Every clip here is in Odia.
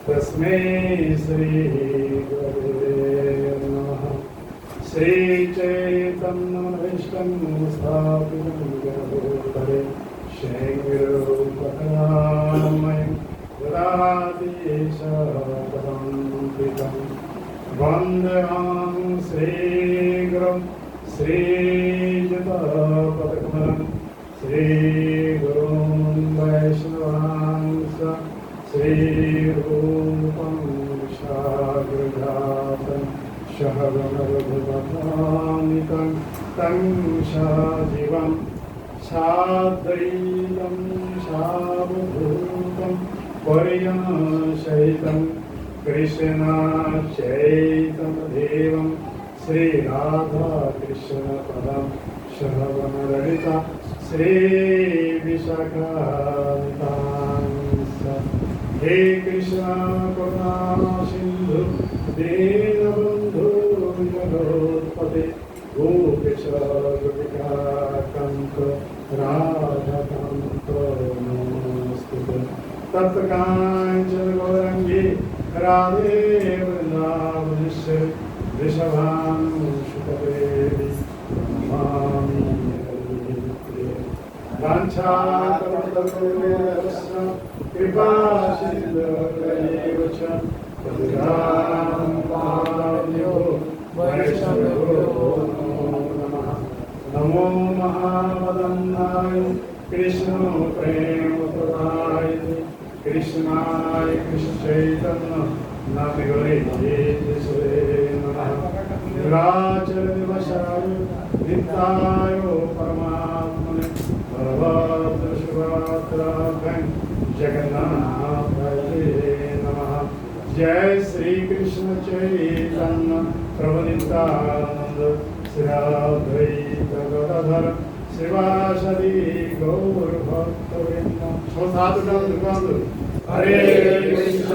तस्मै श्री गुरवे नमः। श्री चैतन्यमनभीष्टं स्थापितं जगद्गुरुपदे श्रीगुरुपदनामयं ददातीशपदान्तिकं वन्देऽहं श्रीगुरुं श्रीयुतपदकमलं श्रीगुरुं वैष्णवांस श्रीरूपं शाग्रजातं शहगणरघुपथानितं तं शाजीवं शाद्वैतं शावधूतं पर्यशयितं कृष्णचैतन्यदेवं श्रीराधाकृष्णपदं शहगणललिता श्रीविशाखान्तांस हे कृष्ण करुणा सिंधु दीनबंधु जगोत्पते गोपेश गोपिका कांत राधाकांत नमोस्तुते तप्तकांचन गौरंगी राधे वृंदावनेश्वरी वृषभानुसुतदेवी नमामि वाञ्छाकल्पतरुभ्यश्च कृपासिन्धुभ्येव च पतितानां पावनेभ्यो वैष्णवेभ्यो नमो नमः। नमो महावदन्नाय कृष्ण प्रेमप्रदायिने कृष्णाय कृष्णचैतन्य नामयोगे नमः। नीलाचलनिवासाय नित्याय परमात्मने भगवद्शिवात्मने जगन्नाथाय नमः। जय श्री कृष्ण चैतन्य प्रभु नित्यानंद श्री अद्वैत गदाधर শিবাসাদি গৌর ভক্তবৃন্দ সাধু সাধু হরে কৃষ্ণ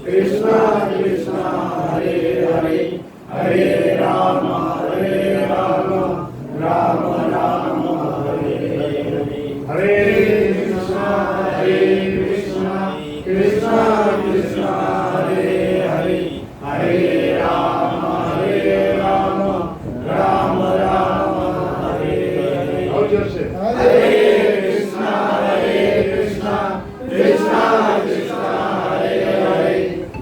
কৃষ্ণ কৃষ্ণ হরে হরে হরে রাম রাম রাম হরে হরে হরে কৃষ্ণ কৃষ্ণ কৃষ্ণ হরে হরে হরে রাম রাম রাম হরে হরে और जोर से हरे कृष्ण कृष्ण कृष्ण हरे हरे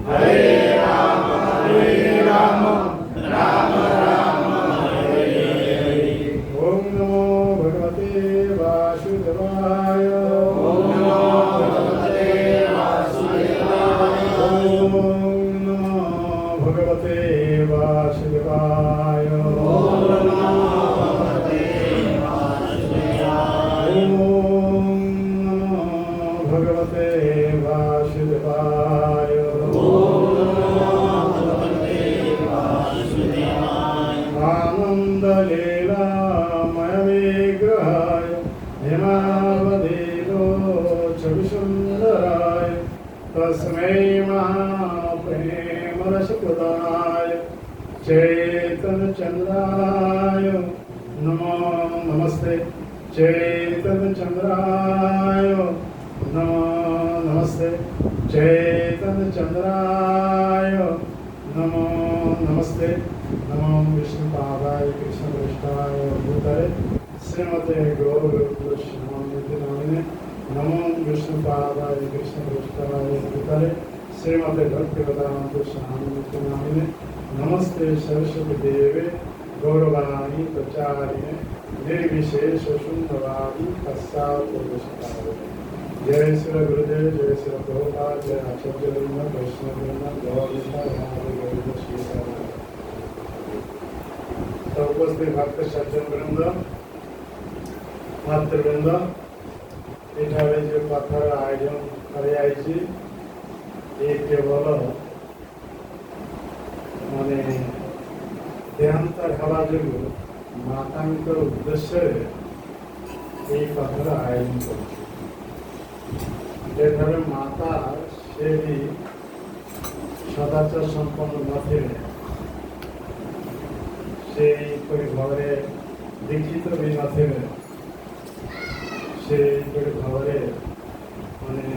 हरे राम राम राम हरे हरे ओम नमो भगवते वासुदेवाय ओम नमो भगवते वासुदेवाय ओम नमो भगवते वासुदेवाय ओम नमो भगवते वासुदेवाय आनंद लीला मय विग्रहाय हेमावदेवो सुंदराय तस्मै महाप्रेमरसप्रदाय चैतन्य चंद्राय नमो नमस्ते चैतन्य चंद्राय नमो नमस्ते चैतन्य चंद्राय नमो नमस्ते नमो विष्णुपादाय कृष्णपृष्ठाय भूतले श्रीमते गौर नामिने नमो विष्णुपादाय कृष्णपृष्ठाय भूतले श्रीमते भक्तिवेदांत स्वामी नामिने नमस्ते सरस्वती देवे गौरवाणी प्रचारिणे निर्विशेष शून्यवादी पश्चात जय श्री गुरुदेव जय श्री प्रभुपाद जय आचार्य वृंद वैष्णव वृंद गौरवृंद गौरव श्रीकार तो उपस्थित भक्त सज्जन वृंद मातृवृंद एठारे जो कथार आयोजन कराई ये केवल माने देहांतर हवा जो मातांकर उद्देश्य कथार आयोजन कर माता से भी सदाचार सम्पन्न नथिले से घरे दीक्षित भी नथिले से घरे माने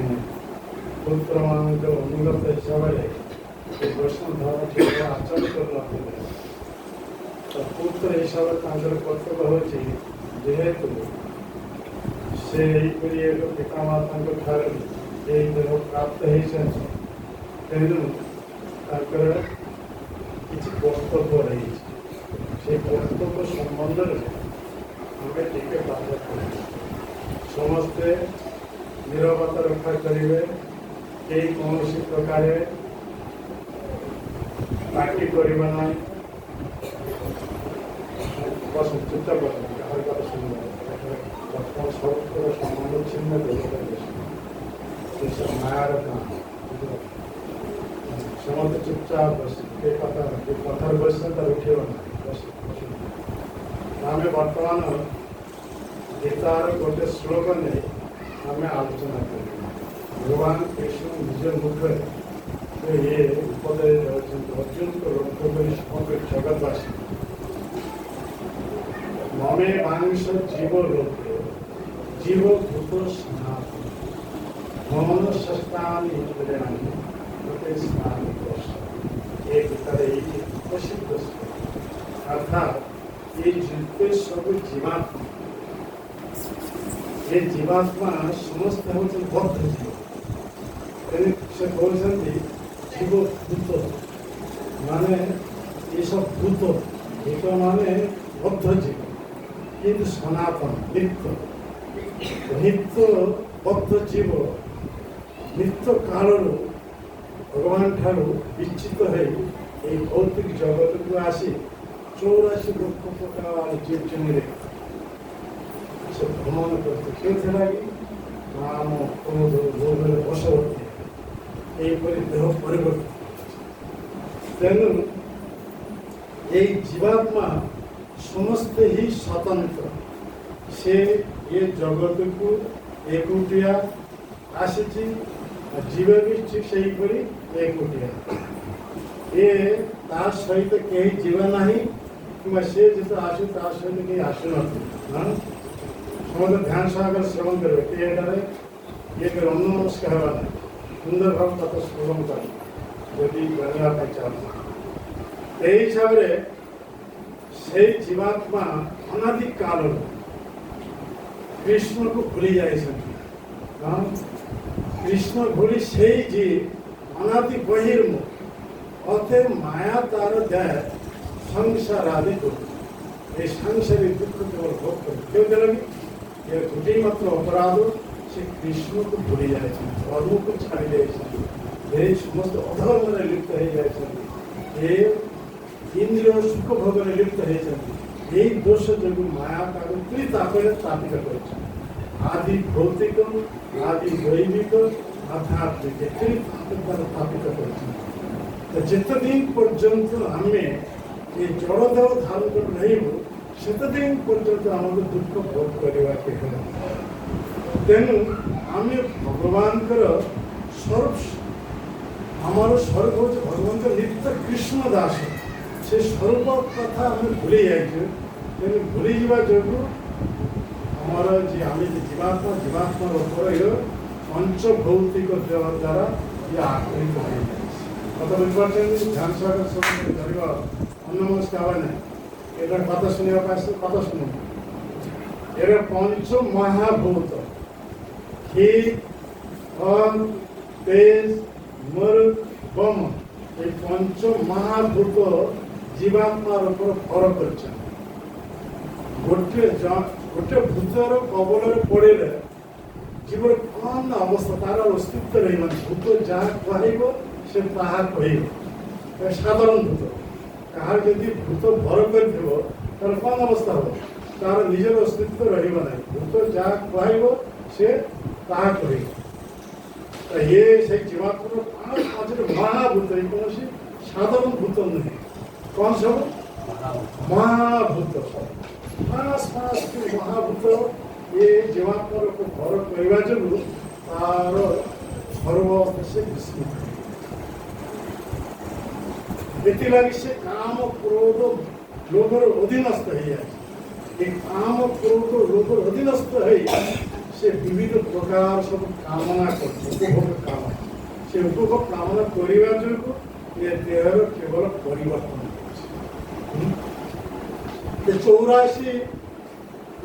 पुत्र मान अनुगत हिसाब से वैष्णव धर्म ठीक आचरण कर पुत्र हिसाब से कर्तव्य हूँ जेहेतु से पितामाता ठारे देह प्राप्त होती तेणु किसी कर्तव्य रही से कर्तव्य सम्बन्ध में टिके बाधा समस्ते नीरवता रक्षा करेंगे कई कौन प्रकार पार्टी करना ना बस चुपचाप बर्तमान सर्वत्र सम्बन्ध छिन्न मायार काम समस्त चुपचाप बस कथार बस उठे आम बर्तमान गीतार गोटे श्लोक नहीं आम आलोचना कर भगवान कृष्ण निज मुखे ये उपदेश अर्जुन को लक्ष्य कर समग्र जगतवासी ममे मांस जीव लोके जीव भूत सनातन ममन सस्तानि प्रेरणानि लोके स्नानि एक तरह प्रसिद्ध अर्थात ये जितने सब जीवात्मा ये जीवात्मा समस्त होते बद्ध जीव से कहते जीव भूत माने ये सब भूत भूत माने बद्ध जीव किंतु सनातन नित्य नित्य बद्ध जीव नित्य काल भगवान ठार विचित है भौतिक जगत को आसी 84 लक्ष प्रकार जीव जमी से भ्रमण करते क्यों लगे काम क्रोध लोभ बसवर्ती यहीपरि देह परिवर्तन तेणु ये जीवात्मा ସମସ୍ତେ ହିଁ ସ୍ୱତନ୍ତ୍ର। ସେ ଏ ଜଗତକୁ ଏକୁଟିଆ ଆସିଛି, ଯିବେ ବି ଠିକ୍ ସେହିପରି ଏକୁଟିଆ। ଏ ତା ସହିତ କେହି ଯିବେ ନାହିଁ, କିମ୍ବା ସେ ଯେତେ ଆସୁ ତା ସହିତ କେହି ଆସୁନଥିବେ। ସମସ୍ତେ ଧ୍ୟାନ ସହକାରେ ଶ୍ରବଣ କରିବେ। କିଏ ଏଠାରେ ଇଏ ଅନ୍ନ ନମସ୍କାର ହେବା ନାହିଁ, ସୁନ୍ଦର ଭାବେ ତାକୁ ଶ୍ରବଣ କରେ ଯଦି ଜାଣିବା ପାଇଁ ଚାହୁଁଛି। ଏହି ହିସାବରେ ସେଇ ଜୀବାତ୍ମା ଅନାଦି କାଳରୁ କୃଷ୍ଣକୁ ଭୁଲି ଯାଇଛନ୍ତି। কৃষ্ণ ভুলি সেই যে অনাদি বহির্মুখ, অতএব মায়া তার দেয় সংসার আদি দুঃখ। এই সাংসারিক দুঃখ কেবল ভোগ করে কেউ দেয়নি। এর দুটি মাত্র অপরাধ, সে কৃষ্ণকে ভুলে যাচ্ছেন, ধর্মকে ছাড়ি দিয়েছেন, এই সমস্ত অধর্মরে লিপ্ত হয়ে যাচ্ছেন, এই ইন্দ্রিয় সুখ ভোগরে লিপ্ত হয়েছেন। এই দোষ যোগুଁ মায়া তাকে ত্রিতাপরে তাপিত করেছেন। আদি ভৌতিক, আদি দৈবিক, আধ্যাত্মিক ত্রিতাপরে তাপিত করেছেন। যেতদিন পর্যন্ত আমি এই জড়দেহ ধারণ করে রহিব, সেতদিন পর্যন্ত আমাদের দুঃখ ভোগ କରିବାକୁ ହେବ। ତେଣୁ ଆମେ ଭଗବାନଙ୍କର ସ୍ୱରୂପ, ଆମର ସ୍ୱରୂପ ହେଉଛି ଭଗବାନଙ୍କ ନିତ୍ୟ କୃଷ୍ଣ ଦାସ। ସେ ସ୍ୱରୂପ କଥା ଆମେ ଭୁଲି ଯାଇଛୁ। ତେଣୁ ଭୁଲିଯିବା ଯୋଗୁଁ ଆମର ଯେ ଆମେ ଯେ ଜୀବାତ୍ମାର ଉପରେ ପଞ୍ଚଭୌତିକ ଦେହ ଦ୍ୱାରା ଇଏ ଆକୃତ ହୋଇଯାଇଛି। কথা বুঝতে পারছেন? ধ্যান সহকারে সবাই ধরিব অন্নমস্কার হবে না, এটা কথা শুনিবা পাইছে, কথা শুনুন। এরা পঞ্চ মহাভূত, ক্ষীর, অন্ন, তেজ, মরু, বম, এই পঞ্চ মহাভূত জীবাত্মার উপর ভর করছেন। গোটে ভূতর কবলরে পড়িলে জীবন কম অবস্থা, তার অস্তিত্ব রহিবনি। ভূত যাহা কহিব সে তাহা কহিব। সাধারণ ভূত, কাহার যদি ভূত ভর করিথিব তাহলে কম অবস্থা হব, তার নিজের অস্তিত্ব রহিব না। ভূত যাহা কহিব সে তাহা কহিব। ইয়ে সেই জীবাত্মার পাঁচটি মহাভূত, এই কৌশি সাধারণ ভূত নুহে। কোন সব? মহাভূত। পাঁচটি মহাভূত ଏ ଜୀବାତ୍ମାର ଭର କରିବା ଯୋଗୁଁ ତାର ସର୍ବ ସେ ବିସ୍ମୃତ। ଏଥିଲାଗି ସେ କାମ କ୍ରୋଧ ଲୋଭର ଅଧୀନସ୍ଥ ହେଇଯାଇଛି। ଏ କାମ କ୍ରୋଧ ଲୋଭର ଅଧୀନସ୍ଥ ହେଇ ସେ ବିବିଧ ପ୍ରକାର ସବୁ କାମନା କରୁଛି, ଉପଭୋଗ କାମନା। ସେ ଉପଭୋଗ କାମନା କରିବା ଯୋଗୁଁ ଏ ଦେହର କେବଳ ପରିବର୍ତ୍ତନ କରୁଛି। 84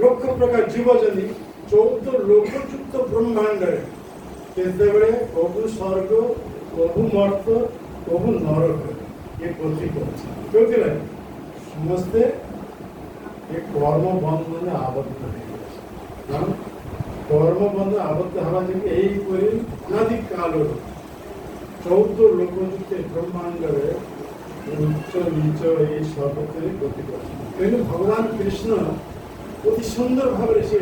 লক্ষ প্রকার জীব যদি 14 লোকযুক্ত ব্রহ্মাণ্ডরে কেতবে প্রভু স্বর্গ, প্রভু মর্ত, প্রভু নরক এ গতি করছে। কেউলে সমস্তে এ কর্মবন্ধনে আবদ্ধ হয়ে গেছে। কর্মবন্ধ আবদ্ধ হওয়া যোগে এইপরি অনাদি কালর 14 লোকযুক্ত ব্রহ্মাণ্ডরে উচ্চ নিচ এই সর্বত্রে গতি করছে। তেমনি ভগবান কৃষ্ণ অতি সুন্দর ভাবে সে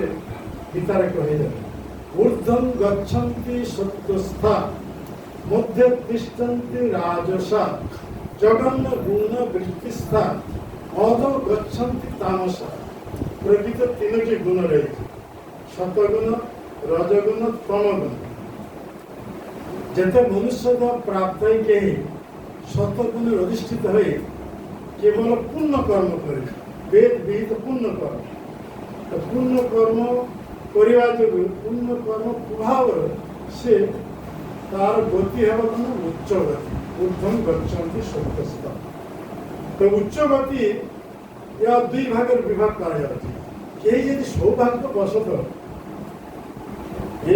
গীতারে কহিলেন, ঊর্ধ্বং গচ্ছন্তি সত্যস্থা, মধ্যে তিষ্ঠন্তি রাজসা, জঘন্য গুণ বৃত্তিস্থা, অধো গচ্ছন্তি তামসা। প্রকৃত তিনটি গুণ রয়েছে, সতগুণ, রজগুণ, তমগুণ। যেতে মনুষ্য প্রাপ্ত হয়ে কেহি সতগুণের অধিষ্ঠিত হয়ে কেবল পুণ্য কর্ম করে, বেদ বিহিত পুণ্য কর্ম। পুণ্য কর্ম করা যোগুঁ পুণ্য কর্ম প্রভাব সে তার গতি হব মানে উচ্চ গতি। ঊর্ধ্বং গচ্ছন্তি সত্যস্থ। তো উচ্চ গতি ইয়া দুই ভাগের বিভাগ করা যাচ্ছে। কেই যদি সৌভাগ্য বশত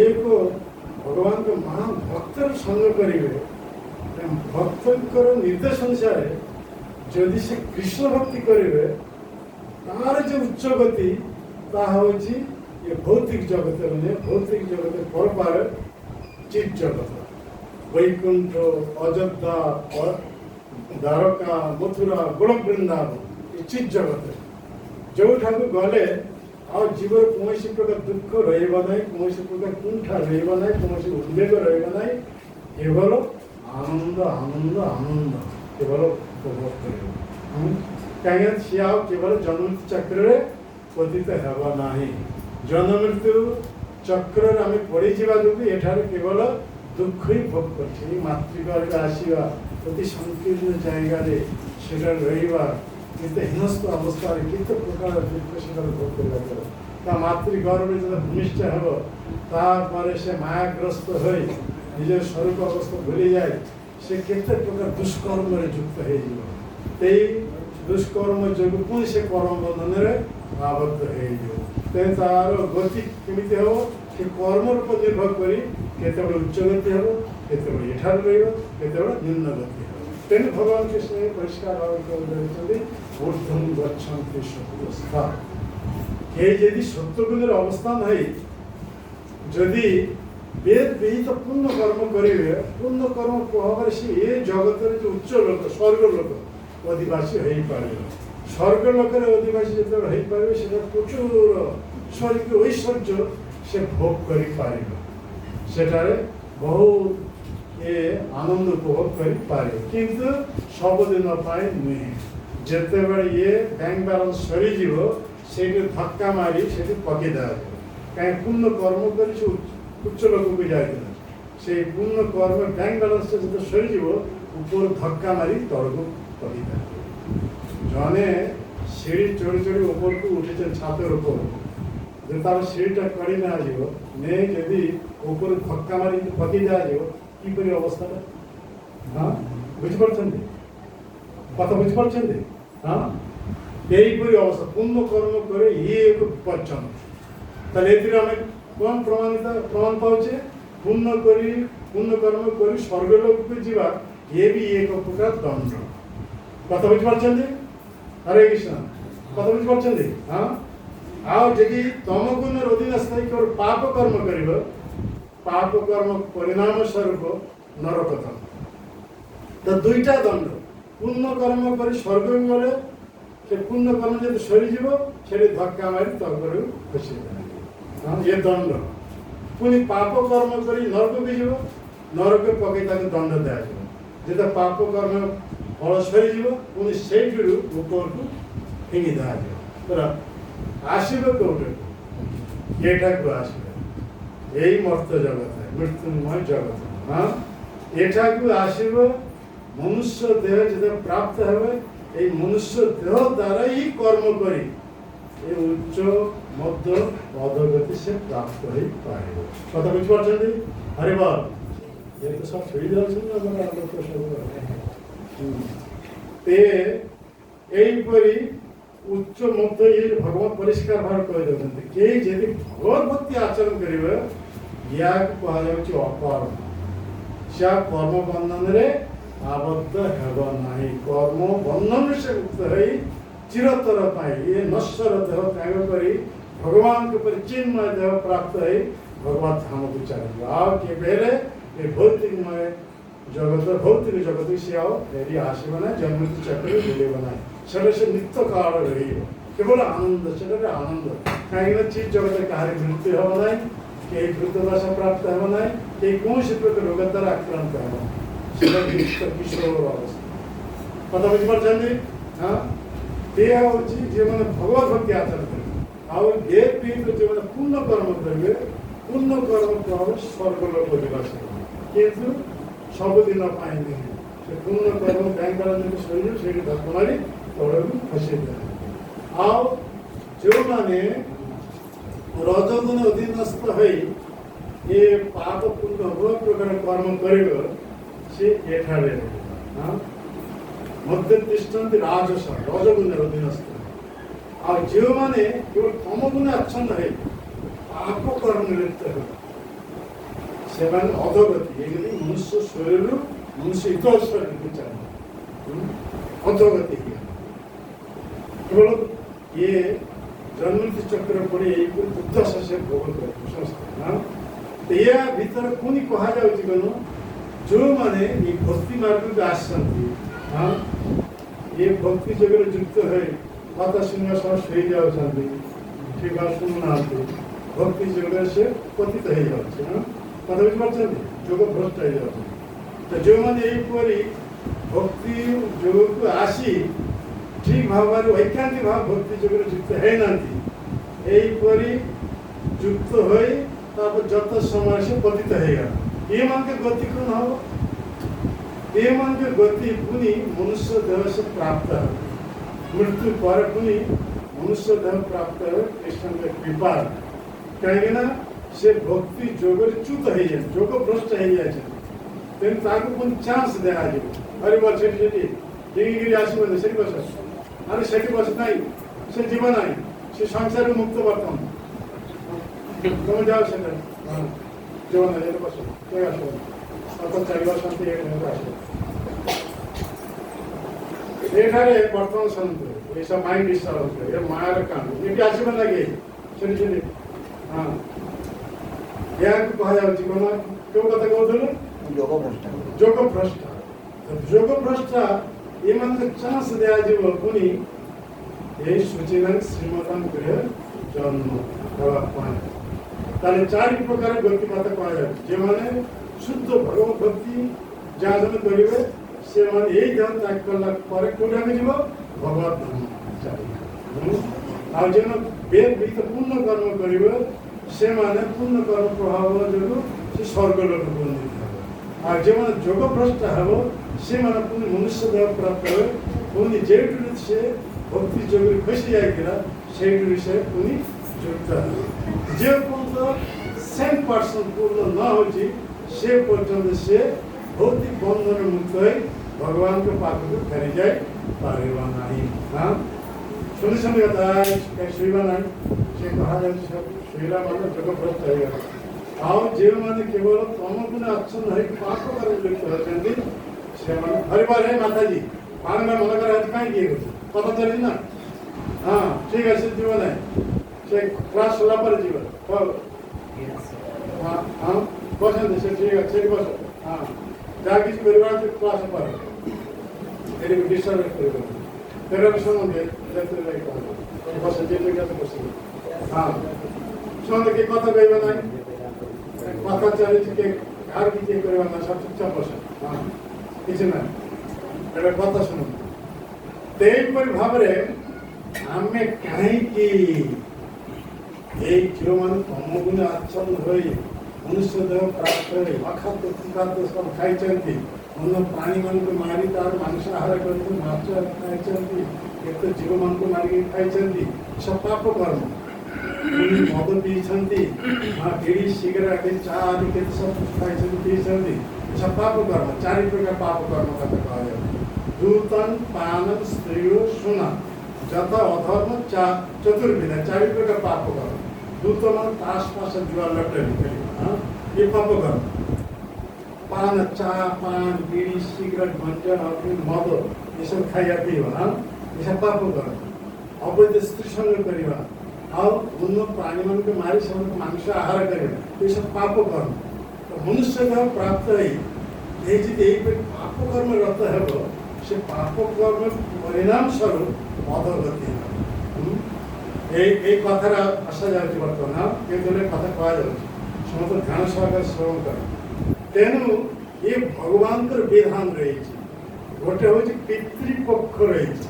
এক ভগবানଙ୍କ মহান ভক্তর সঙ্গ করিবে, ভক্তଙ୍କର নির্দেশ অনুসারে যদি সে কৃষ্ণ ভক্তি করিবে, তার যে উচ্চ গতি তাহা হচ্ছে ये भौतिक जगत में, भौतिक जगत परपार चित जगत, वैकुंठ, अयोध्या, द्वारका, मथुरा, गोलक वृंदावन, ये चित जगत जो ठाकु गले और जीवन कौन प्रकार दुख रहा ना, कौन प्रकार कुंठा रहा ना, कौन उद्वेग रहा ना, केवल आनंद आनंद आनंद केवल उपभोग कर। कहीं सी आ केवल जन्म मृत्यु चक्र पतित हेब ना जन्म मृत्यु चक्र आम पड़ी जा जो एठार केवल दुख ही भोग कर मातृगर्भ आसवा अति संकीर्ण जगार से हिंस्र अवस्था केते प्रकार दुख से भोग कर मातृगर्भ जो भूमिष्ठ हे से मायाग्रस्त हो निज स्वरूप अवस्था भूली जाए से केते प्रकार दुष्कर्म युक्त हो दुष्कर्म जो पुणी से कर्म बंधन में आबद्ध हो तार गति केमी हम से कर्म रूप निर्भर कर केत उच्च गति हम केत एठार केत निम्न गति तेणु भगवान कृष्ण परिष्कार भाव ऊर्ध्वं गच्छन्ति सत्वस्था यदि सत्वगुणर अवस्थान है जदि वेद विहित पूर्ण कर्म करेंगे पूर्ण कर्म प्रभाव से ये जगत जो उच्च लोक स्वर्ग लोक अधिवासी हो पारे स्वर्ग लोक अधिवासी जो हो पारे से प्रचुर स्वर्ग ऐश्वर्य से भोग कर बहुत ये आनंद उपभोग कर किंतु सबुदिन नुहे जिते बड़े ये बैंक बैलेंस सरीज से धक्का मारी से पकईदे कहीं पूर्ण कर्म कर उच्च लोक को जाए से पूर्ण कर्म बैंक बैलेंस जो सरीज ऊपर धक्का मारी तल को पकईदे जने सीढ़ी चढ़ी चढ़ी ऊपर को उठे छातर ऊपर जो तार सीढ़ीटा कड़ी ना नहीं जदि ऊपर धक्का मारी पकई दिपर अवस्था हाँ बुझीपार कथा बुझीपार हाँ यहीपरी अवस्था पूर्ण कर्म करे ये एक विपज्जन कौन प्रमाण पाचे पूर्ण कर्म कर स्वर्गलोक को जीवा ये भी एक प्रकार दंड कथा बुझीपार हरे कृष्ण कथा बुझीपार हाँ आदि तम गुण अधीनस्थ केवल पाप कर्म कर पाप कर्म परिणाम स्वरूप नरक तो दुईटा दंड पूर्ण कर्म कर स्वर्ग गले से पूर्ण कर्म जब सरीज से धक्का मारी तल खसी ये दंड पुणी पाप कर्म कर नरक भी जीव नरक पकई दंड दिज्व जो पाप कर्म फल सरीज पुणी से ऊपर को फिंगी दिज्व आसवे कौटे ये आसवे यही मर्त जगत है मृत्युमय जगत हाँ एठाकू आसव मनुष्य देह जो प्राप्त है मनुष्य देह द्वारा ही कर्म करी उच्च मध्य अधोगति से प्राप्त हो पाए कथा बुझीपार हरे बाल ये तो सब छुड़ी जापरी उच्च मध्य ये भगवत परिष्कार भाव कहीदे यदि भगवत भक्ति आचरण करेंगे या कहुच्छे अकर्म से कर्म बंधन में आबद्ध हेबना कर्म बंधन से मुक्त हो चिरतर ये नश्वर देह त्याग कर भगवान के ऊपर चिन्मय देह प्राप्त हो भगवत धाम को चलेंगे आगे ये भौतिकमय जगत भौतिक जगत से आओ यदि आसब ना जन्म चक्र बुलेब ना से नित्य काल रही केवल आनंद से आनंद कहीं चीज जगत कहार मृत्यु हम ना कहीं वृद्धदशा प्राप्त हम ना कहीं कौन से प्रकार रोग द्वारा आक्रांत हम किशोर अवस्था कथा बुझीपार हाँ ये हूँ जो मैंने भगवत भक्ति आचरण करेंगे वेद विहित जो मैंने पूर्ण कर्म करेंगे पूर्ण कर्म प्रभाव स्वर्गलोक अधिवास किंतु सबुदिन से पूर्ण कर्म बैंक बैलेंस सही से धक्का मारी तल खसी आओ जो मैंने रजगुण अधीनस्थ हो ये पाप पूर्ण हुआ प्रकार कर्म करेगा से एठारे हाँ मध्य तिष्ठन्ति राजस रजगुण अधीनस्थ और जो मैंने केवल तमगुण आच्छन्न है पाप कर्म लिप्त है से अधोगति ये मनुष्य शरीर मनुष्य इतर शरीर को चाहिए अधोगति केवल ये जन्म चक्र पड़े दुर्दशा से भोग कर तो या भीतर पुणी कहुन जो मैंने ये भक्ति मार्ग को आसती हाँ ये भक्ति जगह युक्त है कथा शुणा सब शई जाती ठीक है शुणुना भक्ति जगह से पतित हो जाए हाँ कथा बुझीपार जोग भ्रष्ट हो जाए तो जो मैंने यहीपरी भक्ति जोग को आसी ଠିକ୍ ଭାବରେ ଐକାନ୍ତିକ ଭାବ ଭକ୍ତି ଯୋଗରେ ଯୁକ୍ତ ହେଇନାହାନ୍ତି। ଏହିପରି ଯୁକ୍ତ ହୋଇ ତାପରେ ଯତ ସମୟ ସେ ପତିତ ହେଇଗଲା। ଏମାନଙ୍କ ଗତି କ'ଣ ହବ? ଏମାନଙ୍କ ଗତି ପୁଣି ମନୁଷ୍ୟ ଦେହ ସେ ପ୍ରାପ୍ତ ହେବ। ମୃତ୍ୟୁ ପରେ ପୁଣି ମନୁଷ୍ୟ ଦେହ ପ୍ରାପ୍ତ ହେବ କୃଷ୍ଣଙ୍କ କୃପା। କାହିଁକି ନା ସେ ଭକ୍ତି ଯୋଗରେ ଚ୍ୟୁତ ହେଇଯାଏ, ଯୋଗ ଭ୍ରଷ୍ଟ ହେଇଯାଇଛି। ତେଣୁ ତାକୁ ପୁଣି ଚାନ୍ସ ଦିଆଯିବ। ଆରେ ବସ ସେଠି ସେଠି ଡିଙ୍ଗିରି ଆସିବନି, ସେଠି ବସ। ଆରେ ସେଠି ବସ ନାହିଁ, ସେ ଯିବ ନାହିଁ, ସେ ସଂସାରରୁ ମୁକ୍ତ ବର୍ତ୍ତମାନ। ତମେ ଯାଅ ସେଟା ଯିବ ନାହିଁ, ଏଠି ବସ, କେହି ଆସିବ ଅତ 4 ବର୍ଷ ଆସିବ। ଏଠାରେ ବର୍ତ୍ତମାନ ଶୁଣନ୍ତୁ, ଏସବୁ ମାଇଣ୍ଡ ଡିଷ୍ଟର୍ବ ହେଉଥିବ, ଏ ମାୟାର କାମ ଏଠି ଆସିବ ନା କି ସେଠି ସେଠି। ହଁ, ଏହାକୁ କୁହାଯାଉଛି କ'ଣ? କେଉଁ କଥା କହୁଥିଲୁ? ଯୋଗ ଭ୍ରଷ୍ଟ। ଯୋଗ ଭ୍ରଷ୍ଟ ଏମାନଙ୍କୁ ଚାନ୍ସ ଦିଆଯିବ ପୁଣି এই সূচিবান শ্রীমতান্তরে জন্ম দেওয়া পায়। তাহলে 4 প্রকার গতিপথ পাওয়া যাবে। যেমানে শুদ্ধ ভগবত ভক্তি যাজন করিবে সেমানে এই দেহ ত্যাগ কলা পরে কোন আমি যাব ভগবত ধাম চালিবে। আর যেন বেদ বিহিত পূর্ণ কর্ম করিবে সেমানে পূর্ণ কর্ম প্রভাব যোগ সে স্বর্গলোক বন্দিত হবে। আর যেমানে যোগ ভ্রষ্ট হব সেমানে পুনি মনুষ্য দেহ প্রাপ্ত হবে। পুনি যেটু সে ভক্তি যোগের খসে যাইଥିଲା সেইটুকু সে পুনি যুক্ত হবে। যে পর্যন্ত 100% পূর্ণ ন হচ্ছে সে পর্যন্ত সে ভৌতিক বন্ধনের মুক্ত হয়ে ভগবানকে পাখକୁ ফেরি যাই পারিবা নাই। হ্যাঁ, শুনে শুনে কথা শুইবা নাই, সে କୁହାଯାଉଛି ସବୁ ଶୋଇଲା ମାନେ ଯୋଗ ଭ୍ରଷ୍ଟ ହେଇଗଲା। ଆଉ ଯେଉଁମାନେ କେବଳ ତମଗୁଣ ଆଚ୍ଛନ୍ନ ହୋଇ ପାପ କରି ଲିପ୍ତ ଅଛନ୍ତି ସେମାନେ ହରିବାର ହେ ମାତାଜୀ ପାଣିଟା ମନେ କରା କାହିଁକି ଇଏ କରୁଛି কথা ଚାଲିଛି ନା? ହଁ ଠିକ୍ ଅଛି, ଯିବ ନାହିଁ, ସେ କ୍ଲାସ୍ ସରିଲା ପରେ ଯିବ। ହଁ ହଁ ବସନ୍ତୁ, ସେ ଠିକ୍ ଅଛି, ସେଠି ବସ। ହଁ, ଯାହା କିଛି କରିବା ଅଛି କ୍ଲାସ୍ ପରେ ସେଠି ଡିଷ୍ଟର୍ବ କରିବ। ତେର ଶୁଣନ୍ତୁ, ବସ ଯେମିତି ବସିବ। ହଁ ଶୁଣନ୍ତୁ, କିଏ କଥା କହିବ ନାହିଁ, କଥା ଚାଲିଛି, କିଏ କାହାର କିଛି କରିବା ନାହିଁ, ସବୁ ଚୁପଚାପ ବସ। ହଁ, କିଛି ନାହିଁ, ଏବେ କଥା ଶୁଣନ୍ତୁ। ସେହିପରି ଭାବରେ ଆମେ କାହିଁକି ଏଇ ଝିଅମାନେ ତମଗୁଣ ଆଚ୍ଛନ୍ନ ହୋଇ ମନୁଷ୍ୟ ଦେହ ପ୍ରାପ୍ତ ହୋଇ ଅଖାଦ୍ୟ କୁଖାଦ୍ୟ ସବୁ ଖାଇଛନ୍ତି, ଅନ୍ୟ ପ୍ରାଣୀମାନଙ୍କୁ ମାରି ତାର ମାଂସ ଆହାର କରିଛନ୍ତି, ମାଛ ଖାଇଛନ୍ତି, କେତେ ଜୀବମାନଙ୍କୁ ମାରିକି ଖାଇଛନ୍ତି, ସବୁ ପାପ କର୍ମ। ମଦ ପିଇଛନ୍ତି, ବିଡ଼ି ସିଗାରେଟ୍ ଚା ଆଦି କେତେ ସବୁ ଖାଇଛନ୍ତି ପିଇଛନ୍ତି, ସବୁ ପାପ କର୍ମ। 4 ପ୍ରକାର ପାପ କର୍ମ କଥା କୁହାଯାଉଛି। दूतन पानन स्त्रियो सुना जता अधर्म चतुर्विध 4 प्रकार पाप कर्म। दूत मन ताश पास जुआ लटे ये पाप कर्म। पान चा पान बीड़ी सिगरेट भंजन अफीम मद ये सब खाइया पीवा ये सब पाप कर्म। अवैध स्त्री संग करवा और उन्न प्राणी मन के मारी सब मांस आहार करवा ये सब पाप कर्म। तो मनुष्य देह प्राप्त है पाप कर्म रत है সে পাপ কর্মের পরিণাম স্বরূপ অধগতি। এই কথাটা আসা যাচ্ছে বর্তমান, কিন্তু কথা কয়া যাচ্ছে সমস্ত ধ্যান সহকারে শ্রবণ করে। তেণু এ ভগবানଙ୍କର বিধান রয়েছে। গোটে হচ্ছে পিতৃপক্ষ রয়েছে।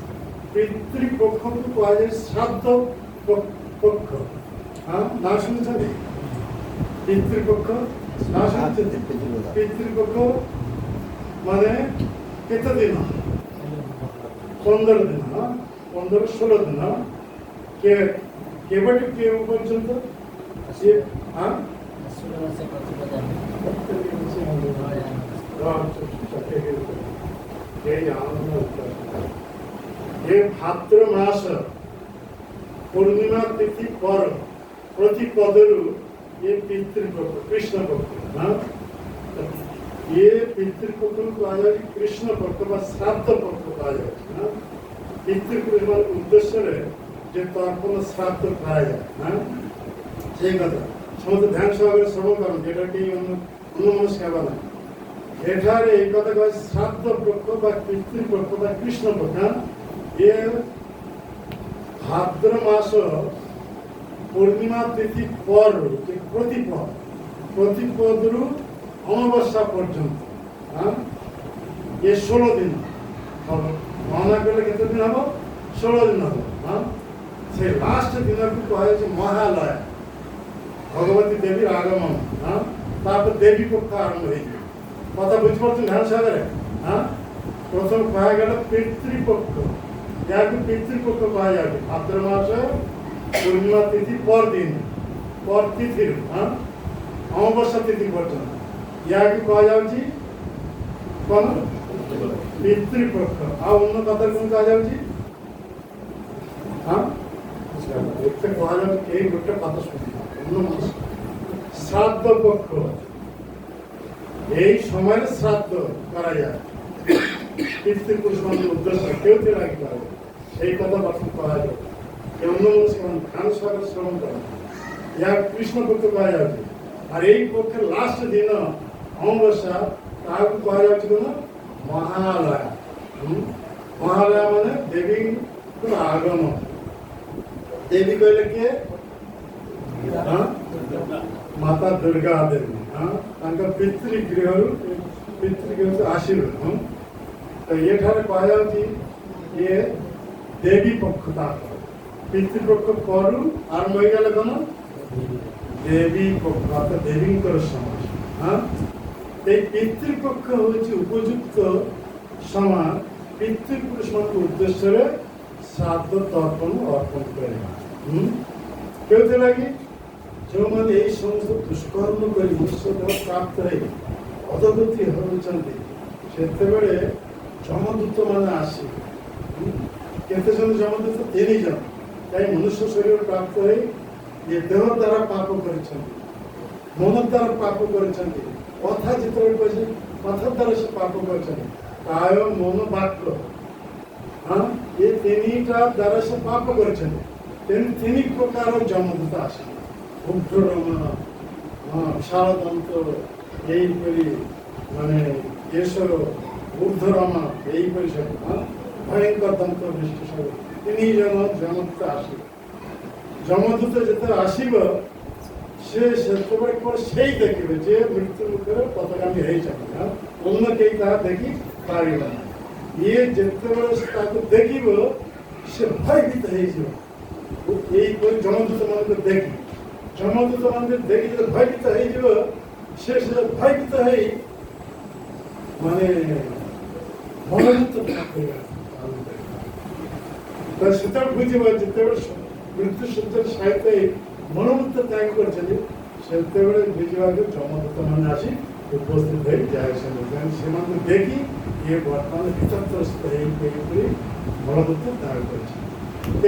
পিতৃপক্ষକୁ କୁହାଯାଏ ଶ୍ରାଦ୍ଧ ପକ୍ଷ। হ্যাঁ, না শুনেছেন? পিতৃপক্ষ না শুনেছেন? পিতৃপক্ষ মানে କେତେ ଦିନ? 15 ଦିନ, 15-16 ଦିନ। କେବେଠୁ କେଉଁ ପର୍ଯ୍ୟନ୍ତ? ସିଏ ये भाद्र मास पूर्णिमा तिथि पर प्रतिपदरु ये पितृपक्ष कृष्ण पक्ष। ये पितृपक्ष कुहाଯାଉଛି कृष्ण पक्ष ବା श्राद्ध पक्ष କୁହାଯାଉଛି। ପିତୃପୁରୁଷ ଉଦ୍ଦେଶ୍ୟରେ ଯେ ତର୍ପଣ ଶ୍ରାଦ୍ଧ କରାଯାଏ ସେଇ କଥା ସମସ୍ତେ ଧ୍ୟାନ ସହକାରେ ଶ୍ରବଣ କରନ୍ତି। ଏଟା କେହି ଅନୁମନସ୍କ ହେବା ନାହିଁ। ଏଠାରେ এই কথা କହ ଶ୍ରାଦ୍ଧ ପକ୍ଷ ବା ପିତୃପକ୍ଷ ବା କୃଷ୍ଣ ପକ୍ଷ। ये भाद्र मास पूर्णिमा तिथि पर प्रतिपदरु अमावस्या पर्यंत ये 16 दिन हम गणना कले केते दिन हम 16 ଦିନ ହବ। ହଁ ସେ ଲାଷ୍ଟ ଦିନକୁ କୁହାଯାଉଛି ମହାଲୟା, ଭଗବତୀ ଦେବୀର ଆଗମନ। ହଁ ତାପରେ ଦେବୀ ପକ୍ଷ ଆରମ୍ଭ ହେଇଯିବ। କଥା ବୁଝିପାରୁଛନ୍ତି ଧ୍ୟାନ ସହକାରେ? ହଁ ପ୍ରଥମ କୁହାଗଲା ପିତୃପକ୍ଷ, ଯାହାକୁ ପିତୃପକ୍ଷ କୁହାଯାଉଛି। ଭାଦ୍ର ମାସ ପୂର୍ଣ୍ଣିମା ତିଥି ପର ତିଥିରୁ ଅମାବସ୍ୟା ତିଥି ପର୍ଯ୍ୟନ୍ତ याकि कुहाଯାଉଛି କ'ଣ? ପିତୃପକ୍ଷ। ଆଉ ଅନ୍ୟ କଥା କ'ଣ କୁହାଯାଉଛି? ଏତେ କୁହାଯାଉଛି କେହି ଗୋଟେ କଥା ଶୁଣିବ। ଶ୍ରାଦ୍ଧ ପକ୍ଷ, এই সময়ের শ্রাদ্ধ করা যায় পিতৃপুরুষমানଙ୍କ ଉଦ୍ଦେଶ୍ୟ କେଉଁଥି ଲାଗି କରାଯାଏ ସେଇ କଥା ବର୍ତ୍ତମାନ କୁହାଯାଏ। ଅନ୍ୟ ସେମାନେ ଧ୍ୟାନ ସହକାରେ ଶ୍ରବଣ କରନ୍ତି। ଏହା କୃଷ୍ଣ ପକ୍ଷ କୁହାଯାଉଛି। আর এই পক্ষে লাস্ট দিন অমাবস্যা তাহাকে কুହାଯାଉଛି କ'ଣ? ମହାଲୟା। ମହାଲୟା ମାନେ ଦେବୀଙ୍କର ଆଗମନ। ଦେବୀ କହିଲେ କିଏ? ମାତା ଦୁର୍ଗା ଦେବୀ। ତାଙ୍କ ପିତୃଗୃହରୁ ଆସିବେ। ତ ଏଠାରେ କୁହାଯାଉଛି ଇଏ ଦେବୀ ପକ୍ଷ। ତାଙ୍କର ପିତୃପକ୍ଷ ପରୁ ଆରମ୍ଭ ହେଇଗଲେ କ'ଣ? ଦେବୀ ପକ୍ଷ ଅର୍ଥାৎ ଦେବୀଙ୍କର ସମାଜ। এই পিতৃপক্ষ হচ্ছে উপযুক্ত সময় পিতৃপুরুষମାନଙ୍କ ଉଦ୍ଦେଶ୍ୟରେ ଶ୍ରାଦ୍ଧ ତର୍ପଣ ଅର୍ପଣ କରିବା। କେଉଁଥିଲାଗି? ଯେଉଁମାନେ ଏଇ ସମସ୍ତ ଦୁଷ୍କର୍ମ କରି ଈଶ୍ୱର ପ୍ରାପ୍ତ ହେଇ ଅଧଗତି ହେଉଛନ୍ତି ସେତେବେଳେ ଯମଦୂତ ମାନେ ଆସିବେ। କେତେ ଜଣ ଯମଦୂତ? 3 ଜଣ। କାହିଁ ମନୁଷ୍ୟ ଶରୀର ପ୍ରାପ୍ତ ହେଇ ଏ ଦେହ ଦ୍ୱାରା ପାପ କରିଛନ୍ତି, ମନ ଦ୍ୱାରା ପାପ କରିଛନ୍ତି, କଥା ଯେତେବେଳେ କହିছে କଥା ଦ୍ୱାରା ସେ ପାପ କରିଛନ୍ତି, କାୟ ମନ ବାକ୍ୟ ଏ 3ଟା ଦ୍ୱାରା ସେ ପାପ କରିଛନ୍ତି। ତେଣୁ 3 ପ୍ରକାର ଯମଦୂତ ଆସିବେ। ଉଗ୍ରରମଣ, ବିଶାଳଦନ୍ତ, ଏହିପରି ମାନେ କେଶର, ଊର୍ଦ୍ଧ୍ୱରମଣ, ଏହିପରି ସବୁ ଭୟଙ୍କର ଦନ୍ତ ବିଷ୍ଟ ସବୁ 3 ଜଣ ଯମଦୂତ ଆସିବେ। ଯମଦୂତ ଯେତେବେଳେ ଆସିବ ସେ ସେତେବେଳେ କ'ଣ ସେଇ ଦେଖିବେ ଯେ ମୃତ୍ୟୁ ମୁଖରେ ପଥଗାମୀ ହେଇଛନ୍ତି। ଅନ୍ୟ କେହି ତାହା ଦେଖି ପାରିବ ନାହିଁ। ଇଏ ଯେତେବେଳେ ତାକୁ ଦେଖିବ ସେ ଭୟଭୀତ ହେଇଯିବ। ଏହିପରି ଯମଦୂତ ମାନଙ୍କୁ ଦେଖି ଯେତେବେଳେ ଭୟଭୀତ ହେଇଯିବ ସେ ଭୟଭୀତ ହେଇ ମାନେ ମନୋଭୂତ ସେତେବେଳେ ବୁଝିବ ଯେତେବେଳେ ମୃତ୍ୟୁ ସୂତ୍ରରେ ସାହିତ୍ୟ ମନୋଭୂତ ତ୍ୟାଗ କରିଛନ୍ତି ସେତେବେଳେ ବୁଝିବାକୁ ଯମଦୂତ ମାନେ ଆସି ଉପସ୍ଥିତ ହେଇ ଯାଇଛନ୍ତି। ସେମାନଙ୍କୁ ଦେଖି ଇଏ ବର୍ତ୍ତମାନ ବିଚକ୍ଷସ୍ତ ହେଇକରି ମନୋଭୂତ ତ୍ୟାଗ କରିଛନ୍ତି।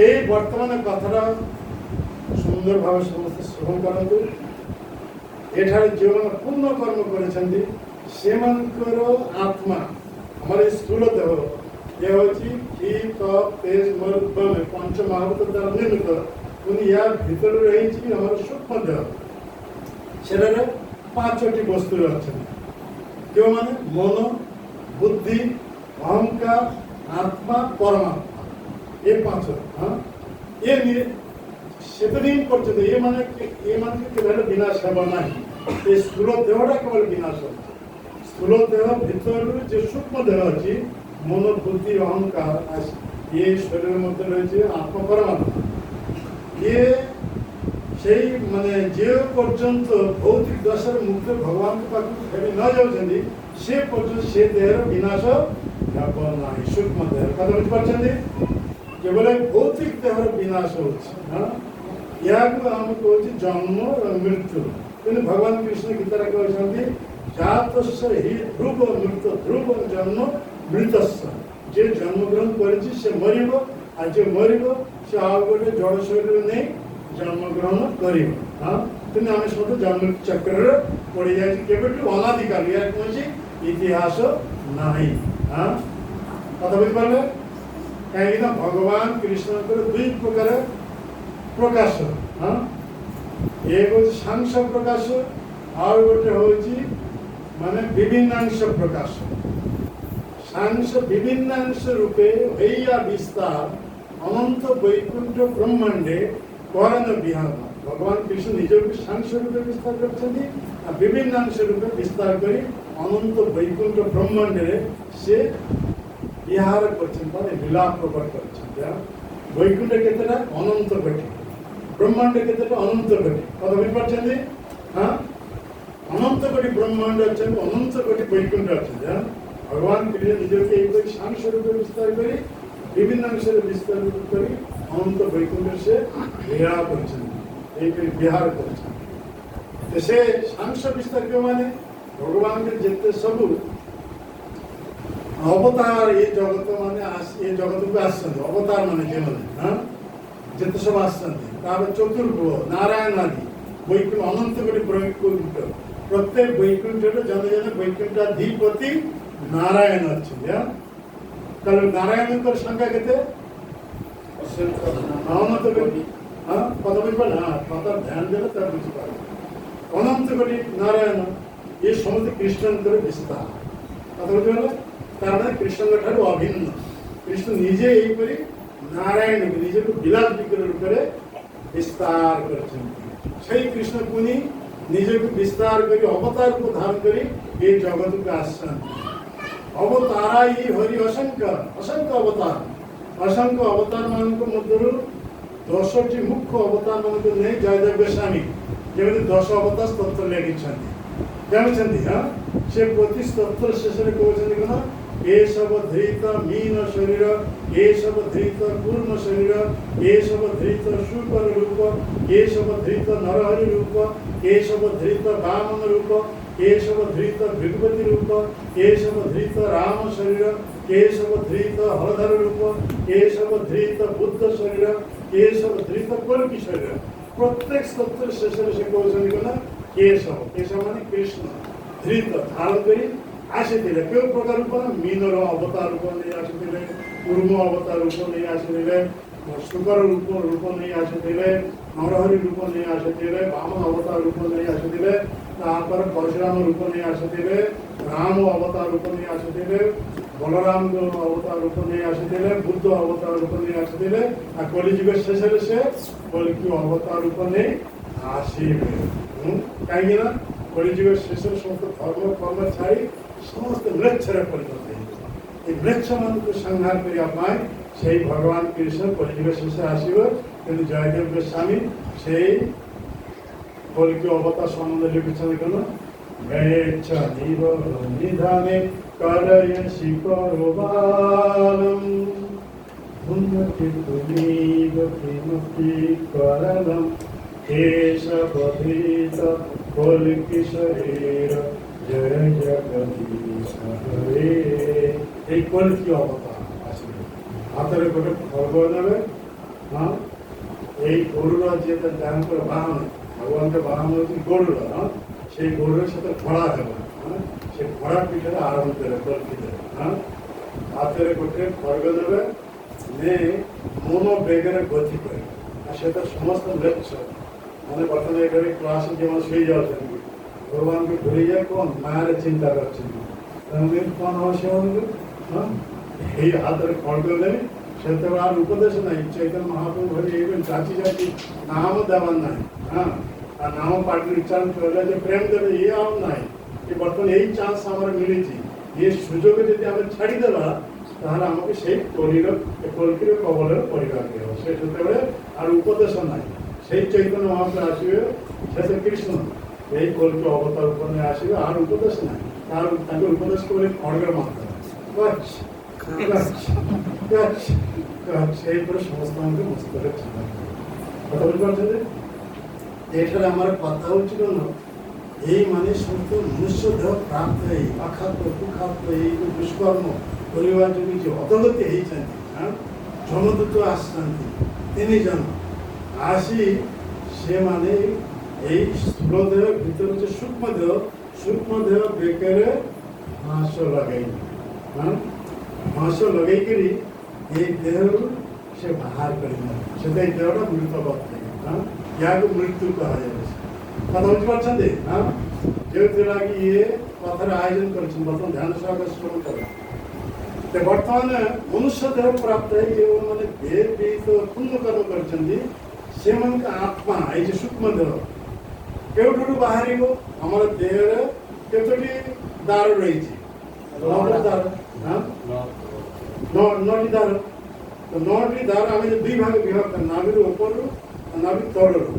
এই ବର୍ତ୍ତମାନ କଥାଟା ସୁନ୍ଦର ଭାବେ ସମସ୍ତେ ଶ୍ରବଣ କରନ୍ତୁ। ଏଠାରେ ଯେଉଁମାନେ ପୂର୍ଣ୍ଣ କର୍ମ କରିଛନ୍ତି ସେମାନଙ୍କର ଆତ୍ମା ଆମର ଏ ସ୍ଥୂଳ ଦେହ ଏ ହେଉଛି ଘି କପ୍ ତେଜ ମରୁଦ୍ଭୂମି ପଞ୍ଚ ମହାଭୂତ ଦ୍ୱାରା ନିର୍ମିତ। ପୁଣି ୟା ଭିତରେ ରହିଛି ଆମର ସୂକ୍ଷ୍ମ ଦେହ। ସେଠାରେ 5ଟି ବସ୍ତୁ ଅଛନ୍ତି। ଯେଉଁମାନେ ମନ, ବୁଦ୍ଧି, ଅହଙ୍କାର, ଆତ୍ମା, ପରମାତ୍ମା। ଏ 5 ସେତେଦିନ ପର୍ଯ୍ୟନ୍ତ ଏମାନଙ୍କୁ କେବେ ବିନାଶ ହେବ ନାହିଁ। ଏ ସ୍ଥୂଳ ଦେହଟା କେବଳ ବିନାଶ ହେଉଛି। ସ୍ଥୂଳ ଦେହ ଭିତରୁ ଯେ ସୂକ୍ଷ୍ମ ଦେହ ଅଛି ମନ, ବୁଦ୍ଧି, ଅହଙ୍କାର ଇଏ ଶରୀର ମଧ୍ୟରେ ରହିଛି ଆତ୍ମା, ପରମାତ୍ମା। ଇଏ ସେଇ ମାନେ ଯେ ପର୍ଯ୍ୟନ୍ତ ଭୌତିକ ଦଶାରେ ମୁକ୍ତ ଭଗବାନଙ୍କ ପାଖକୁ ଫେରି ନ ଯାଉଛନ୍ତି ସେ ପର୍ଯ୍ୟନ୍ତ ସେ ଦେହର ବିନାଶ ହେବ ନାହିଁ। ସୂକ୍ଷ୍ମ ଦେହ କଥା ବୁଝିପାରୁଛନ୍ତି? କେବଳ ଭୌତିକ ଦେହର ବିନାଶ ହେଉଛି। ଏହାକୁ ଆମେ କହୁଛି ଜନ୍ମ ମୃତ୍ୟୁ। କିନ୍ତୁ ଭଗବାନ କୃଷ୍ଣ ଗୀତାରେ କହିଛନ୍ତି ଜାତସ୍ୟ ହି ଧ୍ରୁବ ମୃତ ଧ୍ରୁବ ଜନ୍ମ ମୃତସ୍ୟ। ଯେ ଜନ୍ମଗ୍ରହଣ କରିଛି ସେ ମରିବ, ଆଉ ଯେ ମରିବ ସେ ଆଉ ଗୋଟେ ଜଳ ଶରୀର ନେଇ ଜନ୍ମଗ୍ରହଣ କରିବ। କିନ୍ତୁ ଆମେ ସବୁ ଜନ୍ମ ଚକ୍ରରେ ପଡ଼ିଯାଇଛି କେବେଠୁ ଅନାଦିକାଳ। ଏହା କୌଣସି ଇତିହାସ ନାହିଁ। କଥା ବୁଝିପାରିଲେ? କାହିଁକିନା ଭଗବାନ କୃଷ୍ଣଙ୍କର 2 ପ୍ରକାର ପ୍ରକାଶ। ଏକ ହେଉଛି ସାଂସ ପ୍ରକାଶ, ଆଉ ଗୋଟେ ହେଉଛି ମାନେ ବିଭିନ୍ନାଂଶ ପ୍ରକାଶ। ସାଂସ ବିଭିନ୍ନାଂଶ ରୂପେ ହେଇଆ ବିସ୍ତାର ଅନନ୍ତ ବୈକୁଣ୍ଠ ବ୍ରହ୍ମାଣ୍ଡେ କରନ ବିହାର। ଭଗବାନ କୃଷ୍ଣ ନିଜକୁ ସାଂସ ରୂପେ ବିସ୍ତାର କରିଛନ୍ତି ଆଉ ବିଭିନ୍ନାଂଶ ରୂପେ ବିସ୍ତାର କରି ଅନନ୍ତ ବୈକୁଣ୍ଠ ବ୍ରହ୍ମାଣ୍ଡରେ ସେ ବିହାର କରିଛନ୍ତି, ମାନେ ଲୀଳା ପ୍ରକଟ କରିଛନ୍ତି। বৈকুণ্ঠ কেতেটা অনন্ত কোটি, ব্রহ্মাণ্ড কেতেটা অনন্ত কোটি। কথা বুঝিপারছেন? হ্যাঁ, অনন্ত কোটি ব্রহ্মাণ্ড অনেক, অনন্ত কোটি বৈকুণ্ঠ অনেক। হ্যাঁ, ভগবান নিজকে এইভাবে সাংস রূপে বিস্তার করি, বিভিন্ন অংশের বিস্তার করি অনন্ত বৈকুণ্ঠ সে বিহার করছেন, এইভাবে বিহার করছেন। সে সাংস বিস্তার কেউ মানে ভগবানকে যেতে সবু অবতার এই জগত মানে এই জগতকে আসছেন। অবতার মানে যেমন হ্যাঁ যেতে সব আসছেন। তারপর চতুর্ভুব নারায়ণ আদি বৈকুণ্ঠ অনন্ত কোটি বৈকুণ্ঠ, প্রত্যেক বৈকুণ্ঠের জনে জনে বৈকুণ্ঠাধিপতি নারায়ণ আছেন। তাহলে নারায়ণের সংখ্যা কেতে অনন্ত কোটি। হ্যাঁ, কথা বুঝবেন? হ্যাঁ, কথা ধ্যান দিলে তার বুঝতে পারবে। অনন্ত কোটি নারায়ণ এই সমস্ত কৃষ্ণের বিস্তার। কথা বুঝতে পারলে? তার মানে কৃষ্ণের ঠারু অভিন্ন। কৃষ্ণ নিজে এইপরি নারায়ণকে নিজেকে বিলাস বিগ্রহের উপরে বিস্তার করেছেন। সেই কৃষ্ণ পুনি নিজেকে বিস্তার করে অবতার ধারণ করে এই জগৎকে আসছেন। অবতারাই হরি অসংখ্য অসংখ্য অবতার। ଅସଂଖ୍ୟ ଅବତାରମାନଙ୍କ ମଧ୍ୟରୁ 10ଟି ମୁଖ୍ୟ ଅବତାରମାନଙ୍କୁ ନେଇ ଜୟଦେବ ଗୋସ୍ୱାମୀ ଯେମିତି 10 ଅବତାର ସ୍ତୋତ୍ର ଲେଖିଛନ୍ତି। ଜାଣିଛନ୍ତି? ହଁ, ସେ ପ୍ରତି ସ୍ତୋତ୍ର ଶେଷରେ କହୁଛନ୍ତି କ'ଣ? ଏସବ ଧୃତ ମୀନ ଶରୀର, ଏସବ ଧୃତ ପୂର୍ଣ୍ଣ ଶରୀର, ଏସବ ଧୃତ ସୁପର ରୂପ, ଏସବ ଧୃତ ନରହରି ରୂପ, ଏସବ ଧୃତ ବାମନ ରୂପ, ଏସବ ଧୃତ ଭୃଗବତୀ ରୂପ, ଏସବ ଧୃତ ରାମ ଶରୀର, ଏସବ ଧୃତ ହଳଧର ରୂପ, ଏସବ ଧୃତ ବୁଦ୍ଧ ଶରୀର, ଏସବ ଧୃତ କଳ୍କି ଶରୀର। ପ୍ରତ୍ୟେକ ସ୍ତୋତ୍ର ଶେଷରେ ସେ କହୁଛନ୍ତି କ'ଣ? କେଶବ। କେଶବ ମାନେ କୃଷ୍ଣ ଧୃତ ଧାରଣ କରି ଆସିଥିଲେ। କେଉଁ ପ୍ରକାର ରୂପ? ମୀନର ଅବତାର ରୂପ ନେଇ ଆସିଥିଲେ, କୁର୍ମ ଅବତାର ରୂପ ନେଇ ଆସିଥିଲେ, ଶୁକର ରୂପ ନେଇ ଆସିଥିଲେ, ନରହରି ରୂପ ନେଇ ଆସିଥିଲେ, ବାମନ ଅବତାର ରୂପ ନେଇ ଆସିଥିଲେ, ତାପରେ ପରଶୁରାମ ରୂପ ନେଇ ଆସିଥିଲେ, ରାମ ଅବତାର ରୂପ ନେଇ ଆସିଥିଲେ, ବଳରାମ ଅବତାର ରୂପ ନେଇ ଆସିଥିଲେ, ବୁଦ୍ଧ ଅବତାର ରୂପ ନେଇ ଆସିଥିଲେ। ଆଉ କଳିଯୁଗ ଶେଷରେ ସେ କଳ୍କି ଅବତାର ରୂପ ନେଇ ଆସିବେ। କାହିଁକି ନା କଳିଯୁଗ ଶେଷରେ ସମସ୍ତ ଧର୍ମ କର୍ମ ଛାଡ଼ି ସମସ୍ତେ ମ୍ଲେଚ୍ଛରେ ପରିଣତ ହେଇଯିବ। এই ম্লেচ্ছମାନଙ୍କୁ ସଂହାର କରିବା ପାଇଁ সেই ଭଗବାନ କୃଷ୍ଣ କଳିଯୁଗ ଶେଷରେ ଆସିବ। କିନ୍ତୁ ଜୟଦେବ ଗୋସ୍ୱାମୀ সেই কলকি অবতার সম্বন্ধে লিখেছেন কেন? গয়েচ্ছ নিব নিধানে করয়সি করবালম উন্নতি তুমিব কিমপি করলম কেশবধৃত কলকি শরীর জয় জগদীশ হরে। এই কলকি অবতার আসবে। হাতের গোটে খড়গ নেবে। হ্যাঁ, এই গরুরা যেটা ধ্যান করে বাহন, ভগবানকে বাহন হচ্ছে গরুরা। হ্যাঁ, সেই গরুরের সাথে ঘোড়া হবে। হ্যাঁ, সেই ঘোড়া পিঠে আরম্ভ করে কলকিতে। হ্যাঁ, হাতের গোটে খড়গ দেবে, নিয়ে মনোবেগের গতি করে। আর সেটা সমস্ত লেচ্ছ মানে বর্তমানে এখানে ক্লাসে যেমন শুয়ে যাচ্ছেন, ভগবানকে ভুলে যায় কোন মায়ের চিন্তা করছেন, কোন হবে সেমনকে। হ্যাঁ, এই হাতের খড়গ দেবে। সেতেବେଳେ আর উপদেশ নাই। চৈতন্য মহাপ্রভু ঘরে এইবেন চাচি চাচি নাম দেওয়ার নাই। হ্যাঁ, আর নাম পার্টির উচ্চারণ করলে যে প্রেম দেবে ইয়ে আর নাই। যে বর্তমানে এই চান্স আমার মিলেছি, এই সুযোগে যদি আমি ছাড়িদেবা তাহলে আমাকে সেই কলকির কবলের পরিবারকে হবে। সে সেতেବେଳେ আর উপদেশ নাই। সেই চৈতন্য মহাপ্রভু আসবে, সে কৃষ্ণ এই কলকি অবতার উপরে আসবে, আর উপদেশ নাই। তাকে উপদেশ করে খড়গের মাধ্যমে সেইপরে সমস্ত আমাকে মস্তকে ঠান্ডা করে। কথা বুঝতে পারছেন? এখানে আমার কথা হচ্ছিল না, এই মানে সমস্ত মনুষ্য দেহ প্রাপ্ত এই অখাদ্য কুখাদ্য এই দুষ্কর্ম পরিবার যদি যে অধগতি ହେଇଛନ୍ତି। হ্যাঁ, যমদূত আসছেন তিনি জন আসি ସେମାନେ এই স্থূଳ ଦେହ ଭିତରେ যে ସୂକ୍ଷ୍ମ ଦେହ ବେକରେ ମାଂସ ଲଗାଇବେ। ହଁ, ମାଂସ ଲଗେଇକିରି এই ଦେହରୁ ସେ ବାହାର କରିବେ। ସେଟା এই ଦେହଟା ମୃତ କରିବେ। ହଁ, ଏହାକୁ ମୃତ୍ୟୁ କୁହାଯାଉଛି। କଥା ବୁଝିପାରୁଛନ୍ତି? ହଁ, ଯେଉଁଥିଲାଗି ଇଏ କଥାର ଆୟୋଜନ କରିଛନ୍ତି। ବର୍ତ୍ତମାନ ଧ୍ୟାନ ସହକାରେ ଶ୍ରବଣ କର। ବର୍ତ୍ତମାନ ମନୁଷ୍ୟ ଦେହ ପ୍ରାପ୍ତ ହେଇ ଯେଉଁମାନେ ବେଦ ପୂର୍ଣ୍ଣ କର୍ମ କରିଛନ୍ତି ସେମାନଙ୍କ ଆତ୍ମା ଏଇ ଯେ ସୂକ୍ଷ୍ମ ଦେହ କେଉଁଠାରୁ ବାହାରିବ? ଆମର ଦେହରେ କେତୋଟି ଦାର ରହିଛି? 9ଟି ଦାର। 9ଟି ଦାର। ତ 9ଟି ଦ୍ୱାର ଆମେ ଦୁଇ ଭାଗ ବିଭକ୍ତ, ନାଭିରୁ ଉପରରୁ ନାଭି ତଳରୁ।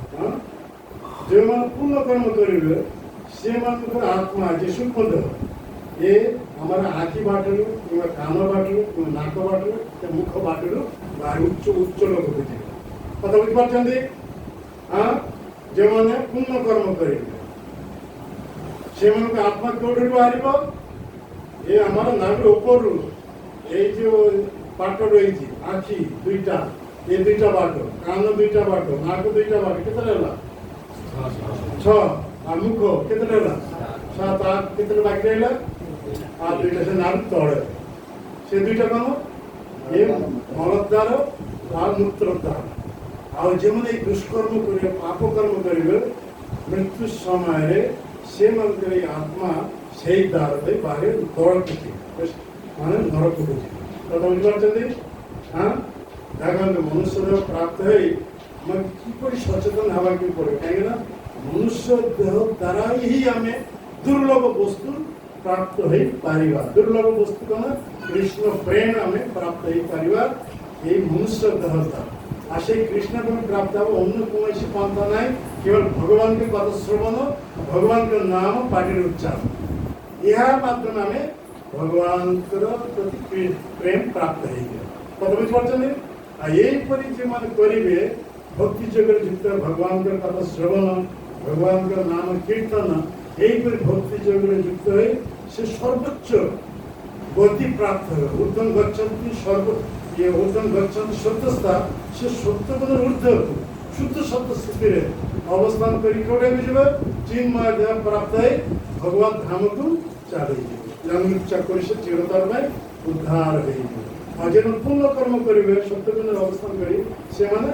ଯେଉଁମାନେ ପୂର୍ଣ୍ଣ କର୍ମ କରିବେ ସେମାନଙ୍କର ଆତ୍ମା ଯେ ସୂକ୍ଷ୍ମ ଦେହ ଏ ଆମର ଆଖି ବାଟରୁ କିମ୍ବା କାନ ବାଟରୁ କିମ୍ବା ନାକ ବାଟରୁ ମୁଖ ବାଟରୁ ବାହାରି ଉଚ୍ଚ ଉଚ୍ଚ ଲୋକକୁ ଯିବେ। କଥା ବୁଝିପାରୁଛନ୍ତି? ଯେଉଁମାନେ ପୂର୍ଣ୍ଣ କର୍ମ କରିବେ ସେମାନଙ୍କ ଆତ୍ମା କେଉଁଠୁ ବାହାରିବ? ଏ ଆମର ନାଭିର ଉପରରୁ ଏଇ ଯୋଉ ବାଟ ରହିଛି ଆଖି ଦୁଇଟା, ଏ ଦୁଇଟା ବାଟ, କାନ ଦୁଇଟା ବାଟ, ନାକ ଦୁଇଟା ବାଟ, କେତେ ହେଲା? 6। আর মুখ কেতটা হল? 7। আর কেতটা বাকি রইল? আর দুইটা সে নাম তଳେ সে দুইটা কোন এ মলদ্বার আর মূত্রদ্বার। আর যেমন এই দুষ্কর্ম করিবে পাপ কর্ম করিবে মৃত্যু সময়ে সেমানଙ୍କର এই আত্মা সেই দ্বার দেই বাইরে তଳକୁ ଯିବେ, ମାନେ ନରକକୁ ଯିବେ। କଥା ବୁଝିପାରୁଛନ୍ତି? ଦେଖନ୍ତୁ ମନୁଷ୍ୟ ଦେହ ପ୍ରାପ୍ତ ହେଇ ଆମେ କିପରି ସଚେତନ ହେବାକୁ ପଡ଼ିବ, କାହିଁକି ନା ମନୁଷ୍ୟ ଦେହ ଦ୍ୱାରା ହିଁ ଆମେ ଦୁର୍ଲଭ ବସ୍ତୁ ପ୍ରାପ୍ତ ହେଇପାରିବା। ଦୁର୍ଲଭ ବସ୍ତୁ କ'ଣ? କୃଷ୍ଣ ପ୍ରେମ ଆମେ ପ୍ରାପ୍ତ ହେଇପାରିବା ଏଇ ମନୁଷ୍ୟ ଦେହ ଦ୍ୱାରା। আর সেই কৃষ্ণ প্রেম প্রাপ্ত হবে অন্য কৌশি পন্থা নাই, কেবল ভগবানকে কথা শ্রবণ, ভগবানকে নাম পাটির উচ্চারণ, ইহার মাধ্যমে আমি ভগবানଙ୍କର প্রতি প্রেম প্রাপ্ত ହେଇଯିବ। কথা বুঝিপারছেন? আর এইপরি যেମାନେ କରିବେ ভক্তি যোগের যুক্ত ভগবানଙ୍କର কথা শ্রবণ, ভগবানଙ୍କର নাম কীর্তন, এইপরি ভক্তি যোগের যুক্ত হয়ে সে সর্বোচ্চ গতি প্রাপ্ত হবে। ঊর্ধ্বং গচ্ছন্তি ঊর্ধ্বং গচ্ছন্তি সত্যস্থা, সে সত্যগুণের ঊর্ধ্বକୁ শুদ্ধ সত্য স্থিতিরে অবস্থান କରି কোটে ଯିବେ? চিন্ময় দেহ প্রাপ্ত হয়ে ভগবত ধামକୁ ଚାଲିଯିବେ। জন্মিচ্ছা করে সে চিরতর ପାଇଁ উদ্ধার ହେଇଯିବେ। আর যেন পূর্ণ কর্ম করিবে সত্যগুণের অবস্থান করি ସେମାନେ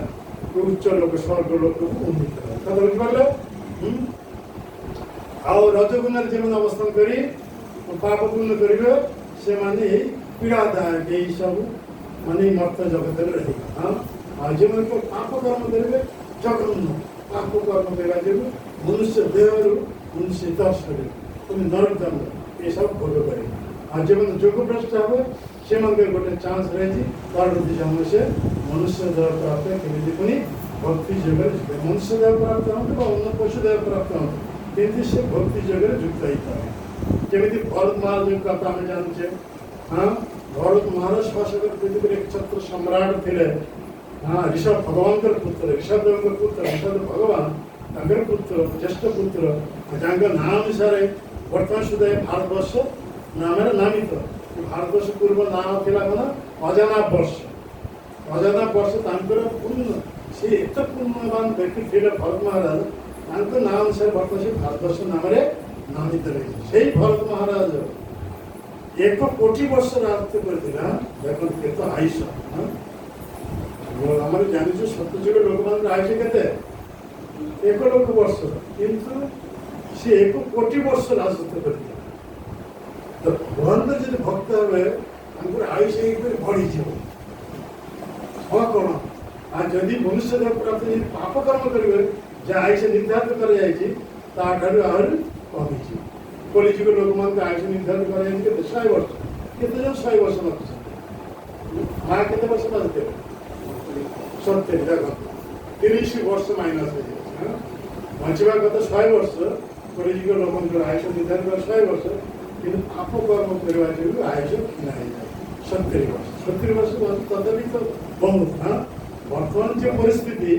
উচ্চ লোক স্বর্গ লোকକୁ উন্নীত হবে। কথা বুঝিপারলে? ଆଉ ରଜଗୁଣରେ ଯେମାନେ ଅବସ୍ଥାନ କରି ପାପ ପୂର୍ଣ୍ଣ କରିବେ ସେମାନେ ଏଇ ପୀଡ଼ାଦାୟକ ଏଇ ସବୁ ମାନେ ମର୍ତ୍ତ ଜଗତରେ ରହିବେ। ଆଉ ଯେମାନେ ପାପ କର୍ମ କରିବେ ଜଘନ୍ୟ ପାପ କର୍ମ କରିବା ଯୋଗୁଁ ମନୁଷ୍ୟ ଦେହରୁ ମନୁଷ୍ୟ ଦର୍ଶ କରିବେ, ପୁଣି ନରକ ଦଣ୍ଡ ଏସବୁ ଭୋଗ କରିବେ। ଆଉ ଯେମାନେ ଯୋଗ ଭ୍ରଷ୍ଟ হবে ସେମାନଙ୍କର ଗୋଟେ ଚାନ୍ସ ରହିଛି ପରବର୍ତ୍ତୀ ଜନ୍ମ ସେ ମନୁଷ୍ୟ ଦେହ ପ୍ରାପ୍ତ କେମିତି ପୁଣି ଭକ୍ତି ଯୋଗରେ ଯିବେ। ମନୁଷ୍ୟ ଦେହ ପ୍ରାପ୍ତ ହୁଅନ୍ତୁ ବା ଅନ୍ୟ ପଶୁ ଦେହ ପ୍ରାପ୍ତ ହୁଅନ୍ତୁ, କିନ୍ତୁ ସେ ଭକ୍ତି ଯୋଗରେ ଯୁକ୍ତ ହେଇଥାଏ। ଯେମିତି ଭରତ ମହାରାଜଙ୍କ କଥା ଆମେ ଜାଣୁଛେ। ଭରତ ମହାରାଜ ଶାସକ ପୃଥିବୀରେ ଏକ ଛତ୍ର ସମ୍ରାଟ ଥିଲେ। ঋষভ ଭଗବାନଙ୍କର ପୁତ୍ର, ଋଷଭଦେବଙ୍କ ପୁତ୍ର, ଋଷଭ ଭଗବାନ ତାଙ୍କର ପୁତ୍ର, ଜ୍ୟେଷ୍ଠ ପୁତ୍ର। ତାଙ୍କ ନାଁ ଅନୁସାରେ ବର୍ତ୍ତମାନ ସୁଦ୍ଧା ଭାରତବର୍ଷ ନାମରେ ନାମିତ। ଭାରତବର୍ଷ ପୂର୍ବ ନାମ ଥିଲା କ'ଣ? ଅଜାନା ବର୍ଷ। ଅଜାନା ବର୍ଷ ତାଙ୍କର ପୂର୍ଣ୍ଣ, ସେ ଏତେ ପୂର୍ଣ୍ଣବାନ ବ୍ୟକ୍ତି ଥିଲେ ଭରତ ମହାରାଜ, ତାଙ୍କ ନାଁ ଅନୁସାରେ ବର୍ତ୍ତମାନ ସେ ଭାରତବର୍ଷ ନାମରେ ନାମିତ ରହିଛି। ସେଇ ଭରତ ମହାରାଜ 1 କୋଟି ବର୍ଷ ରାଜତ୍ୱ କରିଥିଲା। ଦେଖନ୍ତୁ କେତେ ଆୟୁଷ। ଆମର ଜାଣିଛୁ ସତ୍ୟଯୁଗ ଲୋକମାନଙ୍କର ଆୟୁଷ କେତେ? 1 ଲକ୍ଷ ବର୍ଷ, କିନ୍ତୁ ସେ 1 କୋଟି ବର୍ଷ ରାଜତ୍ୱ କରିଥିଲା। ତ ଭଗବାନଙ୍କର ଯଦି ଭକ୍ତ ହେବେ ତାଙ୍କର ଆୟୁଷ ହେଇକରି ବଢ଼ିଯିବ। ହଁ କ'ଣ? আর যদি মনুষ্য দেহ প্রাপ্ত যদি পাপ কর্ম করবে যা আয়ুষ নির্ধারিত କରାଯାଇଛି ତାଠାରୁ ଆହୁରି କମିଯିବ। କଳିଯୁଗ ଲୋକମାନଙ୍କ ଆୟୁଷ ନିର୍ଦ୍ଧାରିତ କରାଯାଇଛି କେତେ? 100 ବର୍ଷ। କେତେ ଜଣ 100 ବର୍ଷ ବଞ୍ଚୁଛନ୍ତି? ମା କେତେ ବର୍ଷ ବଞ୍ଚିଥିବେ? 70। ଦେଖ 30 ବର୍ଷ ମାଇନସ୍ ହେଇଯାଉଛି। ବଞ୍ଚିବା କଥା 100 ବର୍ଷ, କଳିଯୁଗ ଲୋକଙ୍କର ଆୟୁଷ ନିର୍ଦ୍ଧାରିତ 100 ବର୍ଷ, କିନ୍ତୁ ପାପ କର୍ମ କରିବା ଯୋଗୁଁ ଆୟୁଷ କ୍ଷୀଣ ହେଇଯାଏ 70 ବର୍ଷ। 70 ବର୍ଷ ତଥାପି ତ ବହୁତ। বর্তমান যে পরিস্থিতি,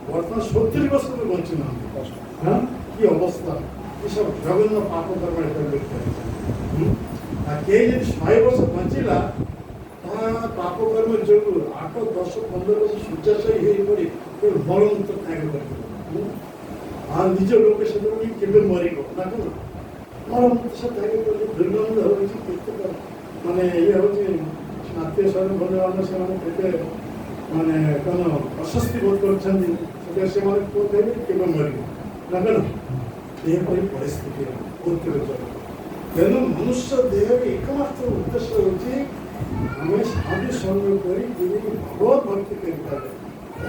বর্তমান 70 বছর বঞ্চনাহান্তি। কি অবস্থা! এসব জঘন্য পাপ কর্ম করতে আর কে যদি 100 বছর বঞ্চিলা পাপ কর্মের যোগুଁ 8, 10, 15 বছর শয্যাশয়ী হয়ে পড়ি মরণমুক্ত ত্যাগ করবে। আর নিজ লোকের সাথে কেবে মরিব না কেন? মরণমুক্ত সে ত্যাগ করলে দুর্গন্ধ হচ্ছে কেতে মানে ইয়ে হচ্ছে আত্মীয় স্বজন বন্ধুবান্ধব ସେମାନେ କେତେ ମାନେ କ'ଣ ଅସ୍ୱସ୍ତି ବୋଧ କରୁଛନ୍ତି, ସେମାନେ କେବେ କେବେ ମରିବ ନା କ'ଣ? ଏହିପରି ପରିସ୍ଥିତି ଉତ୍କଳ। ତେଣୁ ମନୁଷ୍ୟ ଦେହର ଏକମାତ୍ର ଉଦ୍ଦେଶ୍ୟ ହେଉଛି ଆମେ ସାଧୁ ସଂଗ କରି ଯଦି ଭଗବତ ଭକ୍ତି କରିପାରିଲେ,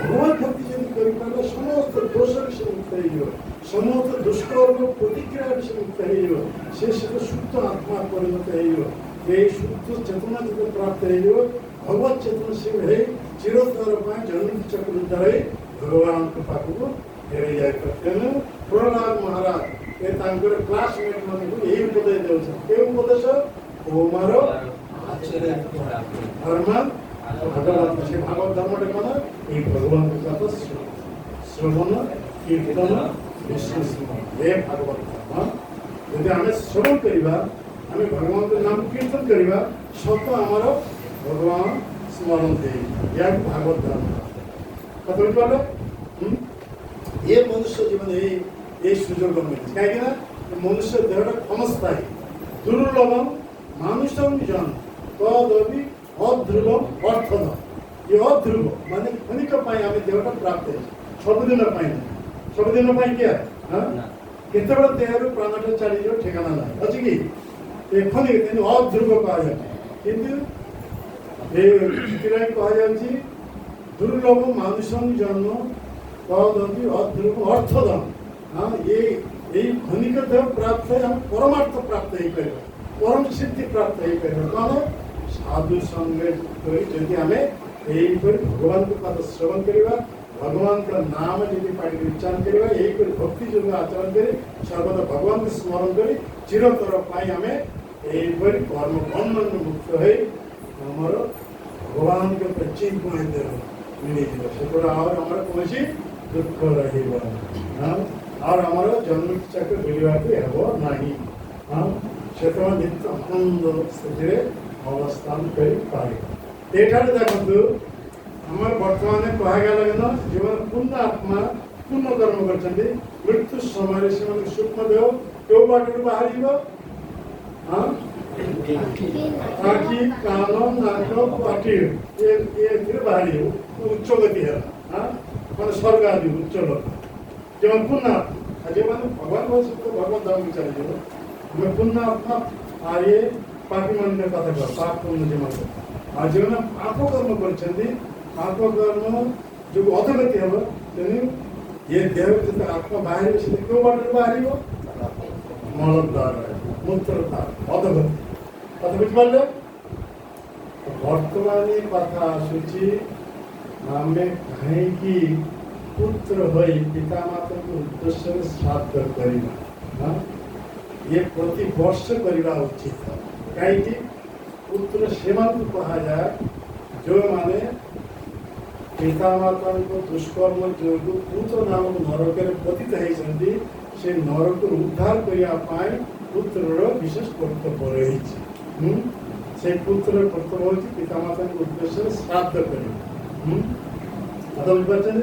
ଭଗବତ ଭକ୍ତି ଯଦି କରିପାରିଲେ ସମସ୍ତ ଦୋଷରେ ସେ ମୁକ୍ତ ହେଇଯିବ, ସମସ୍ତ ଦୁଷ୍କର୍ମ ପ୍ରତିକ୍ରିୟାରେ ସେ ମୁକ୍ତ ହେଇଯିବ, ସେ ଶୁଦ୍ଧ ଆତ୍ମା ପରିଣତ ହେଇଯିବ। এই শুদ্ধ চেতনা যদি প্রাপ্ত হয়ে যাব भगवत चेतन से है चिरतर पाए जन्म चक्र द्वारा भगवान के पाखु फेरे जाय करते हैं। प्रहलाद महाराज ये तांकर क्लासमेट माने को यही उपदेश देउछ के उपदेश ओमारो आचरण धर्म भगवान से भागवत धर्म रे कोन ए भगवान के कथा श्रवण कीर्तन विश्वास ये भागवत धर्म यदि हमें श्रवण करिबा हमें भगवान के नाम कीर्तन करिबा सब हमारा भगवान स्मरण दे या भागवत धर्म कतल पाले ये मनुष्य जीवन ये सुजोग मिले कहीं मनुष्य देहटा क्षमस्तायी दुर्लभ मानुषम जन तदपि अध्रुव अर्थद ये अध्रुव माने क्षणिक आम देहटा प्राप्त है सबुदिन क्या केतबेले देहर प्राणटा चली ठिकाना ना अच्छी कि क्षणिक अध्रुव कह किंतु कह दुर्लभ मानुषम जन्म तदपि अध्रुव अर्थदम हाँ ये क्षणिक देह प्राप्त है हम परमार्थ प्राप्त ही कर परम सिद्धि प्राप्त ही कर कौन साधु संगे जदि आम यहीपर भगवान को कथा श्रवण करवा भगवान का नाम जब पाटी उच्चारण करवा यहीपर भक्ति जो आचरण कर सर्वदा भगवान को स्मरण कर चिरतर पाई आम यहीपर कर्म बंधन मुक्त है हमार भगवान के प्रचिन मिल कौन दुख रहा और हमारा जन्म चक्र बुलवाके हम ना से नित्य आनंद स्थिति अवस्थान पारे एठार देखु आम बर्तमान कहगला जो पूर्ण आत्मा पूर्ण कर्म कर मृत्यु समय से सूक्ष्म देह क्यों बाटर बाहर आखि कान नाक पाटी ये बाहर उच्च गति है मैं स्वर्ग आदि उच्च लोक जो पुण्य जो मैंने भगवान भगवान धाम में चले जाओ मैं पुण्य आत्मा आर्य पापी मन में कथा कर पाप पुण्य जो मतलब आज जो ना पाप कर्म कर पाप कर्म जो अधगति हम ये देह जो आत्मा बाहर से क्यों बाटर बाहर मल द्वार मूत्र द्वार अधगति कथा बुझे बर्तमान कथा आसूची आम कहीं पुत्र हो पिता माता को उद्देश्य श्राद्ध करना ये प्रति वर्ष करना उचित कहीं पुत्र से कहा जाए जो माने पिता माता को दुष्कर्म जो पुत्र नामक नरक पतित होती से नरक उद्धार करने पुत्र विशेष कर्तव्य रही से पुत्र कर्तव्य हो पिता माता को उद्देश्य श्राद्ध करना कथा बुझे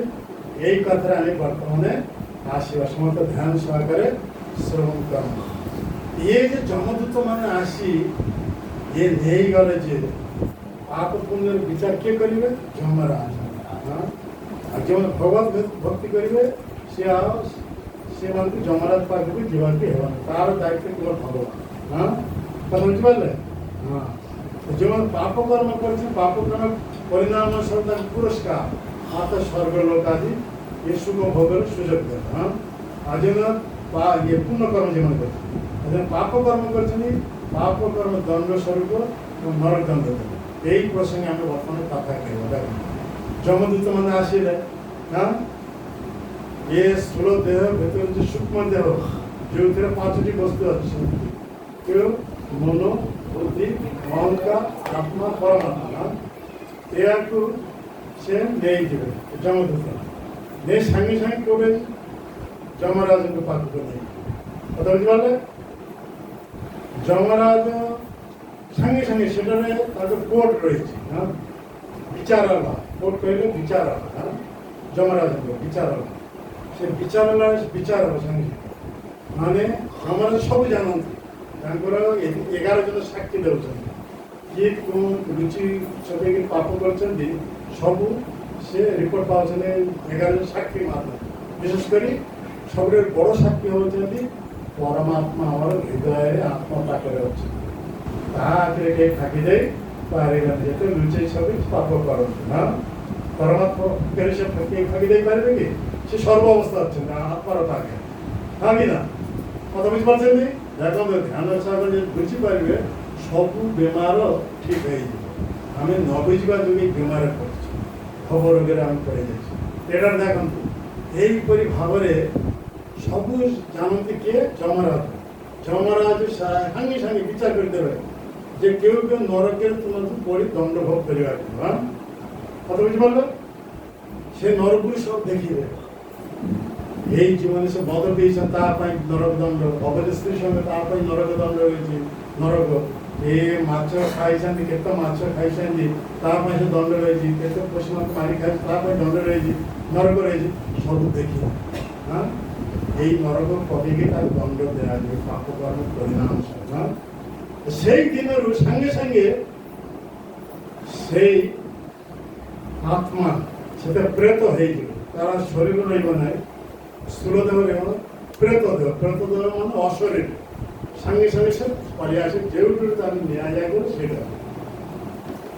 यही कथा आम बर्तमान आसवा समस्त ध्यान सहकारे श्रवण कर ये जो जमदूत मैंने आसी ये नहीं गले जे पाप पुण्य विचार किए करेंगे जमराज जो भगवत भक्ति करेंगे से मान जमराज पाक भी जीवन के तार दायित्व केवल भगवान हाँ कथा बुझे हाँ जो पाप कर्म कर पाप कर्म परिणाम सब पुरस्कार माता स्वर्ग लोक आदि ये सुख भोग सुजोग देना आज ये पुण्य कर्म जीवन कर पाप कर्म कर पाप कर्म दंड स्वरूप नरक दंड देते यही प्रसंग आम बर्तमान कथा कह जमदूत मैंने आसिले हाँ ये स्थूल देह भर जो सूक्ष्म देह जो थे 5टी वस्तु अच्छे मन बुद्धि अहंकार आत्मा परमात्मा या से नहीं देवे जमदूत नहीं संगे संगे कौटे जमराज को पाक को नहीं कथा बुझे जमराज संगे संगे से कोर्ट रही हाँ विचाराला कोर्ट कहले विचाराला हाँ जमराज को विचाराला से विचाराला विचार संगे माने हमारे सब जानते 11 जन साक्षी देते किए कौन रुचि सब पाप कर सब से रिपोर्ट पाँच 11 जन साक्षी मात्र विशेषकर सब बड़ साक्षी होती परमात्मा हमारे हृदय आत्मा पाखे अच्छे कहीं फाँकी पारे जो लुचे सब पाप करते हाँ परमात्मा से फाँकी दे पारे कि से सर्वावस्था अच्छे आत्मार पाखे हाँ कि ना कथा बुझे देखो ध्यान सागर बुझीपारे सब बेमार ठीक हो ଆମେ ନ ବୁଝିବା ଯୋଗୁଁ ବେମାର ପଡ଼ୁଛୁ, ଖବର ବଗେରା ଆମେ ପଳେଇ ଯାଉଛୁ। ଏଇଟା ଦେଖନ୍ତୁ, ଏହିପରି ଭାବରେ ସବୁ ଜାଣନ୍ତି କିଏ? ଯମରାଜ। ଯମରାଜ ସାଙ୍ଗେ ସାଙ୍ଗେ ବିଚାର କରିଦେବେ ଯେ କେଉଁ କେଉଁ ନରକରେ ତୁମକୁ ପଡ଼ି ଦଣ୍ଡ ଭୋଗ କରିବାକୁ। ହଁ, কথা ବୁଝିପାରିଲ? ସେ ନରକକୁ ସବୁ ଦେଖିବେ। এই জীবনে সে মদ পেয়েছেন তা ପାଇଁ ନରକ ଦଣ୍ଡ, ଅବୈଧ ସ୍ତ୍ରୀ ସଙ୍ଗେ ତା ପାଇଁ ନରକ ଦଣ୍ଡ ରହିଛି। ନରକ ଏ ମାଛ ଖାଇଛନ୍ତି, କେତେ ମାଛ ଖାଇଛନ୍ତି ତା ପାଇଁ ସେ ଦଣ୍ଡ ରହିଛି। କେତେ ପଶୁମାନଙ୍କୁ ମାରି ଖାଇଛି ତା ପାଇଁ ଦଣ୍ଡ ରହିଛି, ନରକ ରହିଛି। ସବୁ ଦେଖିବେ। ହଁ, এই ନରକ ପକେଇକି ତାକୁ ଦଣ୍ଡ ଦିଆଯିବ ପାପ କର୍ମ ପରିଣାମ ସହ। ସେଇ ଦିନରୁ ସାଙ୍ଗେ ସାଙ୍ଗେ ସେଇ ଆତ୍ମା ସେତେ ପ୍ରେତ ହେଇଯିବ, ତାର ଶରୀର ରହିବ ନାହିଁ, ସ୍ଥୂଳ ଦେହ ରହିବ, ପ୍ରେତ ଦେହ। ପ୍ରେତ ଦେହ ମାନେ ଅଶରୀର। ସାଙ୍ଗେ ସାଙ୍ଗେ ସେ ପଳେଇ ଆସେ ଯେଉଁଠୁ ତାକୁ ନିଆଯାଏ ସେଇଟା।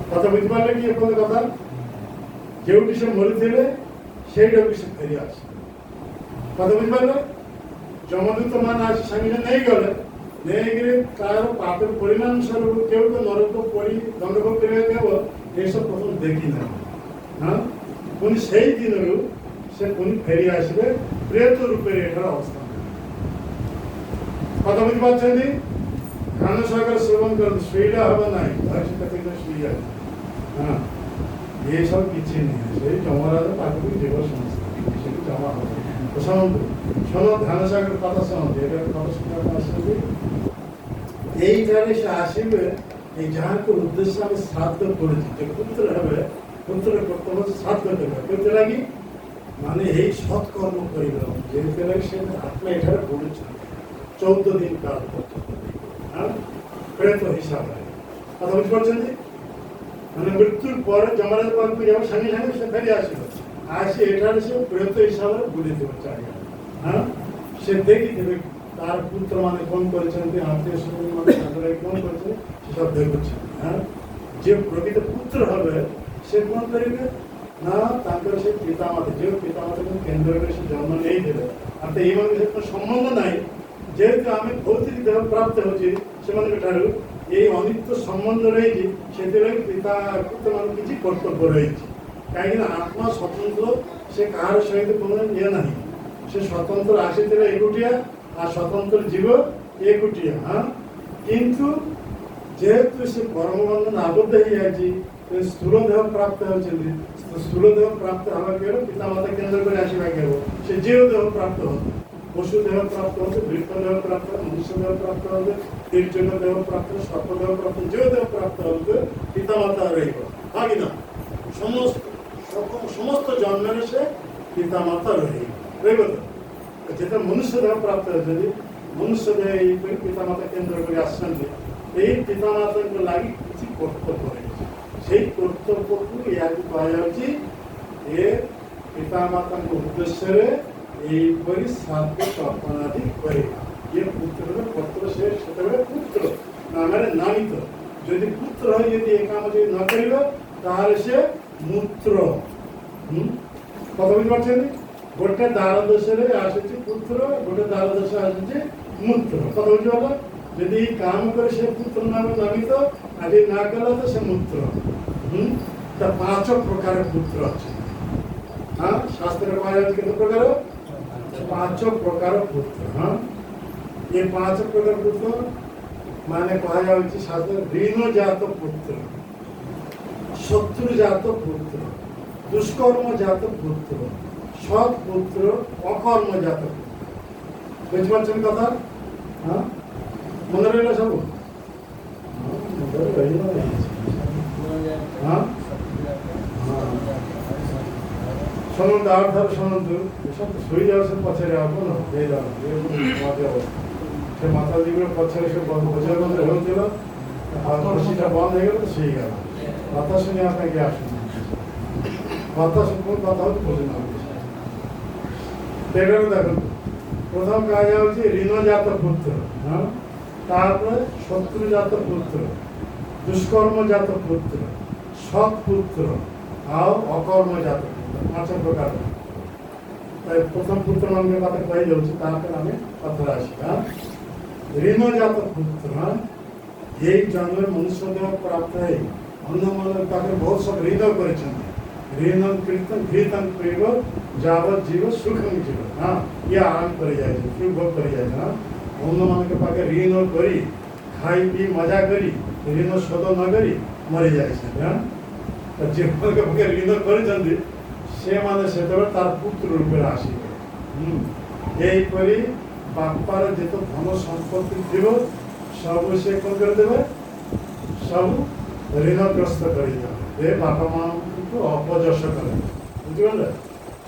କଥା ବୁଝିପାରିଲେ କି? ଏପର୍ଯ୍ୟନ୍ତ କଥା, ଯେଉଁଠି ସେ ମରିଥିଲେ ସେଇଟାକୁ ସେ ଫେରି ଆସେ। କଥା ବୁଝିପାରିଲେ? ଯମଦୂତ ମାନେ ଆସି ସାଙ୍ଗେ ସାଙ୍ଗେ ନେଇଗଲେ, ନେଇକରି ତାର ପାପର ପରିଣାମ ସ୍ୱରୂପ କେଉଁ ନରକ ପଡ଼ି ଦଣ୍ଡ ଭୋଗ କରିବାକୁ ହେବ ଏସବୁ ପ୍ରଥମ ଦେଖିନାହିଁ। ହଁ, ପୁଣି ସେଇ ଦିନରୁ ସେ ପୁଣି ଫେରି ଆସିବେ ପ୍ରେତ ରୂପରେ ଏଠାରେ ଅବସ୍ଥାନ। କଥା ବୁଝିପାରୁଛନ୍ତି? ଧାନ ସାଗର ସେବନ କରନ୍ତୁ, ଶୋଇଲା ହବ ନାହିଁ। ଶୋଇଲା, ହଁ, ଏସବୁ କିଛି ନୁହେଁ। ସେଇ ଯମରାଜ ପାଖକୁ ଯିବ ସମସ୍ତେ, ସେଠି ଜମା ହବ। ଶୁଣନ୍ତୁ, ଶୁଣ, ଧାନ ସାଗର କଥା ଶୁଣନ୍ତୁ। ଏବେ କଥା ଶୁଣିବାକୁ ଆସନ୍ତି, এইଠାରେ ସେ ଆସିବେ। এই ଯାହାକୁ ଉଦ୍ଦେଶ୍ୟ ଆମେ ଶ୍ରାଦ୍ଧ କରୁଛୁ, ଯେ ପୁତ୍ର ହେବେ, ପୁତ୍ର କର୍ତ୍ତବ୍ୟ ଶ୍ରାଦ୍ଧ ଦେବେ। କେଉଁଥିଲାଗି? ମାନେ ଏଇ ସତ୍କର୍ମ କରିବ, ଯେଉଁଥିଲାଗି ସେ ଆତ୍ମା ଏଠାରେ ବୁଲୁଛନ୍ତି 14 ଦିନ କାଳ ପ୍ରେତ ହିସାବରେ। କଥା ବୁଝିପାରୁଛନ୍ତି? ମାନେ ମୃତ୍ୟୁ ପରେ ଯମରାଜ ପାଖକୁ ଯାଉ, ସାଙ୍ଗେ ସାଙ୍ଗେ ସେ ଫେରି ଆସିବ। ଆସି ଏଠାରେ ସେ ପ୍ରେତ ହିସାବରେ ବୁଲିଥିବ ଚାରିଆଡ଼େ। ହଁ, ସେ ଦେଖିଥିବେ ତାର ପୁତ୍ର ମାନେ କ'ଣ କରିଛନ୍ତି, ଆତ୍ମୀୟ ମାନେ ତାଙ୍କର କ'ଣ କରିଛନ୍ତି, ସେସବୁ ଦେଖୁଛନ୍ତି। ହଁ, ଯେ ପ୍ରକୃତ ପୁତ୍ର ହେବେ ସେ କ'ଣ କରିବେ ନା ତାଙ୍କର ସେ ପିତାମାତା, ଯେଉଁ ପିତାମାତାଙ୍କୁ କେନ୍ଦ୍ରରେ ସେ ଜନ୍ମ ନେଇଥିଲେ, ଅର୍ଥାତ୍ ଏଇମାନଙ୍କ ସହିତ ସମ୍ବନ୍ଧ ନାହିଁ। ଯେହେତୁ ଆମେ ଭୌତିକ ଦେହ ପ୍ରାପ୍ତ ହେଉଛି ସେମାନଙ୍କ ଠାରୁ, ଏଇ ଅନିତ୍ୟ ସମ୍ବନ୍ଧ ରହିଛି, ସେଥିପାଇଁ ପିତା ପୁତ୍ରମାନଙ୍କୁ କିଛି କର୍ତ୍ତବ୍ୟ ରହିଛି। କାହିଁକିନା ଆତ୍ମା ସ୍ୱତନ୍ତ୍ର, ସେ କାହାର ସହିତ কোনো ଇଏ ନାହିଁ। ସେ ସ୍ୱତନ୍ତ୍ର ଆସିଥିଲେ ଏକୁଟିଆ, আর স্বতন্ত্র জীব একুটিয়া। হ্যাঁ, কিন্তু যেহেতু সে কর্মবন্ধন আবদ্ধ হয়ে যাচ্ছে, স্থূল দেহ প্রাপ্ত হচ্ছেন। স্থূল দেহ প্রাপ্ত হওয়া গেল পিতামাতা কেন্দ্র করে আসবা গেল, সে জীব দেহ প্রাপ্ত হবে, পশু দেহ প্রাপ্ত হবে, বৃক্ষ দেহ প্রাপ্ত হবে, মনুষ্য দেহ প্রাপ্ত হবে, তীর্যক দেহ প্রাপ্ত, সর্প দেহ প্রাপ্ত, যে দেহ প্রাপ্ত হবে পিতামাতা রহিব। হ্যাঁ কিনা? সমস্ত জন্মের সে পিতামাতা রহিব, রহিব তো। যেটা মনুষ্য দেহ প্রাপ্ত হয়েছে, মনুষ্য দেহ এইপরি পিতামাতা কেন্দ্র করে আসছেন। এই পিতামাতাଙ୍କ ଲାଗି କିଛି କର୍ତ୍ତବ୍ୟ ରହିଛି। ସେଇ କର୍ତ୍ତବ୍ୟକୁ ଏହାକୁ କୁହାଯାଉଛି ଏ ପିତାମାତାଙ୍କ ଉଦ୍ଦେଶ୍ୟରେ এইপରି ଶ୍ରାଦ୍ଧ ତର୍ପଣ ଆଦି କରିବା। ଇଏ ପୁତ୍ରର କର୍ତ୍ତବ୍ୟ। ସେ ସେତେବେଳେ ପୁତ୍ର ନାମରେ ନାମିତ। ଯଦି ପୁତ୍ର ହୋଇ ଯଦି ଏ କାମ ଯଦି ନ କରିବ ତାହେଲେ ସେ ମୂତ୍ର। କଥା ବୁଝିପାରୁଛନ୍ତି? ଗୋଟେ ଦାର ଦେଶରେ ଆସୁଛି ପୁତ୍ର, ଗୋଟେ ଦାର ଦେଶ ଆସୁଛି ମୂତ୍ର। କଥା ବୁଝିପାରିଲ? ଯଦି କାମ করে সে পুত্র নামে নামিত, আর যদি না কলা তো সে মূত্র। তা 5 প্রকার পুত্র আছে। হ্যাঁ, শাস্ত্রে কুହାଯାଉଛି କେତେ ପ୍ରକାର? 5 ପ୍ରକାର ପୁତ୍ର। ହଁ, ଏ 5 ପ୍ରକାର ପୁତ୍ର ମାନେ କୁହାଯାଉଛି শাস্ত্রে ঋণ জাত পুত্র, শত্রু জাত পুত্র, দুষ্কর্ম জাত পুত্র, সৎ পুত্র, অকর্ম জাত পুত্র। বুঝিপারছেন কথা? হ্যাঁ, মনে রইল ସବୁ? ଶୁଣନ୍ତୁ, ଆଉ ଥରେ ଶୁଣନ୍ତୁ। ଶୋଇଯାଉ, ସେ ପଛରେ ଆପଣ ଦେଇଯାଉ। ସେ ମାତାଜୀଙ୍କର ପଛରେ ସେ ଭୋଜନ ହେଉଥିବ, ଆଉ ଖୁସିଟା ବନ୍ଦ ହେଇଗଲା ତ ଶୋଇଗଲା। କଥା ଶୁଣିବା ପାଇଁ କିଏ ଆସୁନାହାନ୍ତି। କଥା ଶୁଣୁ, କଥା ହେଉଛି ଭୋଜନ। ତେଣୁ ଦେଖନ୍ତୁ, প্রথম কুହାଯାଉଛି ঋণজাত পুত্র। হ্যাঁ, তারপরে শত্রুজাত পুত্র, দুষ্কর্মজাত পুত্র, সৎ পুত্র, ଆଉ ଅକର୍ମଜାତ ପୁତ୍ର। 5 ପ୍ରକାର। ପ୍ରଥମ ପୁତ୍ର ମାନଙ୍କ କଥା କୁହାଯାଉଛି, ତାପରେ ଆମେ କଥାରେ ଆସିବା। ঋণজাত পুত্র, এই জন্মের মনুষ্য দেহ প্রাপ্ত হয়ে ଅନ୍ୟମାନଙ୍କ ପାଖରେ ବହୁତ ସବୁ ଋଣ କରିଛନ୍ତି। ଋଣ ଘୃତଂ ପିଇବ ଯାବତ ଜୀବ ସୁଖം ଜୀବ। ହଁ, ଇଏ ଆରାମ କରିଯାଇଛି, ସୁଖ କରିଯାଇଛି। ହଁ, ଅନ୍ୟମାନଙ୍କ ପାଖରେ ଋଣ କରି ଖାଇ ପିଇ ମଜା କରି ଋଣ ଶୋଧ ନ କରି ମରିଯାଇଛନ୍ତି। ହଁ, ଯେଉଁମାନଙ୍କ ପାଖରେ ଋଣ କରିଛନ୍ତି ସେମାନେ ସେତେବେଳେ ତାର ପୁତ୍ର ରୂପରେ ଆସିବେ। ଏହିପରି ବାପାର ଯେତେ ଧନ ସମ୍ପତ୍ତି ଥିବ ସବୁ ସେ କ'ଣ କରିଦେବେ, ସବୁ ଋଣଗ୍ରସ୍ତ କରିଦେବେ। ଏ ବାପା ମାଆଙ୍କୁ ଅପଯଶ କରେ, ବୁଝିପାରିଲେ?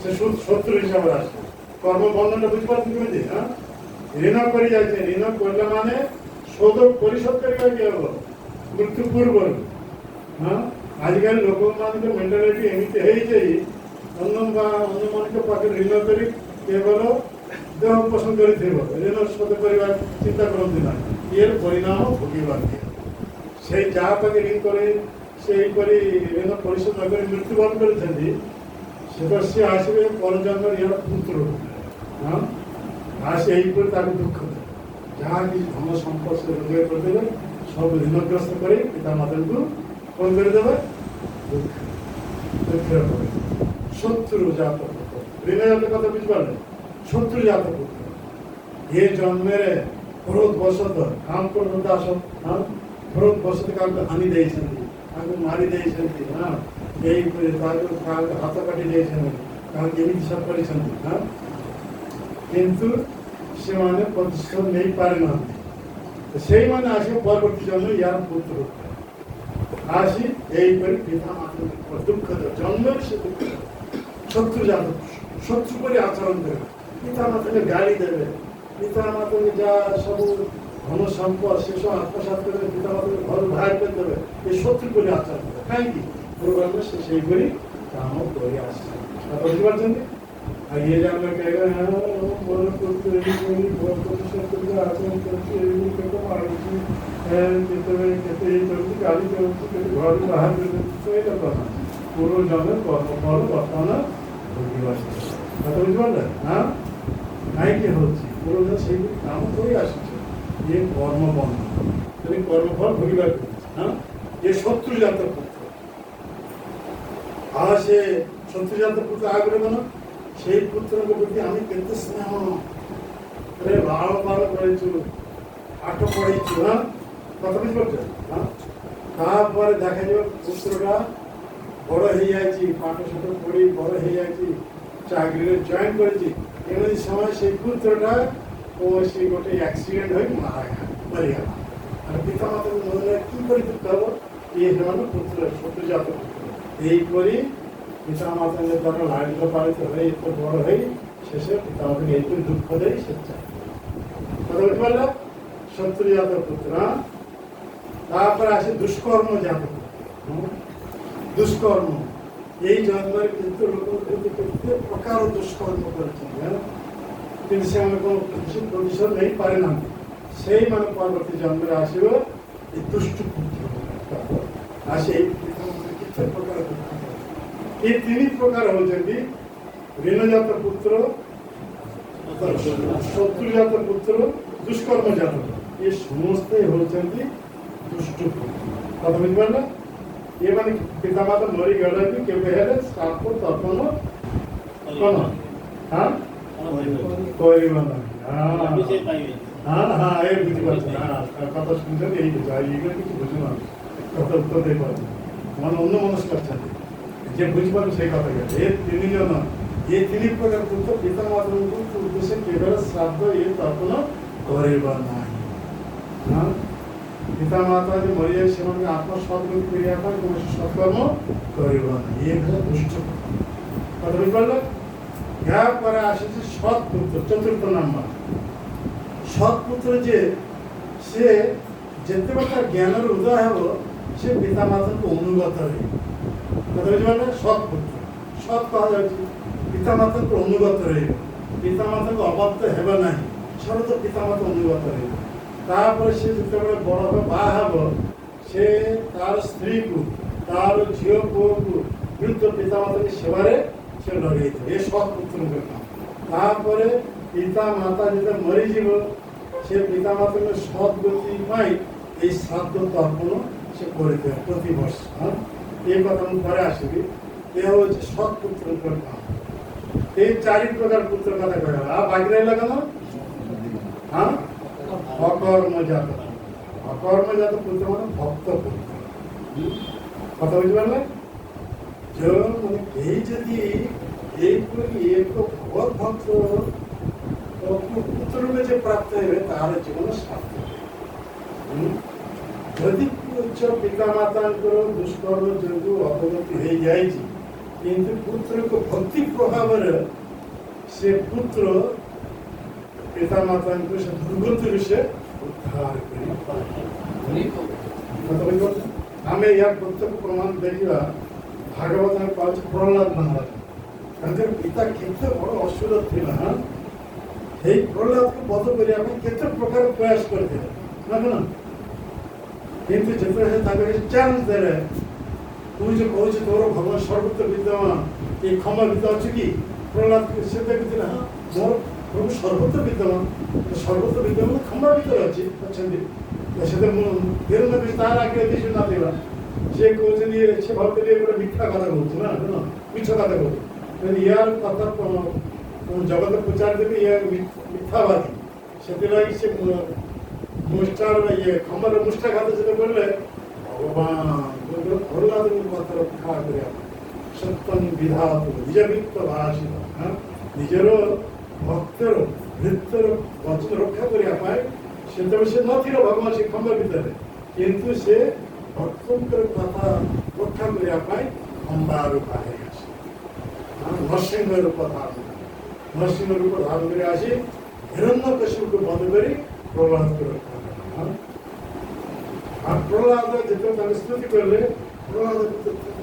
ସେ ଶତ୍ରୁ ହିସାବରେ ଆସିବେ। କର୍ମ ବନ୍ଧନଟା ବୁଝିପାରୁଛନ୍ତି କେମିତି? ହଁ, ଋଣ କରି ଯାଇছে, ଋଣ করলে মানে শোধ পরিশোধ କରିବାକୁ ହେବ ମୃତ୍ୟୁ ପୂର୍ବରୁ। ହଁ, ଆଜିକାଲି ଲୋକମାନଙ୍କ ମେଣ୍ଟାଲିଟି ଏମିତି ହେଇଯାଇ ଅନ୍ୟମାନଙ୍କ ପାଖରେ ଋଣ କରି କେବଳ ଦେହ ପସନ୍ଦ କରିଥିବ, ଋଣ ଶୋଧ କରିବା ଚିନ୍ତା କରନ୍ତି ନାହିଁ। ଇଏର ପରିଣାମ ଭୋଗିବାକୁ সেই ଯାହା ପାଖରେ ଋଣ করে সেইପରି ଋଣ ପରିଶୋଧ ନ କରି ମୃତ୍ୟୁବରଣ କରିଛନ୍ତି ସେଟା ସିଏ ଆସିବେ ପରଜନ୍ମରେ ଇଆର ପୁତ୍ର। ହଁ, ଆସି ଏହିପରି ତାକୁ ଦୁଃଖ ଦେବେ। ଯାହା କିଛି ଧନ ସମ୍ପଦ ସେ ରୋଜଗାର କରିଦେବେ ସବୁ ଋଣଗ୍ରସ୍ତ କରି ପିତାମାତାଙ୍କୁ କ'ଣ କରିଦେବେ, ଦୁଃଖରେ ପକେଇଦେବେ। শত্রু জাত পুত্র, ঋণ জাতের কথা বুঝপারলে? শত্রু জাত পুত্র এ জন্মের ক্রোধ বশত কাম ক্রোধ দাস, হ্যাঁ, ক্রোধ বশত কাউকে হানি দিয়েছেন, কাউকে মারি দিয়েছেন, হ্যাঁ, এই কাউকে হাত কাটি দিয়েছেন, কাউকে এমনি সব করেছেন। হ্যাঁ, কিন্তু ସେମାନେ ପ୍ରତିଶୋଧ ନେଇପାରିନାହାନ୍ତି। ସେଇମାନେ ଆସିବେ ପରବର୍ତ୍ତୀ ଜନ୍ମ ୟାର ପୁତ୍ର আসি এইপরি পিতা মাতাকে দুঃখ দেবে, জন্মের সে দুঃখ দেবে। শত্রু জাত, শত্রু করে আচরণ দেবে, পিতা মাতাকে গালি দেবে, পিতা মাতাকে যা সব ধন সম্পদ সেসব আত্মসাৎ করে পিতা মাতাকে ঘর বাহার করে দেবে। এই শত্রু করে আচরণ দেবে। কাହିଁକି? ପୂର୍ବରୁ ସେ ସେଇପରି କାମ କରି ଆସିছে। ବୁଝିପାରୁଛନ୍ତି? ଆଉ ଇଏ ଯେ ଆମେ କହିବା ମୋର ପୁତ୍ର ଏମିତି ପରିଶ୍ରମ କରି ଆଚରଣ କରୁଛି, ଏମିତି କେତେ ମାରୁଛି, କେତେବେଳେ କେତେ ଇଏ କରୁଛି, ଗାଳି କରୁଛି, କେତେ ଘରୁ ବାହାର କରିଦେଉଛି, ଏଇଟା କଥା ପୂର୍ବଜନ୍ମ କର୍ମଫଳ ବର୍ତ୍ତମାନ ଭୋଗିବା। କଥା ବୁଝିପାରିଲେ? ହଁ, କାହିଁକି ହେଉଛି? ପୂର୍ବଜନ୍ମ ସେଇପରି କାମ କରି ଆସୁଛି। ଇଏ କର୍ମ ବନ୍ଧ, ତେଣୁ କର୍ମଫଳ ଭୋଗିବାକୁ ହେଉଛି। ହଁ, ଇଏ ଶତ୍ରୁଜାତ ପୁତ୍ର। ଆଉ ସେ ଶତ୍ରୁଜାତ ପୁତ୍ର ଆଗରେ କ'ଣ? সেই পুত্রଙ୍କ প্রতি আমি କେତେ ସ୍ନେହ ବାଳ ବାଳ କରିଛୁ, ପାଠ ପଢ଼େଇଛୁ। ହଁ, କଥା ବୁଝିପାରୁଛ? ହଁ, ତାପରେ ଦେଖାଯିବ ପୁତ୍ରଟା ବଡ଼ ହେଇଯାଇଛି, ପାଠ ସାଠ ପଢ଼ି ବଡ଼ ହେଇଯାଇଛି, ଚାକିରିରେ ଜଏନ୍ କରିଛି। ଏମିତି ସମୟ ସେଇ ପୁତ୍ରଟା କୌଣସି ଗୋଟେ ଆକ୍ସିଡେଣ୍ଟ ହୋଇ ମରିଗଲା। ଆଉ ପିତାମାତାଙ୍କୁ ମନରେ କି କରି ଦୁଃଖ ହେବ? ଇଏ ସେମାନେ ପୁତ୍ର, ଶତ୍ରୁଜାତ ପୁତ୍ର। ଏହିପରି পিতামাতাকে তারা লালিত পালিত হয়ে এত বড় হয়ে শেষে পিতামাতাকে এইপরি দুঃখ দেয় সে চায়। কথা বলতে পারলে? শত্রুজাত পুত্র। তারপরে আসে দুষ্কর্ম জাত পুত্র। দুষ্কর্ম এই জন্মের কিন্তু লোক কেতে প্রকার দুষ্কর্ম করেছেন, কিন্তু ସେମାନେ কোনো କିଛି ପ୍ରତିଶୋଧ ନେଇପାରିନାହାନ୍ତି। ସେଇମାନେ ପରବର୍ତ୍ତୀ ଜନ୍ମରେ ଆସିବ ଏ ଦୁଷ୍ଟ ପୁତ୍ର ଆସି ଏଇ ପିତାମାତାকে କେତେ ପ୍ରକାର ଦୁଃଖ। এই ତିନି ପ୍ରକାର ହେଉଛନ୍ତି ঋণଜାତ ପୁତ୍ର, ଶତ୍ରୁଜାତ ପୁତ୍ର, ଦୁଷ୍କର୍ମଜାତ। ଏ ସମସ୍ତେ ହେଉଛନ୍ତି ଦୁଷ୍ଟ ପୁତ୍ର। କଥା ବୁଝିପାରିଲେ? ଏମାନେ ପିତାମାତା ମରିଗଲେ ବି କେବେ ହେଲେ ଶ୍ରାପ ତର୍ପଣ କ'ଣ କରିବ ନାହିଁ। ହଁ ହଁ, ଏ ବୁଝିପାରୁଛନ୍ତି? କଥା ଶୁଣିଛନ୍ତି? ଏଇ ବୁଝା ଏଇଗୁলো କିଛି ବୁଝୁନାହାନ୍ତି, କଥା ଉତ୍ତର ଦେଇପାରୁଛନ୍ତି, ମାନେ ଅନ୍ୟ ମନସ୍କ ଅଛନ୍ତି। যে বুঝিপারু সেই কথা গেছে। এ তিনি জন, এ তিনি প্রকার পুত্র পিতামাতাଙ୍କୁ উদ্দেশ্যে কেবল শ্রাদ্ধ ଏ ତର୍ପଣ କରିବ ନାହିଁ। ହଁ, ପିତାମାତା ଯେ ମରିଯାଏ ସେମାନଙ୍କୁ ଆତ୍ମ ସଦ୍ଗତି କରିବା ପାଇଁ କୌଣସି ସତ୍କର୍ମ କରିବ ନାହିଁ। ଏ ହେଲା ଦୁଷ୍ଟ କଥା ବୁଝିପାରିଲ? ଏହାପରେ ଆସୁଛି ସତ୍ ପୁତ୍ର, ଚତୁର୍ଥ ନମ୍ବର। ସତ୍ ପୁତ୍ର ଯେ ସେ ଯେତେବେଳେ ତାର ଜ୍ଞାନର ଉଦୟ ହେବ ସେ ପିତାମାତାଙ୍କୁ ଅନୁଗତ ରହିବ। କଥା ବୁଝିପାରିଲେ? ସତ୍ ପୁତ୍ର, ସତ୍ କୁହାଯାଉଛି ପିତାମାତାଙ୍କୁ ଅନୁଗତ ରହିବ, ପିତାମାତାଙ୍କୁ ଅବାଧ୍ୟ ହେବ ନାହିଁ, ସର୍ବତ ପିତାମାତା ଅନୁଗତ ରହିବ। ତାପରେ ସେ ଯେତେବେଳେ ବଡ଼ ହେବ, ବାହା ହେବ, ସେ ତାର ସ୍ତ୍ରୀକୁ, ତାର ଝିଅ ପୁଅକୁ ବୃଦ୍ଧ ପିତାମାତାଙ୍କ ସେବାରେ ସେ ଲଗେଇଥିବ। ଏ ସତ୍ ପୁତ୍ରଙ୍କ କାମ। ତାପରେ ପିତାମାତା ଯେତେବେଳେ ମରିଯିବ ସେ ପିତାମାତାଙ୍କ ସଦ୍ଗତି ପାଇଁ ଏଇ ଶ୍ରାଦ୍ଧ ତର୍ପଣ সে କରିଥାଏ ପ୍ରତିବର୍ଷ ଏ କଥା ମୁଁ ପରେ ଆସିବି। ଏହା ହେଉଛି ସତ୍ ପୁତ୍ରଙ୍କର କାମ। এই 4 ପ୍ରକାର ପୁତ୍ର କଥା କହିବା। ଆଉ ବାକି ରହିଲା କ'ଣ? ଅକର୍ମଜାତ। ଅକର୍ମଜାତ ପୁତ୍ର ମାନେ ଭକ୍ତ ପୁତ୍ର। କଥା ବୁଝିପାରିଲେ? ଯେଉଁ ମାନେ କେହି ଯଦି ଏଇପରି ଏକ ଭଗବତ ଭକ୍ତ ପୁତ୍ର ରୂପେ ଯେ ପ୍ରାପ୍ତ ହେବେ ତାହାର ଜୀବନ ସାର୍ଥକ। ଯଦି ପିତାମାତାଙ୍କର ଦୁଷ୍କର୍ମ ଯୋଗୁଁ ଅବଗତି ହେଇଯାଇଛି କିନ୍ତୁ ପୁତ୍ରଙ୍କ ଭକ୍ତି ପ୍ରଭାବରେ ସେ ପୁତ୍ର ପିତାମାତାଙ୍କୁ ସେ ଦୁର୍ଗତିରୁ ସେ ଉଦ୍ଧାର କରିପାରିବେ। ଆମେ ଏହା ପ୍ରତ୍ୟେକ ପ୍ରମାଣ ଦେଖିବା। ଭାଗବତ ଆମେ ପାଉଛୁ ପ୍ରହ୍ଲାଦ ମହାରାଜ ତାଙ୍କର ପିତା କେତେ ବଡ଼ ଅସୁର ଥିଲା। এই ପ୍ରହ୍ଲାଦକୁ ବଧ କରିବା ପାଇଁ କେତେ ପ୍ରକାର ପ୍ରୟାସ କରିଥିଲେ ନା କ'ଣ? କିନ୍ତୁ ଯେତେବେଳେ ତାଙ୍କର ଚାନ୍ସ ଦେଲେ ତୁ ଯେ କହୁଛୁ ତୋର ଭଗବାନ ସର୍ବତ୍ର ବିଦ୍ୟମାନ ଏ କ୍ଷମା ଭିତରେ ଅଛି କି? ପ୍ରହ୍ଲାଦ ସେ ଦେଖୁଥିଲା ମୋର ପ୍ରଭୁ ସର୍ବତ୍ର ବିଦ୍ୟମାନ କ୍ଷମା ଭିତରେ ଅଛନ୍ତି। ସେତେ ମୁଁ ତାର ଆଗରେ ଦିଶୁ ନଥିବା ସିଏ କହୁଛନ୍ତି ସେ ଭାବୁଥିଲେ ଗୋଟେ ମିଥ୍ୟା କଥା କହୁଛୁ ନା କ'ଣ ମିଛ କଥା କହୁଛୁ। କିନ୍ତୁ ୟାର କଥା ଜଗତ ପଚାରିଦେବି ଇଏ ମିଥ୍ୟାବାଦୀ। ସେଥିଲାଗି ସେ ମୁଷ୍ଟାର ଖମର ମୁଷ୍ଟାଘାତ ଯେତେ କଲେ ଭଗବାନ ପ୍ରହ୍ଲାଦଙ୍କ କଥା ରକ୍ଷା କରିବା ସତ୍ୟଂ ବିଧାତ ନିଜ ବିତ୍ତ ଭାଷିତ ନିଜର ଭକ୍ତର ଭୃତ୍ୟର ବଚନ ରକ୍ଷା କରିବା ପାଇଁ ସେତେବେଳେ ସେ ନଥିଲା ଭଗବାନ ସେ ଖମ୍ବ ଭିତରେ କିନ୍ତୁ ସେ ଭକ୍ତଙ୍କର କଥା ରକ୍ଷା କରିବା ପାଇଁ ଖମ୍ବା ରୂପ ହେଇ ଆସେ ନରସିଂହ ରୂପ ଧାରଣ କରି ଆସି ହିରଣ୍ୟକଶ୍ୟପକୁ ବନ୍ଦ କରି ପ୍ରହ୍ଲାଦକୁ ରକ୍ଷା କଲେ। ଆଉ ପ୍ରହ୍ଲାଦ ଯେତେବେଳେ ତାଙ୍କ ସ୍ତୁତି କଲେ ପ୍ରହ୍ଲାଦ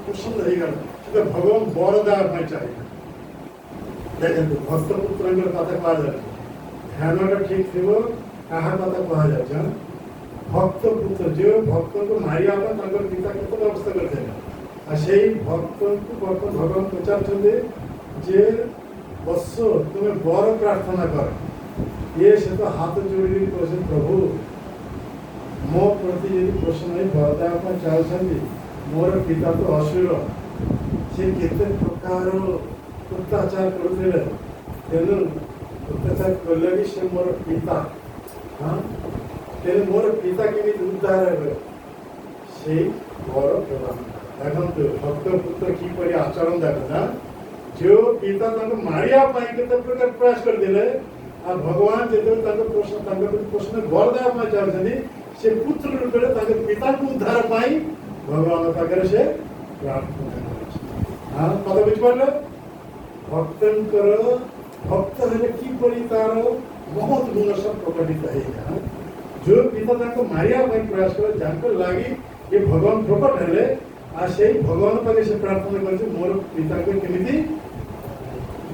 ପ୍ରସନ୍ନ ହେଇଗଲା। ସେଟା ଭଗବାନ ବର ଦେବା ପାଇଁ ଚାହିଁଲେ। ଦେଖନ୍ତୁ ଭକ୍ତ ପୁତ୍ରଙ୍କର କଥା କୁହାଯାଉଛି ଧ୍ୟାନଟା ଠିକ୍ ଥିବ। କାହା କଥା କୁହାଯାଉଛି ଭକ୍ତ ପୁତ୍ର ଯେଉଁ ଭକ୍ତଙ୍କୁ ମାରିବା ପାଇଁ ତାଙ୍କର ପିତା କେତେ ବ୍ୟବସ୍ଥା କରିଥିଲେ। ଆଉ ସେଇ ଭକ୍ତଙ୍କୁ ଭଗବାନ ପଚାରୁଛନ୍ତି ଯେ ବସ ତୁମେ ବର ପ୍ରାର୍ଥନା କର। ଇଏ ସେ ତ ହାତ ଯୋଡ଼ିକି କହୁଛନ୍ତି ପ୍ରଭୁ ମୋ ପ୍ରତି ଯଦି ପ୍ରଶ୍ନ ହେଇ ବର ଦେବା ପାଇଁ ଚାହୁଁଛନ୍ତି ମୋର ପିତା ତ ଅସୁର ସେ କେତେ ପ୍ରକାର ଅତ୍ୟାଚାର କରୁଥିଲେ ତେଣୁ ଅତ୍ୟାଚାର କଲେ ବି ସେ ମୋର ପିତା ତେଣୁ ମୋର ପିତା କେମିତି ଉଦ୍ଧାର ହେବେ ସେଇ ବର ପ୍ରଦାନ। ଦେଖନ୍ତୁ ଭକ୍ତ ପୁତ୍ର କିପରି ଆଚରଣ ଦେଖ ଯେଉଁ ପିତା ତାଙ୍କୁ ମାରିବା ପାଇଁ କେତେ ପ୍ରକାର ପ୍ରୟାସ କରିଥିଲେ ଆଉ ଭଗବାନ ଯେତେବେଳେ ତାଙ୍କ ପ୍ରଶ୍ନ ବର ଦେବା ପାଇଁ ଚାହୁଁଛନ୍ତି ସେ ପୁତ୍ର ରୂପରେ ତାଙ୍କ ପିତାଙ୍କୁ ଉଦ୍ଧାର ପାଇଁ ଭଗବାନ ପାଖରେ ସେ ପ୍ରାର୍ଥନା କରୁଛି। କଥା ବୁଝିପାରିଲେ? ଭକ୍ତଙ୍କର ଭକ୍ତ ହେଲେ କିପରି ତାର ବହୁତ ଗୁଣ ସବୁ ପ୍ରକଟିତ ହେଇଯାଏ। ଯେଉଁ ପିତା ତାଙ୍କୁ ମାରିବା ପାଇଁ ପ୍ରୟାସ କଲେ ଯାଙ୍କ ଲାଗି ଏ ଭଗବାନ ପ୍ରକଟ ହେଲେ ଆଉ ସେଇ ଭଗବାନ ପାଖରେ ସେ ପ୍ରାର୍ଥନା କରିଛି ମୋର ପିତାଙ୍କୁ କେମିତି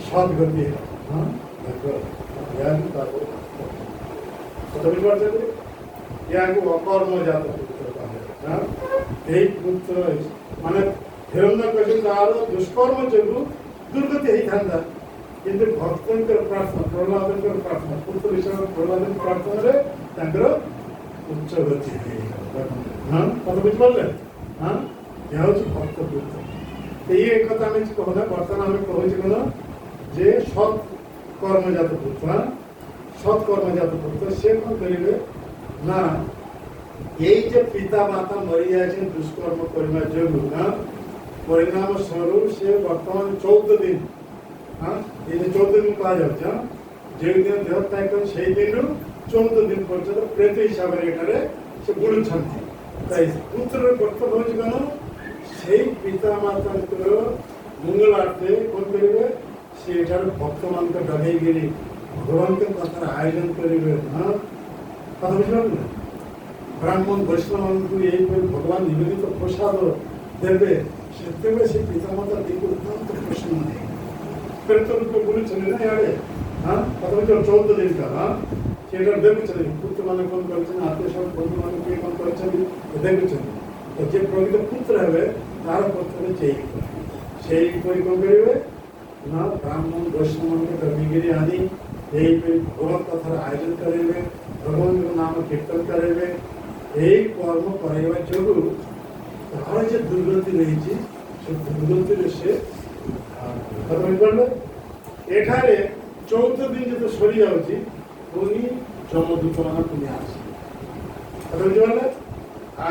ସଦ୍ଗତି ବୁଝିପାରୁଛନ୍ତି? ଏହାକୁ ଅକର୍ମଜାତ ପୁତ୍ର କୁହାଯାଏ। ଏଇ ପୁତ୍ର ମାନେ ହିରଣ୍ୟକଶ୍ୟପ ତାର ଦୁଷ୍କର୍ମ ଯୋଗୁଁ ଦୁର୍ଗତି ହେଇଥାନ୍ତା କିନ୍ତୁ ଭକ୍ତଙ୍କର ପ୍ରାର୍ଥନା ପ୍ରହ୍ଲାଦଙ୍କର ପ୍ରାର୍ଥନା ପୁତ୍ର ହିସାବରେ ପ୍ରହ୍ଲାଦଙ୍କ ପ୍ରାର୍ଥନାରେ ତାଙ୍କର ଉଚ୍ଚ ଗତି ହେଇଗଲା। କଥା ବୁଝିପାରିଲେ? ଏହା ହେଉଛି ଭକ୍ତ ପୁତ୍ର। ଏଇ କଥା ଆମେ କହୁନା ବର୍ତ୍ତମାନ ଆମେ କହୁଛୁ କ'ଣ ଯେ ସତ୍ କର୍ମଜାତ ପୁତ୍ର ସେ କ'ଣ କରିବେ ନା ଏଇ ଯେ ପିତା ମାତା ମରିଯାଇଛନ୍ତି ଦୁଷ୍କର୍ମ କରିବା ଯୋଗୁଁ ପରିଣାମ ସ୍ୱରୂପ ସେ ବର୍ତ୍ତମାନ 14 ଦିନ ଏ 14 ଦିନ କୁହାଯାଉଛି ଯେଉଁଦିନ ଦେହ ତ୍ୟାଗ କରି ସେଇ ଦିନରୁ 14 ଦିନ ପର୍ଯ୍ୟନ୍ତ ପ୍ରେତ ହିସାବରେ ଏଠାରେ ସେ ବୁଲୁଛନ୍ତି। ପୁତ୍ରର କର୍ତ୍ତବ୍ୟ ହେଉଛି କ'ଣ ସେଇ ପିତା ମାତାଙ୍କର ମଙ୍ଗଳାର୍ଥେ କ'ଣ କରିବେ ସେଠାରୁ ଭକ୍ତମାନଙ୍କ ଡକେଇକିରି ଭଗବାନଙ୍କ କଥାର ଆୟୋଜନ କରିବେ। କଥା ବୁଝିପାରିଲେ? ବ୍ରାହ୍ମଣ ବୈଷ୍ଣବମାନଙ୍କୁ ଏହିପରି ଭଗବାନ ନିବେଦିତ ପ୍ରସାଦ ଦେବେ ସେତେବେଳେ ସେ ପିତାମାତା ଦିକୁ ଅତ୍ୟନ୍ତ ପ୍ରସନ୍ନ ହେବେ। ପ୍ରେତ ରୂପେ ବୁଲୁଛନ୍ତି ନା ଇଆଡ଼େ କଥା ବୁଝିବ 14 ଦିନ କାଳ ସେଟା ଦେଖୁଛନ୍ତି ପୁତ୍ରମାନେ କ'ଣ କରିଛନ୍ତି ଆତ୍ମୀୟ ବନ୍ଧୁମାନେ କିଏ କ'ଣ କରିଛନ୍ତି ଦେଖୁଛନ୍ତି। ଯେ ପ୍ରକୃତ ପୁତ୍ର ହେବେ ତାର ପତ୍ରରେ ସେଇପରି କ'ଣ କରିବେ ନା ବ୍ରାହ୍ମଣ ବୈଷ୍ଣବମାନଙ୍କୁ ଡକେଇକିରି ଆଣି ଏହିପରି ଭଗବତ କଥାର ଆୟୋଜନ କରିବେ ଭଗବାନଙ୍କ ନାମ କୀର୍ତ୍ତନ କରିବେ এই কর্ম করাইবা যোগু তার যে দুর্গতি রয়েছে সে দুর্গতিরে সে কথা বললো এখানে 14 দিন যেতে সরি যাচ্ছি উনি যমদূত মানে তুমি আসি কথা বুঝতে পারলে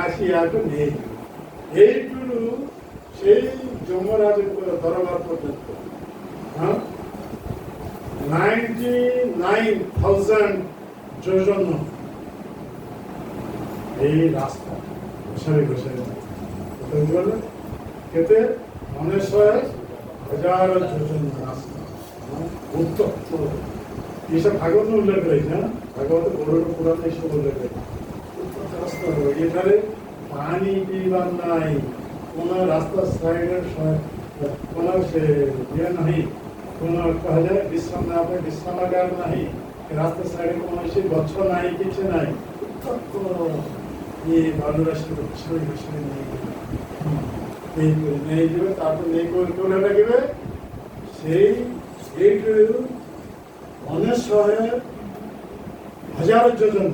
আসি আগে নিয়ে এইটুকু সেই যমরাজের দরবার পর্যন্ত 99,000 যোজন এই রাস্তা ঘোষারি ঘোষারি বুঝতে পারলে কেতে 19,000 যোজন রাস্তা উত্তপ্ত এইসব ভাগবত উল্লেখ করেছে না ভাগবত গৌরব পুরাণ এইসব উল্লেখ করেছে উত্তপ্ত রাস্তা এখানে পানি পিবার নাই কোনো রাস্তার সাইডের কোনো সে ইয়ে নাই কোনো কহা যায় বিশ্রাম না পায় বিশ্রামাগার নাই রাস্তার সাইডে কৌশি গছ নাই কিছু নাই উত্তপ্ত এই বালুরাশি ঘোষারি ঘোষারি নেই যাবে তারপর নেই করে রাখবে সেই এইটু 19,000 যোজন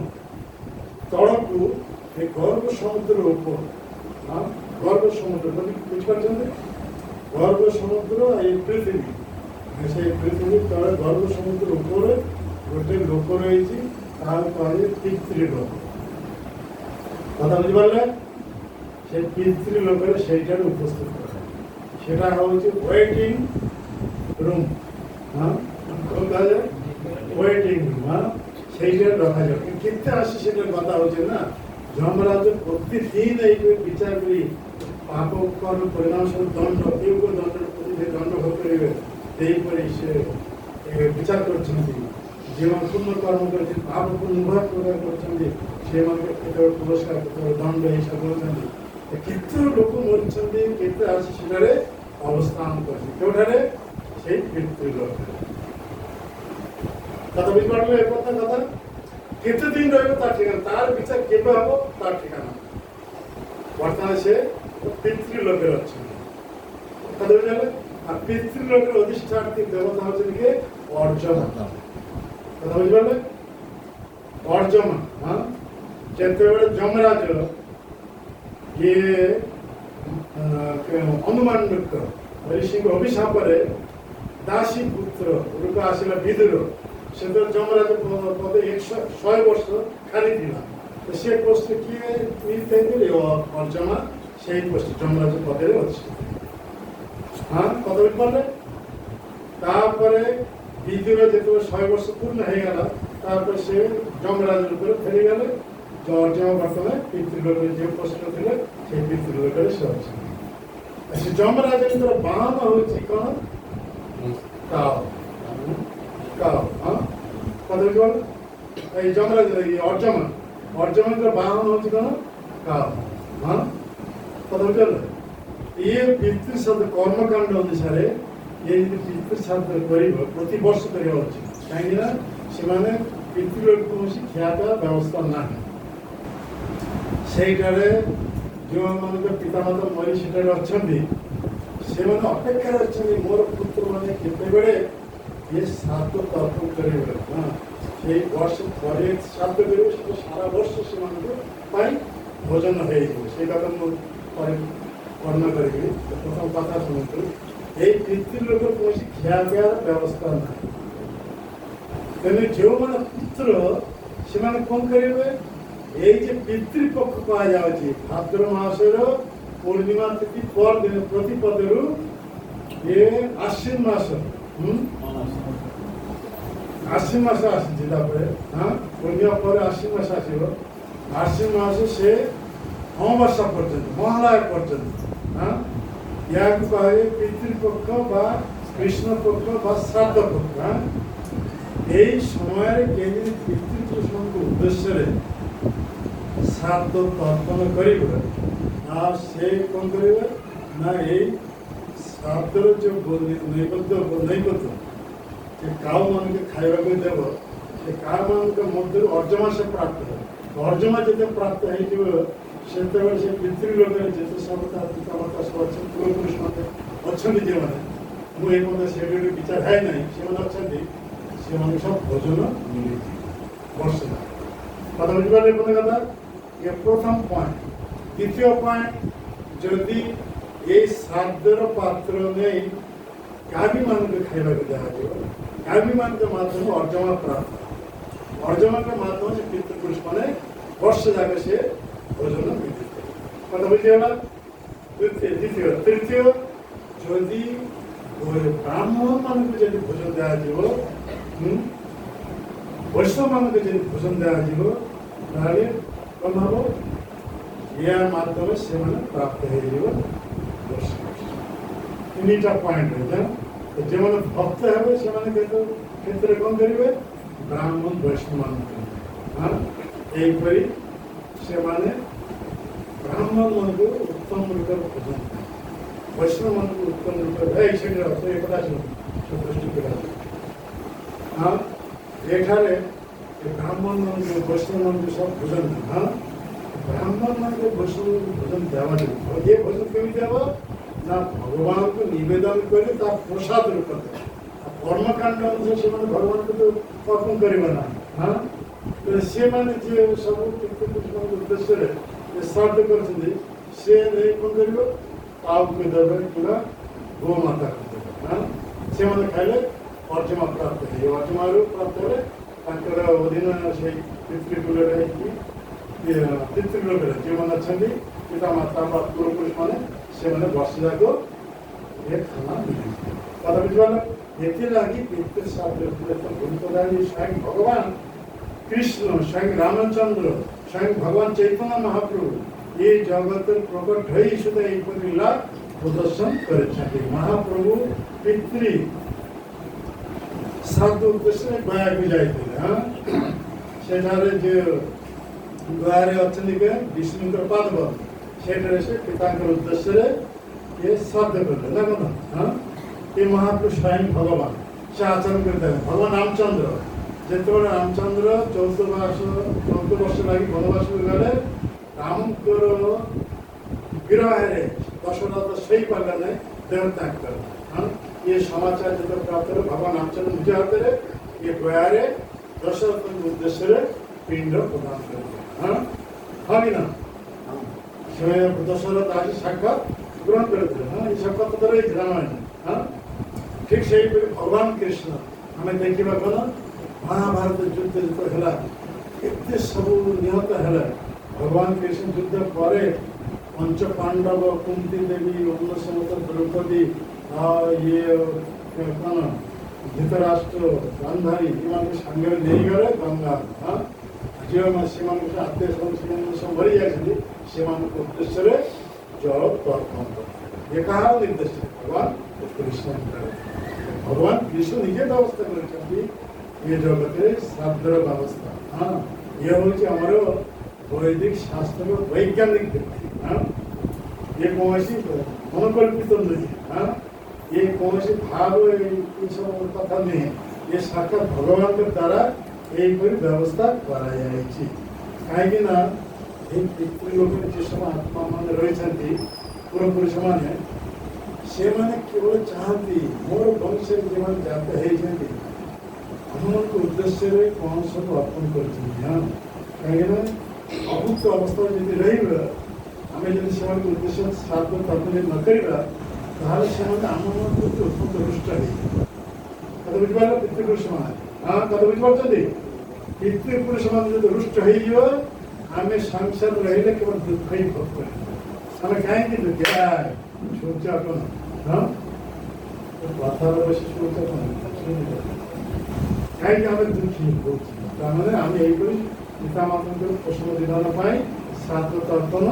তড়কু এই গর্ভ সমুদ্রের উপর গর্ভ সমুদ্র বুঝতে গর্ভ সমুদ্র এই পৃথিবী সেই পৃথিবীর তলে গর্ভ সমুদ্রের উপরে গোটে লোক রয়েছে তার পরে পিতৃলোক কথা বুঝতে পারলে সেই পিতৃলোকের সেইটার উপস্থিত করে সেটা হচ্ছে ওয়েটিং রুম ওয়েটিং রুম সেইটা রখা যাবে কিন্তু আসি সেটার কথা হচ্ছে না যমরাজ প্রতিদিন এই বিচার করি পাপ কর্ম পরিণাম স্বরূপ দণ্ড কেউ কেউ দণ্ডের প্রতি যে দণ্ড ভোগ করিবে এইপরি সে বিচার করছেন যেমন পূর্ণ কর্ম করেছেন পাপ পুনর্ভাগ করছেন সেমানকে কেতবে পুরস্কার কেতবে দণ্ড এইসব বলছেন কিন্তু লোক মরছেন কেতে আসি সেটারে অবস্থান করছে কেউঠারে সেই পিতৃলোক কথা বুঝতে পারলে এর কথা কথা কতদিন রইবে তার ঠিকানা তার বিচার কেবে হবো তার ঠিকানা বর্তমানে সে পিতৃলোকের আছে কথা বুঝতে পারলে আর পিতৃলোকের অধিষ্ঠাত্রী দেবতা হচ্ছে কি অর্জমা কথা বুঝতে পারলে অর্জমা যেতেବେଳେ যমরাজ ଇଏ ଅନୁମାନୁକ ଋଷିଙ୍କ ଅଭିଶାପରେ ଦାସୀ ପୁତ୍ର ରୂପ ଆସିଲା ବିଦୁର ସେତେବେଳେ ଯମରାଜ ପଦେ 100 ବର୍ଷ ଖାଲି ଥିଲା ସେ ପୋଷ୍ଟ କିଏ ନେଇଥିଲେ ଅର୍ଜମା ସେଇ ପୋଷ୍ଟ ଯମରାଜ ପଦରେ ଅଛି କଥା ବୁଝିପାରିଲେ ତାପରେ ବିଦୁର ଯେତେବେଳେ 100 ବର୍ଷ ପୂର୍ଣ୍ଣ ହେଇଗଲା ତାପରେ ସେ ଯମରାଜ ରୂପରେ ଫେରିଗଲେ ଅର୍ଜମା ବର୍ତ୍ତମାନ ପିତୃଲୋକରେ ଯେଉଁ ପୋଷ୍ଟ ଥିଲେ সেই পিতৃলোকের সে আছে সে যমরাজের বাহন হচ্ছে কোন কাউ কাউ কথা বল এই যমরাজ এই অর্জমানের বাহন হচ্ছে কোন কাউ কথা বুঝল ইয়ে পিতৃ শ্রাদ্ধ কর্মকাণ্ড অনুসারে ইয়ে যদি পিতৃ শ্রাদ্ধ করিব প্রতি ବର୍ଷ କରିବା উচিত କାହିଁକି ନା ସେମାନେ ପିତୃଲୋକ କୌଣସି ଖିଆପିଆ ବ୍ୟବସ୍ଥା ନାହିଁ ସେଇଟାରେ ଯେଉଁମାନଙ୍କ ପିତାମାତା ମରି ସେଠାରେ ଅଛନ୍ତି ସେମାନେ ଅପେକ୍ଷାରେ ଅଛନ୍ତି ମୋର ପୁତ୍ରମାନେ କେତେବେଳେ ଏ ଶ୍ରାଦ୍ଧ ତର୍ପଣ କରିବେ ସେଇ ବର୍ଷ ଥରେ ଶ୍ରାଦ୍ଧ କରିବେ ସେଟା ସାରା ବର୍ଷ ସେମାନଙ୍କ ପାଇଁ ଭୋଜନ ହେଇଯିବ ସେଇ କଥା ମୁଁ ବର୍ଣ୍ଣନା କରିବି ପ୍ରଥମ କଥା ଶୁଣନ୍ତୁ ଏଇ ପିତୃଲୋକ କୌଣସି ଖିଆପିଆର ବ୍ୟବସ୍ଥା ନାହିଁ ତେଣୁ ଯେଉଁମାନେ ପୁତ୍ର ସେମାନେ କ'ଣ କରିବେ এই যে পিতৃপক্ষ পাওয়া যাচ্ছে ভাদ্র মাসের পূর্ণিমা তিথি পর দিন প্রতিপদেরু এ আশ্বিন মাস আশ্বিন মাসে আসছে তারপরে পূর্ণিমা পরে আশ্বিন মাস আসিব আশ্বিন মাসে সে অমাবস্যা পর্যন্ত মহালয়া পর্যন্ত ইয়াকে কয়ে পিতৃপক্ষ বা কৃষ্ণপক্ষ বা শ্রাদ্ধ পক্ষ এই সময়ের কেন্দ্রিক পিতৃপুরুষଙ୍କ উদ্দেশ্যে শ্রাদ্ধ তর্পণ করিবে আর সে কোন করিবে না এই শ্রাদ্ধর যে নৈবেদ্য যে কাউ মানুষ খাইবাকে দেব সে কাউ ମାନଙ୍କ ମଧ୍ୟରୁ ଅର୍ଜମା ସେ ପ୍ରାପ୍ତ ହେବ ଅର୍ଜମା ଯେତେ ପ୍ରାପ୍ତ ହେଇଯିବ ସେତେବେଳେ ସେ ପିତୃଲୋକରେ ଯେତେ ସବୁ ତା ପିତାମାତା ସବୁ ଅଛନ୍ତି ପୂର୍ବପୁରୁଷ ମାନେ ଅଛନ୍ତି ଯେଉଁମାନେ ମୁଁ ଏ ମଧ୍ୟ ସେଠି ବିଚାର ଖାଇ ନାହିଁ ସେମାନେ ଅଛନ୍ତି ସେମାନଙ୍କୁ ସବୁ ଭୋଜନ ମିଳିଯିବ ବର୍ଷ କଥା ବୁଝିପାରିଲେ କଥା ये प्रथम पॉइंट। द्वितीय पॉइंट, जदि ये श्राद्धर पात्र नहीं गाभी मान के खाइबा के दिया गाभी मान के माध्यम अर्जमा प्राप्त अर्जमा के माध्यम से पितृपुरुष माने वर्ष जाक से भोजन विधि कथा बुझीगला। द्वितीय तृतीय, जदि ब्राह्मण मान को जदि भोजन दिया वैष्णव मान को जदि भोजन दिया कौन हम या माध्यम से प्राप्त हो पॉइंट रही जो मैंने भक्त है क्षेत्र कौन करेंगे ब्राह्मण वैष्णव मान यहीपरी से ब्राह्मण मान को उत्तम रूप भोजन वैष्णव मान को उत्तम रूप हाँ ये ब्राह्मण मान को वैष्णव मान को सब भोजन हाँ ब्राह्मण मान को वैष्णव भोजन देवा ये भोजन कमी देवा ना भगवान को निवेदन करे प्रसाद रूप कर्मकांड अनुसार से भगवान को तो अर्पण करेगा ना हाँ तो सी मैंने सब उद्देश्य श्राद्ध कर कौन कर देवे पूरा गो माता को देवे हाँ से मैंने खाइले अर्जमा प्राप्त है अर्जमा प्राप्त है अधीन से पितृकुल पितृलोक जो मैंने अच्छा पिता माता पूर्वपुरुष मैंने से मैंने वर्ष जाक ये खाना मिले कथा बुझीगला। ये पितृश्राद्ध गुरुप्रदानी स्वयं भगवान कृष्ण स्वयं रामचंद्र स्वयं भगवान चैतन्य महाप्रभु ये जगत प्रकट हो सुधा लीला प्रदर्शन कर महाप्रभु पितृ श्राद्ध उद्देश्य गया को जाते जो गया अच्छा विष्णु पादव से पिता उद्देश्य ये श्राद्ध करते ना कथा हाँ ये महाप्रभु स्वयं भगवान से आचरण करते हैं भगवान रामचंद्र जिते रामचंद्र 14 वर्ष लगी वनवास गले रामकर विरह दशरथ सही पाला नहीं देह त्याग कर हाँ ये समाचार जो प्राप्त है भगवान रामचंद्र निज हाथ में ये गया दशरथ उद्देश्य पिंड प्रदान करते हाँ हाँ कि ना दशरथ आज साक्षात ग्रहण करते हाँ ये साक्षात तो रही रामायण हाँ ठीक से भगवान कृष्ण आम देखा कौन महाभारत युद्ध जो है केते सब निहत है भगवान कृष्ण युद्ध पर पंच पांडव कुंती देवी अन्न समत द्रौपदी ये कौन धृतराष्ट्र गांधारी सांगे नहीं गले गंगा हाँ जो से आत्मीय सब मरी जाती से उद्देश्य जल तर्पण ये कहा निर्देश भगवान कृष्ण भगवान कृष्ण निजे व्यवस्था कर ये जगत श्राद्ध व्यवस्था हाँ ये हूँ आमर वैदिक शास्त्र वैज्ञानिक व्यक्ति हाँ ये कौन मनकल्पित नहीं हाँ ये कौन भाव ये सब कथा नहीं ये साक्षात भगवान के द्वारा यहीपरी व्यवस्था कहीं पितृलोक जो सब आत्मा मान रही पूर्वपुरुष मैंने से मैंने केवल चाहती मोर वंश जो जात होती हम उद्देश्य कौन सब अर्पण कर कहीं अभुक्त अवस्था जब रहा से उद्देश्य श्राद्ध तर्पण न करवा आम मन प्रति अत्यंत रुष्ट कथा बुझीपार पितृपुरुष मान हाँ कथा बुझीपार पितृपुरुष मान जो रुष्ट होमें संसार रही केवल दुख ही भोग कर कहीं दुखिया सोचा कौन हाँ कथार बस सोचा कौन कहीं आम दुखी होने आम यहीपरी पिता माता पोषण विधान श्राद्ध तर्पण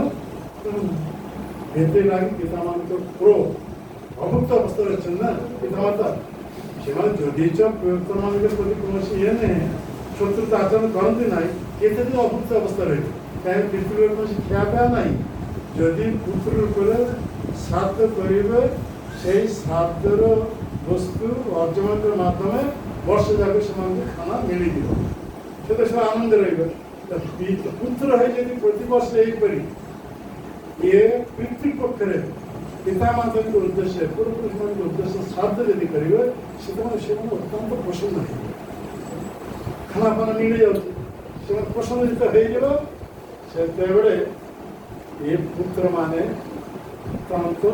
भेटे लगे पिता मान प्रो अभुक्त अवस्था अच्छे ना पिता माता से जदि प्रयुक्त मान प्रति कौन ये नहीं शत्रुता आचरण करती ना केते दिन अभुक्त अवस्था रही कहीं पितृ कौन खियापा ना जदि पुत्र रूप श्राद्ध करेंगे से श्राद्धर वस्तु अर्जन माध्यम वर्ष जाक से खाना मिली से तो सब आनंद रही पुत्र है यदि प्रति वर्ष यहीपरी ये पितृपक्ष पिता माता के उद्देश्य पूर्वपुरुष के उद्देश्य श्राद्ध यदि करेंगे से अत्यंत प्रसन्न खाना पाना मिल जाए प्रसन्न जो ସେତେବେଳେ ଏ ପୁତ୍ରମାନେ ଅତ୍ୟନ୍ତ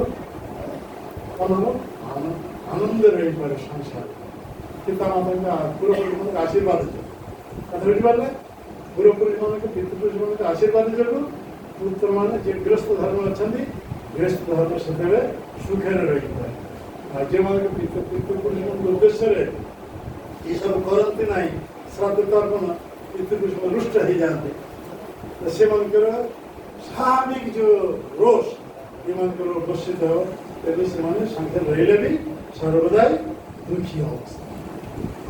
ଆନନ୍ଦ ରହିପାରେ ସଂସାର ପିତାମାତାଙ୍କ ପୂର୍ବପୁରୁଷମାନଙ୍କ ଆଶୀର୍ବାଦ ଯୋଗୁଁ କଥା ବୁଝିପାରିଲେ ପୂର୍ବପୁରୁଷମାନଙ୍କ ପିତୃପୁରୁଷମାନଙ୍କ ଆଶୀର୍ବାଦ ଯୋଗୁଁ ପୁତ୍ରମାନେ ଯେ ଗୃହସ୍ଥ ଧର୍ମ ଅଛନ୍ତି ଗୃହସ୍ଥ ଧର୍ମ ସେତେବେଳେ ସୁଖରେ ରହିପାରେ ଆଉ ଯେଉଁମାନଙ୍କ ପିତୃପୁରୁଷଙ୍କ ଉଦ୍ଦେଶ୍ୟରେ ଏସବୁ କରନ୍ତି ନାହିଁ ଶ୍ରାଦ୍ଧ ତର୍ପଣ ପିତୃପୁରୁଷ ରୁଷ୍ଟ ହେଇଯାଆନ୍ତି ସେମାନଙ୍କର ସ୍ୱାଭାବିକ ଯେଉଁ ରୋଷ ଏମାନଙ୍କର ଉପସ୍ଥିତ ହେବ ତେବେ ସେମାନେ ସଂଖ୍ୟା ରହିଲେ ବି ସର୍ବଦା ଦୁଃଖୀ ଅବସ୍ଥା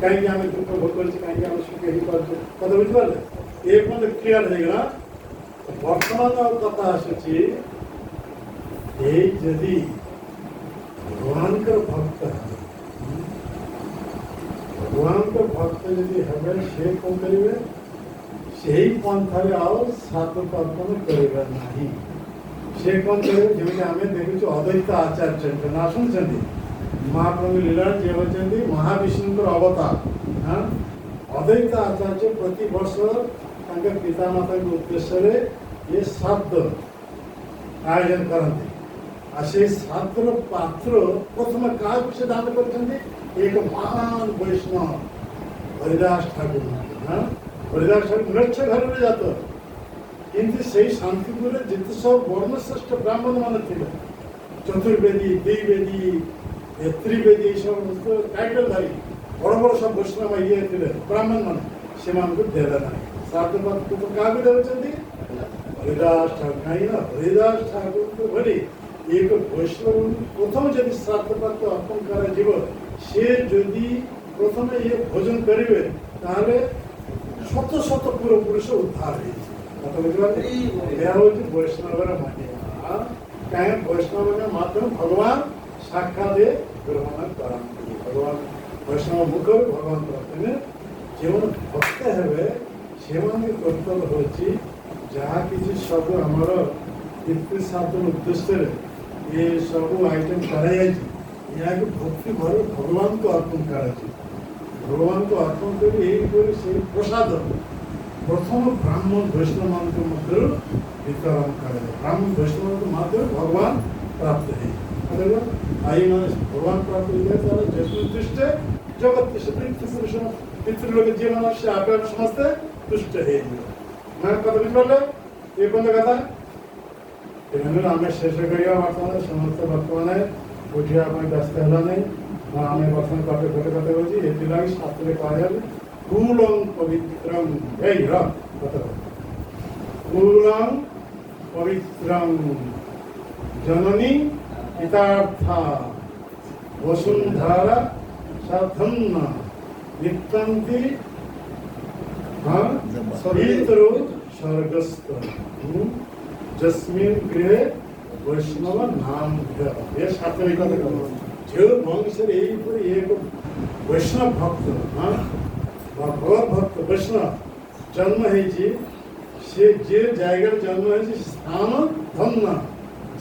କାହିଁକି ଆମେ ଦୁଃଖ ଭୋଗ କରୁଛେ କାହିଁକି ଆମେ ସୁଖୀ ହେଇପାରୁଛେ କଥା ବୁଝିପାରିଲେ ଏ ପର୍ଯ୍ୟନ୍ତ କ୍ଲିୟର ହେଇଗଲା ବର୍ତ୍ତମାନ କଥା ଆସୁଛି ଏଇ ଯଦି ଭଗବାନଙ୍କର ଭକ୍ତ ଭଗବାନଙ୍କ ଭକ୍ତ ଯଦି ହେବେ ସେ କ'ଣ କରିବେ ସେହି ପନ୍ଥାରେ ଆଉ ଶ୍ରାଦ୍ଧ ତର୍ପଣ କରିବେ ନାହିଁ ସେ କ'ଣ କରିବେ ଯେମିତି ଆମେ ଦେଖୁଛୁ ଅଦ୍ୱୈତ ଆଚାର୍ଯ୍ୟଙ୍କ ନାଁ ଶୁଣିଛନ୍ତି ମହାପ୍ରଭୁ ଲୀଳା ଯିଏ ହେଉଛନ୍ତି ମହାବିଷ୍ଣୁଙ୍କର ଅବତାର ଅଦ୍ୱୈତ ଆଚାର୍ଯ୍ୟ ପ୍ରତିବର୍ଷ ତାଙ୍କ ପିତାମାତାଙ୍କ ଉଦ୍ଦେଶ୍ୟରେ ଏ ଶ୍ରାଦ୍ଧ ଆୟୋଜନ କରନ୍ତି ଆଉ ସେଇ ଶ୍ରାଦ୍ଧର ପାତ୍ର ପ୍ରଥମେ କାହାକୁ ସେ ଦାନ କରିଛନ୍ତି ଏକ ମହାନ ବୈଷ୍ଣବ ହରିଦାସ ଠାକୁର ହରିଦାସ ଠାକୁର ମୃକ୍ଷ ଘରରେ ଜାତ କିନ୍ତୁ ସେଇ ଶାନ୍ତିପୁରରେ ଯେତେ ସବୁ ବର୍ଣ୍ଣଶ୍ରେଷ୍ଠ ବ୍ରାହ୍ମଣ ମାନେ ଥିଲେ ଚତୁର୍ବେଦୀ ଦ୍ୱିବେଦୀ ତ୍ରିବେଦୀ ଏସବୁ ଟାଇଟଲ ଧରି ବଡ଼ ବଡ଼ ସବୁ ବୈଷ୍ଣବ ଇଏ ଥିଲେ ବ୍ରାହ୍ମଣ ମାନେ ସେମାନଙ୍କୁ ଦେଲେ ନାହିଁ ଶ୍ରାଦ୍ଧ ପାତ୍ର କାହାକୁ ଦେଉଛନ୍ତି ହରିଦାସ ଠାକୁର କାହିଁକି ନା ହରିଦାସ ଠାକୁରଙ୍କୁ ଭଳି ଏକ ବୈଷ୍ଣବ ପ୍ରଥମେ ଯଦି ଶ୍ରାଦ୍ଧ ପାତ୍ର ଅର୍ପଣ କରାଯିବ ସେ ଯଦି ପ୍ରଥମେ ଇଏ ଭୋଜନ କରିବେ ତାହେଲେ ଶତ ଶତ ପୂର୍ବପୁରୁଷ ଉଦ୍ଧାର ହେଇଛି ଏହା ହେଉଛି ବୈଷ୍ଣବର ମାନ୍ୟତା କାହିଁକି ବୈଷ୍ଣବଙ୍କ ମାଧ୍ୟମ ଭଗବାନ ସାକ୍ଷାତ ଗ୍ରହଣ କରନ୍ତି ଭଗବାନ ବୈଷ୍ଣବ ମୁଖରୁ ଭଗବାନ ପ୍ରାପ୍ତି ଯେଉଁମାନେ ଭକ୍ତ ହେବେ ସେମାନଙ୍କ କର୍ତ୍ତବ୍ୟ ହେଉଛି ଯାହା କିଛି ସବୁ ଆମର ପିତୃ ସାଧନ ଉଦ୍ଦେଶ୍ୟରେ ଏ ସବୁ ଆଇଟମ୍ କରାଯାଇଛି ଏହାକୁ ଭକ୍ତି ଭାବରେ ଭଗବାନଙ୍କୁ ଅର୍ପଣ କରାଯାଉଛି ଭଗବାନଙ୍କୁ ଅର୍ପଣ କରି ଏହିପରି ସେହି ପ୍ରସାଦ ପ୍ରଥମ ବ୍ରାହ୍ମଣ ବୈଷ୍ଣବମାନଙ୍କ ମଧ୍ୟରୁ ବିତରଣ କରାଯାଏ ବ୍ରାହ୍ମଣ ବୈଷ୍ଣବଙ୍କ ମାଧ୍ୟମରେ ଭଗବାନ ପ୍ରାପ୍ତ ହେଇଯାଏ ଆଇମାନେ ଭଗବାନ ପ୍ରାପ୍ତ ହେଇଯାଏ ତାହେଲେ ଯଶୁ ଦୃଷ୍ଟି ଜଗତ ପିତୃପୁରୁଷ ପିତୃଲୋକ ଯିଏମାନେ ସେ ଆପେ ସମସ୍ତେ ତୁଷ୍ଟ ହେଇଯିବ ମାନେ କଥା ବୁଝିପାରିଲେ ଏ ପର୍ଯ୍ୟନ୍ତ କଥା ତେଣୁ ଆମେ ଶେଷ କରିବା ବର୍ତ୍ତମାନ ସମସ୍ତେ ବର୍ତ୍ତମାନ ଉଠିବା ପାଇଁ ବ୍ୟସ୍ତ ହେଲା ନାହିଁ ଆମେ ବର୍ତ୍ତମାନ ଗୋଟେ କଥା କହୁଛି ଏଥିଲାଗି ଶାସ୍ତ୍ରରେ କୁହାଯାଏ କୁଲଂ ପବିତ୍ରଂ କୁଲଂ ପବିତ୍ରଂ ଜନନୀ ପିତାର୍ଥା ବସୁନ୍ଧରା ସାଧନ୍ନ ନିତ୍ୟନ୍ତି ପିତୃ ସ୍ୱର୍ଗସ୍ଥ जस्मिन गृह वैष्णव नाम ये शास्त्रीय कथा जो वंश एक वैष्णव भक्त भगवत भक्त वैष्णव जन्म है से जे जगह जन्म है स्थान धन्य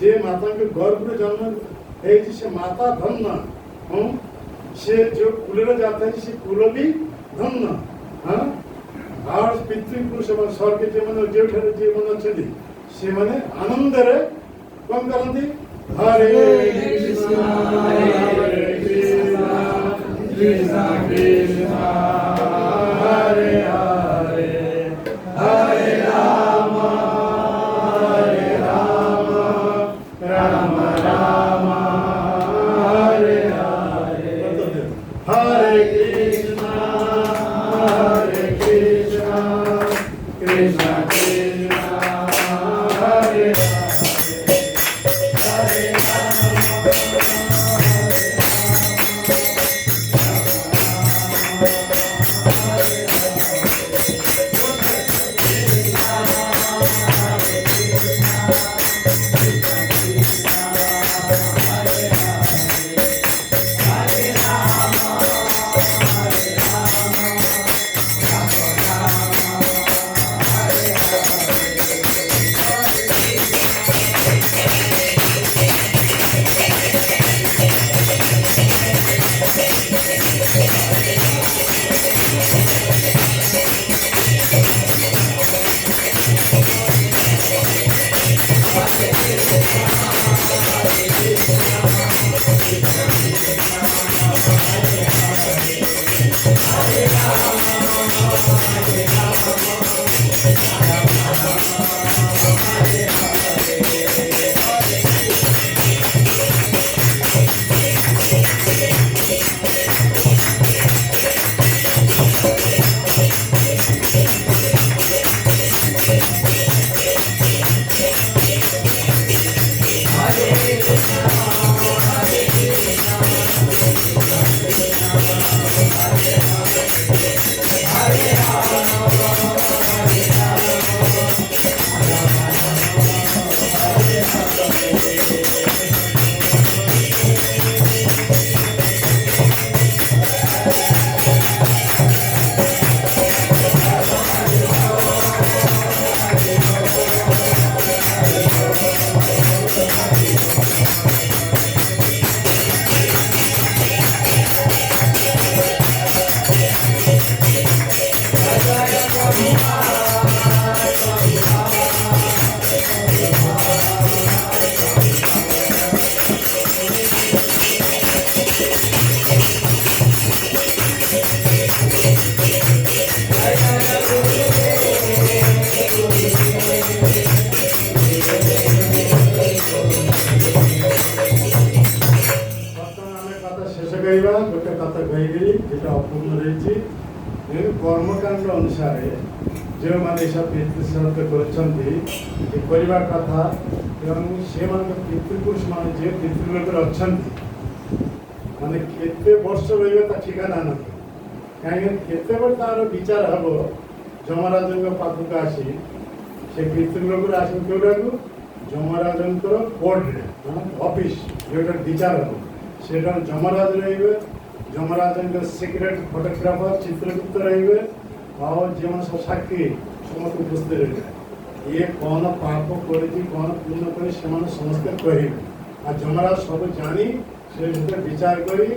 जे माता के गर्भ में जन्म है से माता धन्य से जो कुल जाता है से कुल भी धन्य और पितृपुरुष स्वर्ग जो मैंने जो मन अच्छे से मैंने आनंद रे कौन करती हरे कृष्णा कृष्णा कृष्णा हरे हरे हरे राम राम राम हरे हरे हरे कृष्णा कृष्णा कृष्णा କହିବା ଗୋଟେ କଥା କହିକିରି যেটা অপূর্ণ রয়েছে কর্মকাণ্ড অনুসারে ଯେଉଁମାନେ ଏସବୁ ପିତୃଶ୍ରାଦ୍ଧ କରୁଛନ୍ତି ଏ କରିବା କଥା ଏବଂ ସେମାନଙ୍କ ପିତୃପୁରୁଷମାନେ ଯେ ପିତୃଲୋକରେ ଅଛନ୍ତି ମାନେ କେତେ ବର୍ଷ ରହିବେ ତା ଠିକଣା ନଥିବ କାହିଁକି କେତେବେଳେ ତାର ବିଚାର ହେବ ଯମରାଜଙ୍କ ପାଖକୁ ଆସି ସେ ପିତୃଲୋକରେ ଆସିବ କେଉଁଟାକୁ ଯମରାଜଙ୍କର କୋର୍ଟରେ ଅଫିସ ଯେଉଁଟା ବିଚାର ହେବ ସେଟା ଯମରାଜ ରହିବେ ଯମରାଜଙ୍କର ସିକ୍ରେଟ ଫଟୋଗ୍ରାଫର ଚିତ୍ରଗୁପ୍ତ ରହିବେ ଆଉ ଯେଉଁମାନେ ସବୁ ସାକ୍ଷୀ ସମସ୍ତେ ଉପସ୍ଥିତ ରହିବେ ଇଏ କ'ଣ ପାପ କରିଛି କ'ଣ ପୂର୍ଣ୍ଣ କରି ସେମାନେ ସମସ୍ତେ କହିବେ ଆଉ ଯମରାଜ ସବୁ ଜାଣି ସେ ଭିତରେ ବିଚାର କରି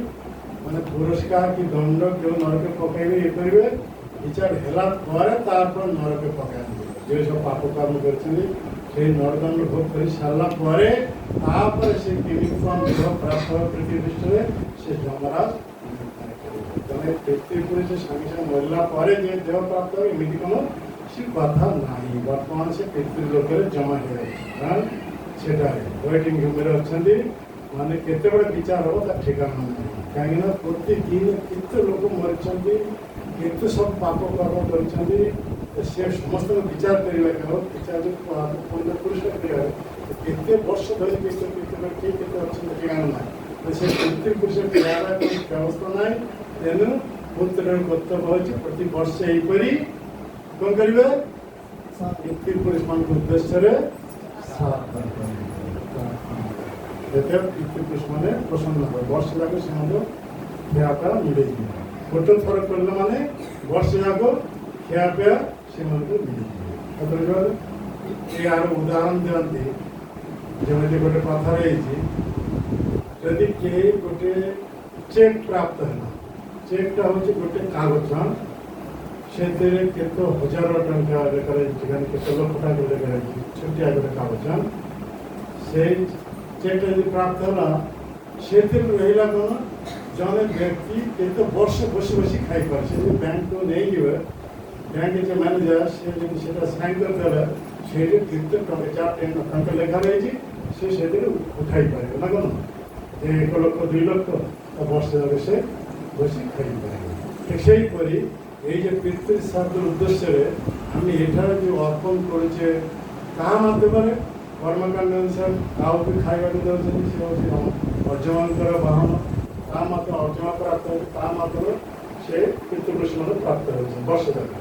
ମାନେ ପୁରସ୍କାର କି ଦଣ୍ଡ କେଉଁ ନରକେ ପକାଇବେ ଇଏ କରିବେ ବିଚାର ହେଲା ପରେ ତାପରେ ନରକେ ପକାଇବେ যে সব পাপ কর্ম କରିଛନ୍ତି সেই নরদণ্ড ভোগ করে সারা পরে তারপরে সে কেমিক দেহ প্রাপ্ত হবে পৃথিবী পৃষ্ঠে সে যমরাজ তবে পৃথিবীপুরে সে সঙ্গে সঙ্গে মরলা পরে যে দেহ প্রাপ্ত হবে এমনি কোনো সে কথা নাই বর্তমান সে পৃথিবীর লোকের জমা হয়ে যাচ্ছে হ্যাঁ সেটাই ওয়েটিং রুমে অনেক মানে কেতবে বিচার হব তার ঠিকানা নাই কাହିଁକିନା প্রতিদিন କେତେ লোক মরিଛନ୍ତି କେତେ ସବୁ ପାପ କର୍ମ କରିଛନ୍ତି ସେ ସମସ୍ତଙ୍କୁ ବିଚାର କରିବା କେବଳ ବିଚାର ପୁରସ୍କାର କରିବା କେତେ ବର୍ଷ ଧରି କିଏ କେତେ ଅଛନ୍ତି ଠିକାଣା ନାହିଁ ସେ ପିତୃପୁରୁଷ କ୍ରିୟାର କିଛି ବ୍ୟବସ୍ଥା ନାହିଁ ତେଣୁ ପୁତ୍ରର କର୍ତ୍ତବ୍ୟ ହେଉଛି ପ୍ରତି ବର୍ଷ ଏହିପରି କ'ଣ କରିବେ ପିତୃପୁରୁଷମାନଙ୍କ ଉଦ୍ଦେଶ୍ୟରେ ଯେତେ ପିତୃପୁରୁଷମାନେ ପ୍ରସନ୍ନ ହେବେ ବର୍ଷ ଯାକ ସେମାନଙ୍କୁ ଖିଆପିଆ ମିଳିଯିବ ଗୋଟେ ଥର କଲେ ମାନେ ବର୍ଷ ଯାକ ଖିଆପିଆ ସେମାନଙ୍କୁ ମିଳିଯିବ ଏହାର ଉଦାହରଣ ଦିଅନ୍ତି ଯେମିତି ଗୋଟେ କଥା ରହିଛି ଯଦି କେହି ଗୋଟେ ଚେକ୍ ପ୍ରାପ୍ତ ହେଲା ଚେକ୍ଟା ହେଉଛି ଗୋଟେ କାଗଜ ସେଥିରେ କେତେ ହଜାର ଟଙ୍କା ଲେଖାଯାଇଛି କେତେ ଲକ୍ଷ ଟଙ୍କା ଲେଖାଯାଇଛି ଛୋଟିଆ ଗୋଟେ କାଗଜ ସେଇ ଚେକ୍ଟା ଯଦି ପ୍ରାପ୍ତ ହେଲା ସେଥିରେ ରହିଲା କ'ଣ ଜଣେ ବ୍ୟକ୍ତି କେତେ ବର୍ଷ ବସି ବସି ଖାଇପାରେ ସେ ଯଦି ବ୍ୟାଙ୍କକୁ ନେଇଯିବେ ବ୍ୟାଙ୍କ ଯେ ମ୍ୟାନେଜର ସେ ଯଦି ସେଟା ସାଇନ୍ କରିଦେଲେ ସେଇଠି କେତେ ଟଙ୍କା 4 ଟଙ୍କା ଲେଖା ରହିଛି ସେ ସେଥିରେ ଉଠାଇ ପାରିବ ନା କ'ଣ 1 ଲକ୍ଷ 2 ଲକ୍ଷ ବର୍ଷ ଯାକ ସେ ବସି ଖାଇପାରିବ ଠିକ୍ ସେହିପରି এই যে পিতৃশ্রাদ্ধের উদ্দেশ্যে আমি এଠାରେ যে অর্পণ করেছে কাହା ମାଧ୍ୟମରେ କର୍ମକାଣ୍ଡ ଅନୁସାରେ କାହାକୁ ଖାଇବାକୁ ଦେଉଛନ୍ତି ସେ ହେଉଛି ଅର୍ଜମାନଙ୍କର ବାହନ ତା ମାଧ୍ୟମ ଅର୍ଜମା ପ୍ରାପ୍ତ ହେଉଛି ତା ମାଧ୍ୟମରେ ସେ ପିତୃପୁରୁଷମାନେ ପ୍ରାପ୍ତ ହେଉଛି ବର୍ଷ ଯାକ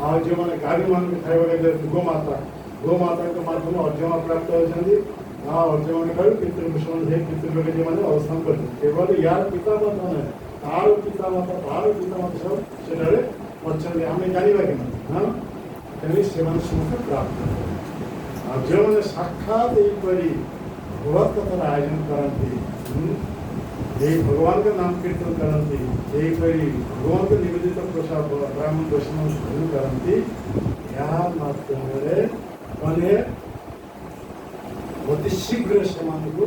ଆଉ ଯେଉଁମାନେ ଗାଈମାନଙ୍କୁ ଖାଇବାକୁ ଦେଉଛନ୍ତି ଗୋମାତାଙ୍କ ମାଧ୍ୟମରେ ଅର୍ଜମା ପ୍ରାପ୍ତ ହେଉଛନ୍ତି ଆଉ ଅର୍ଜମାନ ଖାଇ ପିତୃପୁରୁଷମାନେ ସେଇ ପିତୃଲୋକ ଯେଉଁମାନେ ଅବସ୍ଥାନ କରୁଛନ୍ତି କେବଳ ୟାର ପିତାମାତା ନାହିଁ ତାର ପିତାମାତା ତାର ପିତାମାତା ସବୁ ସେଠାରେ ଅଛନ୍ତି ଆମେ ଜାଣିବା କେମିତି ହଁ ତେଣୁ ସେମାନେ ସମସ୍ତେ ପ୍ରାପ୍ତ ଆଉ ଯେଉଁମାନେ ସାକ୍ଷାତ ଏହିପରି ବୃହତ୍ କଥାର ଆୟୋଜନ କରନ୍ତି এই ভগবানকে নাম কীর্তন କରନ୍ତି ଏହିପରି ଭଗବାନଙ୍କ ନିବେଦିତ ପ୍ରସାଦ ବ୍ରାହ୍ମଣ ବୈଷ୍ଣବ ଗ୍ରହଣ କରନ୍ତି ଏହା ମାଧ୍ୟମରେ ମାନେ ଅତି ଶୀଘ୍ର ସେମାନଙ୍କୁ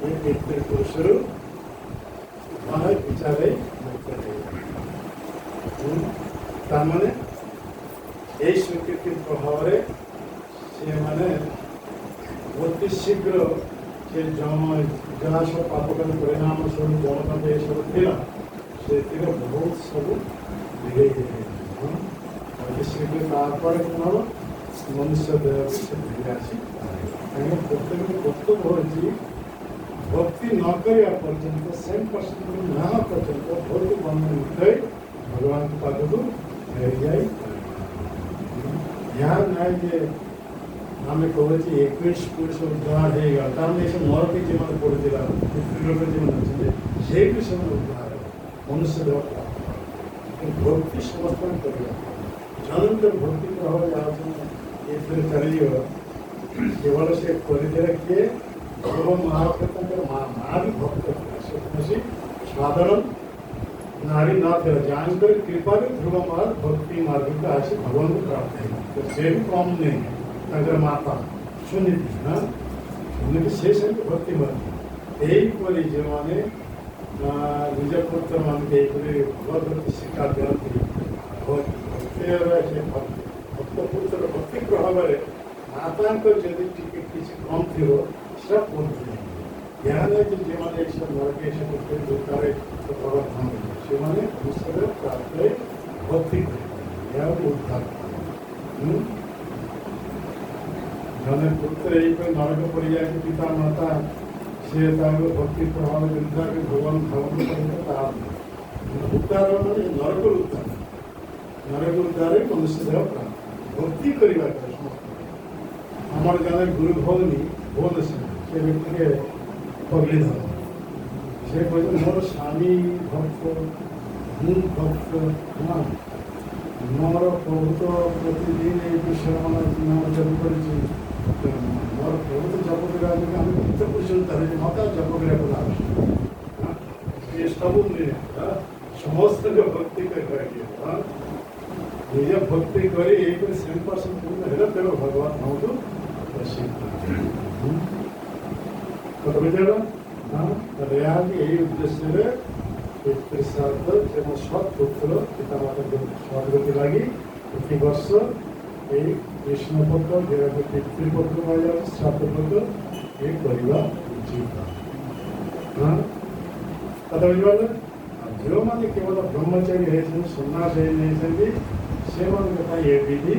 ଏ ପିତୃପୁରୁଷରୁ ମାନେ ବିଚାରେ ତାମାନେ এই ସ୍ୱୀକୃତି ପ୍ରଭାବରେ ସେମାନେ ଅତି ଶୀଘ୍ର ସେ ଯାହା ସବୁ ପାପକାନ ପରିଣାମ ସବୁ ଜନପଦ ଏସବୁ ଥିଲା ସେଥିରେ ବହୁତ ସବୁ ଧୀରେ ଧୀରେ ଅତି ଶୀଘ୍ର ତାପରେ କ'ଣ ହେବ ମନୁଷ୍ୟ ଦେହକୁ ସେ ଧୀରେ ଆସି କାହିଁକି ପ୍ରତ୍ୟେକ କର୍ତ୍ତବ୍ୟ ହେଉଛି ଭକ୍ତି ନ କରିବା ପର୍ଯ୍ୟନ୍ତ 100% ନା ପର୍ଯ୍ୟନ୍ତ ବହୁତ ବନ୍ଧ ହୋଇ ଭଗବାନଙ୍କ ପାଖକୁ ଫେରିଯାଇ ଏହା ନାହିଁ ଯେ ଆମେ କହୁଛି 21 ପୁରୁଷ ଉଦ୍ଧାର ହେଇଗଲା ତାମାନେ ଏସବୁ ନରକେ ଯେଉଁମାନେ ପଡ଼ୁଥିଲା ପିତୃଲୋକ ଯେଉଁମାନେ ଅଛନ୍ତି ସେଇଠୁ ସେମାନେ ଉଦ୍ଧାର ମନୁଷ୍ୟ ଦେହ ଭକ୍ତି ସମସ୍ତଙ୍କୁ କରିବା ଜଣଙ୍କର ଭକ୍ତି ପ୍ରଭାବ ଯାଉଛନ୍ତି ଏଥିରେ ଚାଲିଯିବ କେବଳ ସେ କରିଦେଲେ କିଏ ଭଗବାନ ମହାପ୍ରଭୁ ତାଙ୍କର ମା ବି ଭକ୍ତ ଥିଲା ସେ କୌଣସି ସାଧାରଣ ନାରୀ ନଥିଲା ଯାହାଙ୍କର କୃପାରେ ଧ୍ରୁବ ମହାରାଜ ଭକ୍ତି ମାର୍ଗକୁ ଆସି ଭଗବାନଙ୍କୁ ପ୍ରାପ୍ତ ହେଲା ସେ ବି କମ୍ ନେଇ ତାଙ୍କର ମାତା ସୁନୀତି ହଁ ସୁନୀତି ସେ ସେମିତି ଭକ୍ତି ମାର୍ଗ ଏହିପରି ଯେଉଁମାନେ ନିଜ ପୁତ୍ରମାନଙ୍କୁ ଏହିପରି ଭଗବତୀ ଶିକ୍ଷା ଦିଅନ୍ତି ଭକ୍ତିର ସେ ଭକ୍ତ ପୁତ୍ର ଭକ୍ତି ପ୍ରଭାବରେ ମାତାଙ୍କର ଯଦି ଟିକେ କିଛି କମ୍ ଥିବ ସେଟା ପୂର୍ଣ୍ଣ ଜ୍ଞାନ ଯେମାନେ ଏସବୁ ନରକେ ଏସବୁ ତାରେ ପ୍ରବର୍ତ୍ତନ ସେମାନେ ଈଶ୍ୱର ପ୍ରାପ୍ତରେ ଭକ୍ତି କରିବେ ଏହାକୁ ଉଦ୍ଧାର କରିବେ। ଜଣେ ପୁତ୍ର ଏଇପରି ନରକ ପଡ଼ିଯାଇଛି ପିତା ମାତା ସିଏ ତାଙ୍କ ଭକ୍ତି ପ୍ରଭାବ ବିରୁଦ୍ଧରେ ଭଗବାନ ଧାରଣ କରିବେ ତାହା ଉଦ୍ଧାର ମାନେ ନରକରୁ ଉଦ୍ଧାର ମନୁଷ୍ୟ ଦେହ ପ୍ରାପ୍ତ ଭକ୍ତି କରିବା ସମସ୍ତ ଆମର ଜଣେ ଗୁରୁ ଭଉଣୀ ଭୁବନେଶ୍ୱର ସେ ବ୍ୟକ୍ତିকে ପଗଲି ଧର ସେ କହିଲେ ମୋର ସ୍ୱାମୀ ଭକ୍ତ ମୁଁ ଭକ୍ତ ମୋର ବହୁତ ପ୍ରତିଦିନ ଏଇ ବିଷୟ ନାମ ଜପ କରିଛି ମୋର ବହୁତ ଜପ କରିବା ଆମେ କେତେ ପର୍ଯ୍ୟନ୍ତ ହେଲେ ମୋତେ ଜପ କରିବାକୁ ଆବଶ୍ୟକ ଏ ସବୁ ସମସ୍ତଙ୍କ ଭକ୍ତି କରିବା ନିଜ ଭକ୍ତି କରି ଏଇପରି 100% ପୂର୍ଣ୍ଣ ହେଲେ ତେଣୁ ଭଗବାନ ଆମକୁ ପ୍ରସିଦ୍ଧ ବୁଝିଲ ଏହା ଏଇ ଉଦ୍ଦେଶ୍ୟରେ ପିତୃଶ୍ରାଦ୍ଧ ଯେ ମୋ ସତ୍ ପୁତ୍ର ପିତାମାତାଙ୍କ ସ୍ୱାଗତି ଲାଗି ପ୍ରତିବର୍ଷ ଏଇ କୃଷ୍ଣ ପତ୍ର ଯେଉଁଟାକୁ ପିତୃପତ୍ର କୁହାଯାଉଛି ଶ୍ରାଦ୍ଧ ପତ୍ର ଏ କରିବା ଉଚିତ କଥା ବୁଝିପାରିଲେ। ଯେଉଁମାନେ କେବଳ ବ୍ରହ୍ମଚାରୀ ହେଇଛନ୍ତି ସନ୍ନ୍ୟାସ ହେଇଯାଇଛନ୍ତି ସେମାନଙ୍କ ପାଇଁ ଏ ବିଧି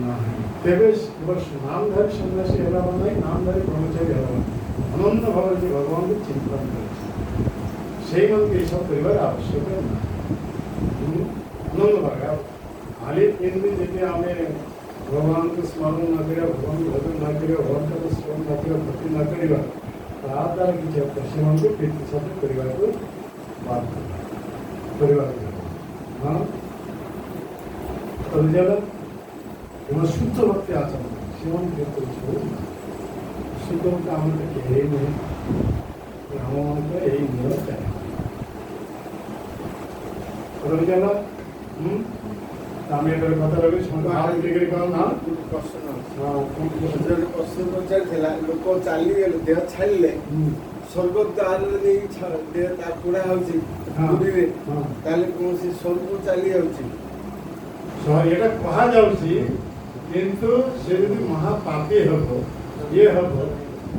ନାହିଁ ତେବେ କେବଳ ନାମଧାରୀ ସନ୍ନ୍ୟାସୀ ହେଲା ନାହିଁ ନାମଧାରୀ ବ୍ରହ୍ମଚାରୀ ହେଲା ଅନନ୍ତ ଭାବରେ ଯେ ଭଗବାନଙ୍କୁ ଚିନ୍ତନ କରିଛି ସେଇମାନଙ୍କୁ ଏସବୁ କରିବାର ଆବଶ୍ୟକ ନାହିଁ ଅନନ୍ତ ଭାବେ ଖାଲି କେମିତି ଯଦି ଆମେ ଭଗବାନଙ୍କୁ ସ୍ମରଣ ନ କରିବା ଭଗବାନଙ୍କୁ ଭଜନ ନ କରିବା ଭଗବାନଙ୍କୁ ସ୍ମରଣ ନ କରିବା ଭକ୍ତି ନ କରିବା ତାହା ଦ୍ୱାରା କିଛି ସେମାନଙ୍କୁ ପିତୃଶ୍ରାଦ୍ଧ କରିବାକୁ ବାଧ୍ୟ କରିବାକୁ ବୁଝିଲା ସେମାନେ ଶୁଦ୍ଧ ଭକ୍ତି ଆଚରଣ ସେମାନେ କେତେ ଶୁଦ୍ଧ ଭକ୍ତି ଆମର କେହି ନୁହେଁ ଆମମାନଙ୍କ ଏଇ ନିୟମ ଚାଲେ ବୁଝିଲା ଆମେ ଏଠାରେ କଥା ଲଗେଇ ପ୍ରଶ୍ନ ପଚାରିଥିଲା ଲୋକ ଚାଲିଗଲେ ଦେହ ଛାଡ଼ିଲେ ସ୍ୱର୍ଗ ଦ୍ୱାରରେ ନେଇ ଦେହ ତା ପୋଡ଼ା ହେଉଛି ପୁରୀରେ ତାହେଲେ କୌଣସି ସ୍ୱର୍ଗ ଚାଲି ଯାଉଛି ଏଇଟା କୁହାଯାଉଛି କିନ୍ତୁ ସେ ଯଦି ମହାପାପୀ ହେବ ଇଏ ହେବ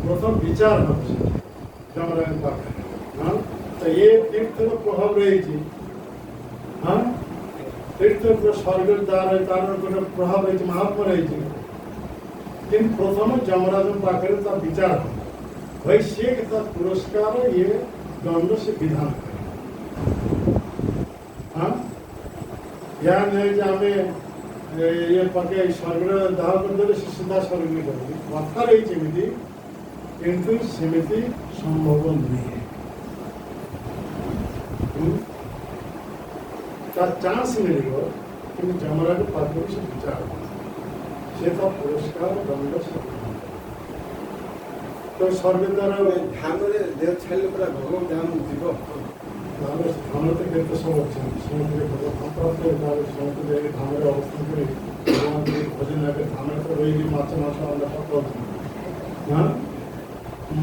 ପ୍ରଥମ ବିଚାର ହେଉଛି ଯମରାଜ ପାଖରେ ତ ଏ ତୀର୍ଥର ପ୍ରଭାବ ରହିଛି ତୀର୍ଥ ସ୍ୱର୍ଗ ଦ୍ୱାର ତାର ଗୋଟେ ପ୍ରଭାବ ରହିଛି ମହାତ୍ମା ରହିଛି କିନ୍ତୁ ପ୍ରଥମ ଯମରାଜ ପାଖରେ ତା ବିଚାର ହେବ ଭାଇ ସିଏ ତା ପୁରସ୍କାର ଇଏ ଦଣ୍ଡ ସେ ବିଧାନ କରେ ଏହା ନୁହେଁ ଯେ ଆମେ ଇଏ ପକେଇ ସ୍ୱର୍ଗରେ ଦାହ କରିଦେଲେ ସେ ସିଧା ସ୍ୱର୍ଗ କରିବେ କଥା ରହିଛି ଏମିତି କିନ୍ତୁ ସେମିତି ସମ୍ଭବ ନୁହେଁ ତା ଚାନ୍ସ ମିଳିବ କିନ୍ତୁ ଯମରାଜ ପାଖରୁ ସେ ବିଚାର ସେ ତା ପୁରସ୍କାର ଦଣ୍ଡ ସେ ତ ସ୍ୱର୍ଗ ଦ୍ୱାରା ଧ୍ୟାନରେ ଦେହ ଛାଡ଼ିଲେ ପୁରା ଭଗବାନ ଧ୍ୟାନ ଯିବ ଧାନ ତ କେତେ ସବୁ ଅଛନ୍ତି ସମୁଦ୍ରରେ ସମୁଦ୍ର ଯାଇକି ଧାନରେ ଅବସ୍ଥାନ କରି ଭୋଜନ ଧାନରେ ତ ରହିକି ମାଛ ଅଣ୍ଡା ପକାଉଛନ୍ତି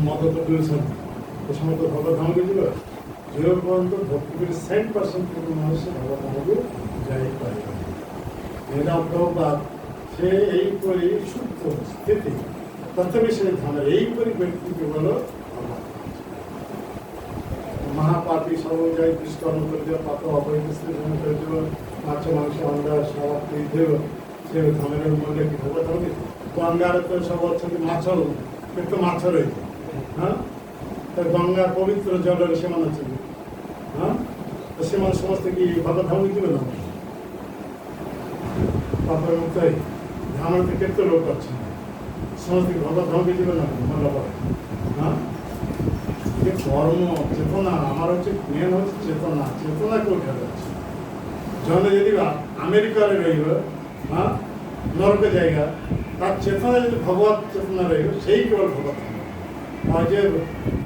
ମଦ ତ ପିଉଛନ୍ତି ସେ ସମୟ ତ ଭଗ ଧାମକୁ ଯିବ ଯେଉଁ ପର୍ଯ୍ୟନ୍ତ ଭକ୍ତି କରି 100% ମନୁଷ୍ୟ ଭଗ ଧାମକୁ ଯାଇପାରିବ ଏଇଟା ପ୍ରଭୁପାଦ ସେ ଏହିପରି ଶୁଦ୍ଧ ସ୍ଥିତି ତଥାପି ସେ ଧାନ ଏହିପରି ବ୍ୟକ୍ତି କେବଳ ମହାପାପୀ ସବୁ ଯାଇ ଦୁଷ୍କର୍ମ କରିଦେବ ପାପ ଅବୈଧ ସ୍ତ୍ରୀ କରିଦେବ ମାଛ ମାଂସ ଅଣ୍ଡା ସାରା ପିଇଦେବ ସେ ଧାନରେ ମୂଲ୍ୟ କି ଭୋଗ ଥାନ୍ତି ଗଙ୍ଗାରେ ତ ସବୁ ଅଛନ୍ତି ମାଛ କେତେ ମାଛ ରହିଛି ତ ଗଙ୍ଗା ପବିତ୍ର ଜଳରେ ସେମାନେ ଅଛନ୍ତି ତ ସେମାନେ ସମସ୍ତେ କି ଭଗ ଧାମକୁ ଯିବେ ନା ପାପରେ ମୁକ୍ତ ହେଇ ଧାମରେ ତ କେତେ ଲୋକ ଅଛନ୍ତି ସମସ୍ତେ ଭଗ ଧାମକୁ ଯିବେ ନା ଭଲ ପରେ ये कर्म चेतना आमार हे मेन हूँ चेतना चेतना कौटे अच्छे जन यदि अमेरिका नरक जाएगा तार चेतना यदि भगवत चेतना रही केवल भगवत और जे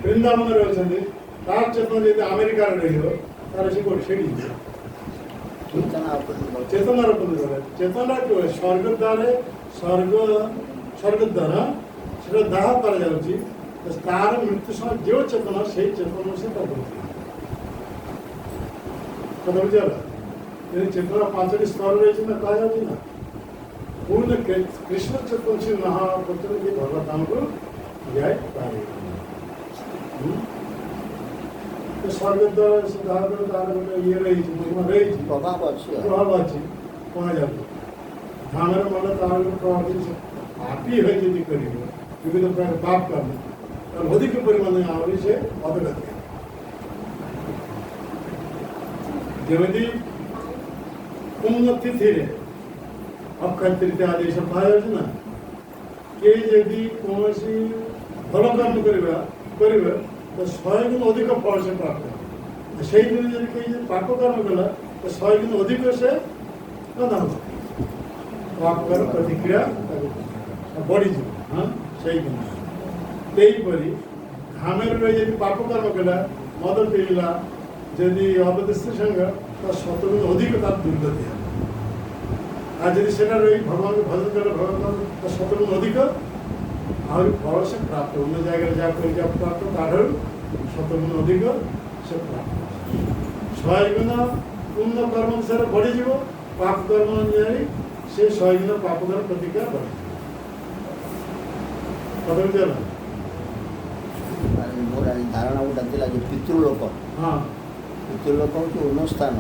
वृंदावन रही तार चेतना यदि अमेरिका तार से कौट से चेतनार चेतना स्वर्ग द्वारा स्वर्ग द्वारा से दाह कर तार मृत्यु समय जो चेतना से चेतना से कथा बुझा चेतना 5टी स्तर रही ना कह ना पूर्ण कृष्ण चेतन से महापुत्र की भगवताओं को जाए ସ୍ୱର୍ଗଦ୍ୱାର ସେ ତାହାର ଗୋଟେ ଇଏ ରହିଛି, ମହିମା ରହିଛି, ପ୍ରଭାବ ଅଛି ଆଉ। ପ୍ରଭାବ ଅଛି କୁହାଯାଉଛି। ଧାମରେ ମନ ତାହାର ଗୋଟେ ପ୍ରଭାବ ଅଛି। ପାପୀ ହୋଇ ଯଦି କରିବ ବିଭିନ୍ନ ପ୍ରକାର ପାପ କାମ, ତାହେଲେ ଅଧିକ ପରିମାଣରେ ଆହୁରି ସେ ଅବଗତି। ଯେମିତି ପୂର୍ଣ୍ଣ ତିଥିରେ ଅକ୍ଷୟ ତୃତୀୟା ଆଦି ସବୁ କୁହାଯାଉଛି ନା, କିଏ ଯଦି କୌଣସି ଭଲ କାମ କରିବେ ତ 100 ଗୁଣ ଅଧିକ ଫଳ ସେ ପ୍ରାପ୍ତ ହେବ। ସେଇଦିନ ଯଦି କେହି ଯଦି ପାପ କର୍ମ କଲା ତ 100 ଗୁଣ ଅଧିକ ସେ ପ୍ରଦାନ କରିବ। ପାପର ପ୍ରତିକ୍ରିୟା ତାକୁ ବଢ଼ିଯିବ। ହଁ, ସେଇଦିନ ସେହିପରି ଧାମରେ ରହି ଯଦି ପାପ କର୍ମ କଲା, ମଦ ପିଇଲା, ଯଦି ଅବୈଧ ସ୍ତ୍ରୀ ସଙ୍ଗ, ତ 100 ଗୁଣ ଅଧିକ ତାର ଦୁର୍ଗତି ହେବ। আর যদি সেটা রই ভগবানকে ভজন করে ভগবান 100 গুণ ଅଧିକ আହୁରି ফଳ ସେ ପ୍ରାପ୍ତ। ଅନ୍ୟ ଜାଗାରେ ଯାହା କରି ଯାହା ପ୍ରାପ୍ତ ତାଠାରୁ 100 ଗୁଣ ଅଧିକ ସେ ପ୍ରାପ୍ତ। 100 ଗୁଣ ପୂର୍ଣ୍ଣ କର୍ମ ଅନୁସାରେ ବଢ଼ିଯିବ, ପାପ କର୍ମ ଅନୁଯାୟୀ ସେ 100 ଗୁଣ ପାପ କର୍ମ ପ୍ରତିକ୍ରିୟା ବଢ଼ିଯିବ। କଥା ବୁଝିଗଲା? ମୋର ଆଜି ଧାରଣା ଗୋଟେ ଥିଲା ଯେ ପିତୃଲୋକ, ହଁ ପିତୃଲୋକ ହେଉଛି ଉନ୍ନ ସ୍ଥାନ,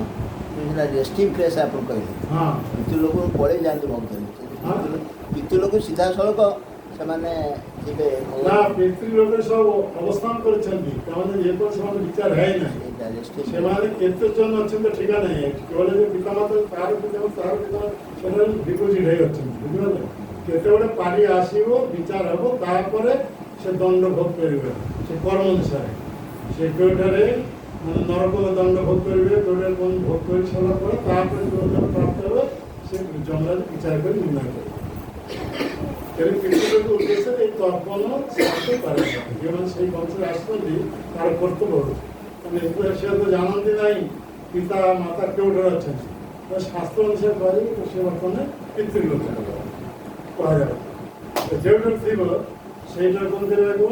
ସେଟା ରେଷ୍ଟିଂ ପ୍ଲେସ୍ ଆପଣ କହିଲେ। ହଁ ପିତୃଲୋକ ପଳେଇ ଯାଆନ୍ତି ଭକ୍ତ। ପିତୃଲୋକ ସିଧାସଳଖ ସେମାନେ ଯିବେ। ନା ପିତୃଲୋକ ସବୁ ଅବସ୍ଥାନ କରିଛନ୍ତି, ସେମାନେ ଯେପରି ସେମାନେ ବିଚାର ହେଇ ନାହିଁ। ସେମାନେ କେତେ ଜଣ ଅଛନ୍ତି ଠିକା ନାହିଁ। କେବଳ ଯେ ପିତାମାତା ତାର ପିତା ସେମାନେ ଡିପୋଜିଟ୍ ହେଇ ଅଛନ୍ତି, ବୁଝିପାରିଲେ? କେତେବେଳେ ପାଳି ଆସିବ, ବିଚାର ହେବ, ତାପରେ ସେ ଦଣ୍ଡ ଭୋଗ କରିବେ ସେ କର୍ମ ଅନୁସାରେ। ସେ କେଉଁଠାରେ ମାନେ ନରକ ଦଣ୍ଡ ଭୋଗ କରିବେ, କେଉଁଠାରେ କ'ଣ ଭୋଗ କରି ସାରିଲା ପରେ ତାପରେ ଯେଉଁ ପ୍ରାପ୍ତ ହେବେ ସେ ଜଙ୍ଗଲରେ ବିଚାର କରି ନିର୍ଣ୍ଣୟ କରିବେ। ତେଣୁ ପିତୃଲୋକ ଉଦ୍ଦେଶ୍ୟରେ এই তর্পণ সাথে পারে যেমন সেই বংশে আসছেন তার কর্তব্য মানে সে তো জানନ୍ତି ନାହିଁ ପିତା ମାତା କେଉଁଠାରେ ଅଛନ୍ତି, ତ ଶାସ୍ତ୍ର ଅନୁସାରେ କୁହାଯାଏ ତ ସେ ବର୍ତ୍ତମାନ ପିତୃଲୋକ କୁହାଯାଏ। ଯେଉଁଠାରେ ଥିବ ସେଇଟା କ'ଣ କରିବାକୁ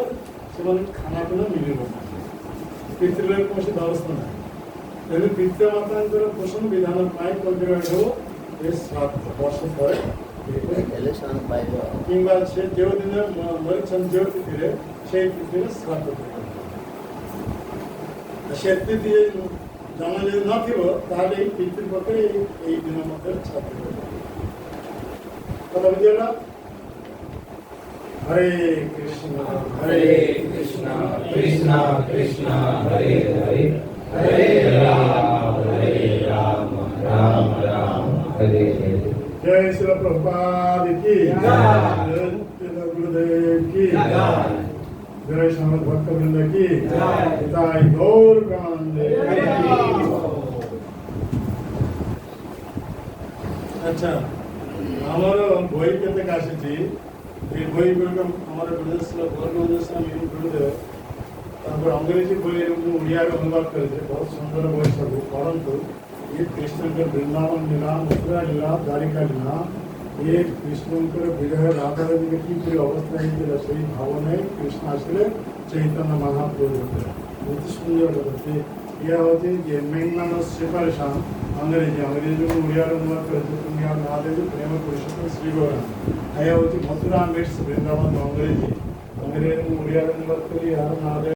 ସେମାନେ ଖାନା ପିନା ମିଳିବ ନାହିଁ, ପିତୃଲୋକ କୌଣସି ବ୍ୟବସ୍ଥା ନାହିଁ। ତେଣୁ ପିତା ମାତାଙ୍କର ପୋଷଣ ବିଧାନ ପାଇଁ କ'ଣ କରିବାକୁ ହେବ, ଏ 7 ବର୍ଷ ପରେ ହେଲେ ସେମାନେ ପାଇବେ। କିମ୍ବା ସେ ଯେଉଁ ଦିନ ମରିଛନ୍ତି ଯେଉଁ ତିଥିରେ ସେଇ ତିଥିରେ ଶ୍ରାଦ୍ଧ କରିବ। ସେ ତିଥି ଜନ୍ମ ଯଦି ନଥିବ ତାହେଲେ ଏଇ ପିତୃ ପକ୍ଷରେ ଏଇ ଦିନ ମଧ୍ୟରେ ଶ୍ରାଦ୍ଧ କରିବ। କଥା ବୁଝିଗଲା? ହରେ କୃଷ୍ଣ हरे कृष्णा कृष्णा कृष्णा हरे हरे हरे राम राम राम हरे हरे। जय श्री प्रभुपाद की जय गुरुदेव की जय श्रीमद् भक्तवृंद की जय गौर कांदे। अच्छा আমার বই কেতে আসিছি এই বইগুলো আমার গুরুদেব তারপর अंग्रेजी বই ওড়িয়ারে অনুবাদ করেছে, बहुत সুন্দর বই সব পড়ন্তু। ये कृष्णकर वृंदावन लीला, मथुरा लीला, द्वारिका लीला, ये कृष्णकर विरह राधा रानी की पूरी अवस्था ହେଇଥିଲା সেই ভাবনায় কৃষ্ণ আসলে চৈতন্য মহাপ্রভু बहुत সুন্দর কথা। ইয়া হচ্ছে যে মেঘনাথ সেপারেশন अंग्रेजी ওড়িয়ারে অনুবাদ করেছে তুমি আর না দেবে প্রেম পুরুষোত্তম শ্রী গৌরাঙ্গ। আয়া হচ্ছে মথুরা মিটস বৃন্দাবন अंग्रेजी ওড়িয়ারে অনুবাদ করি আর না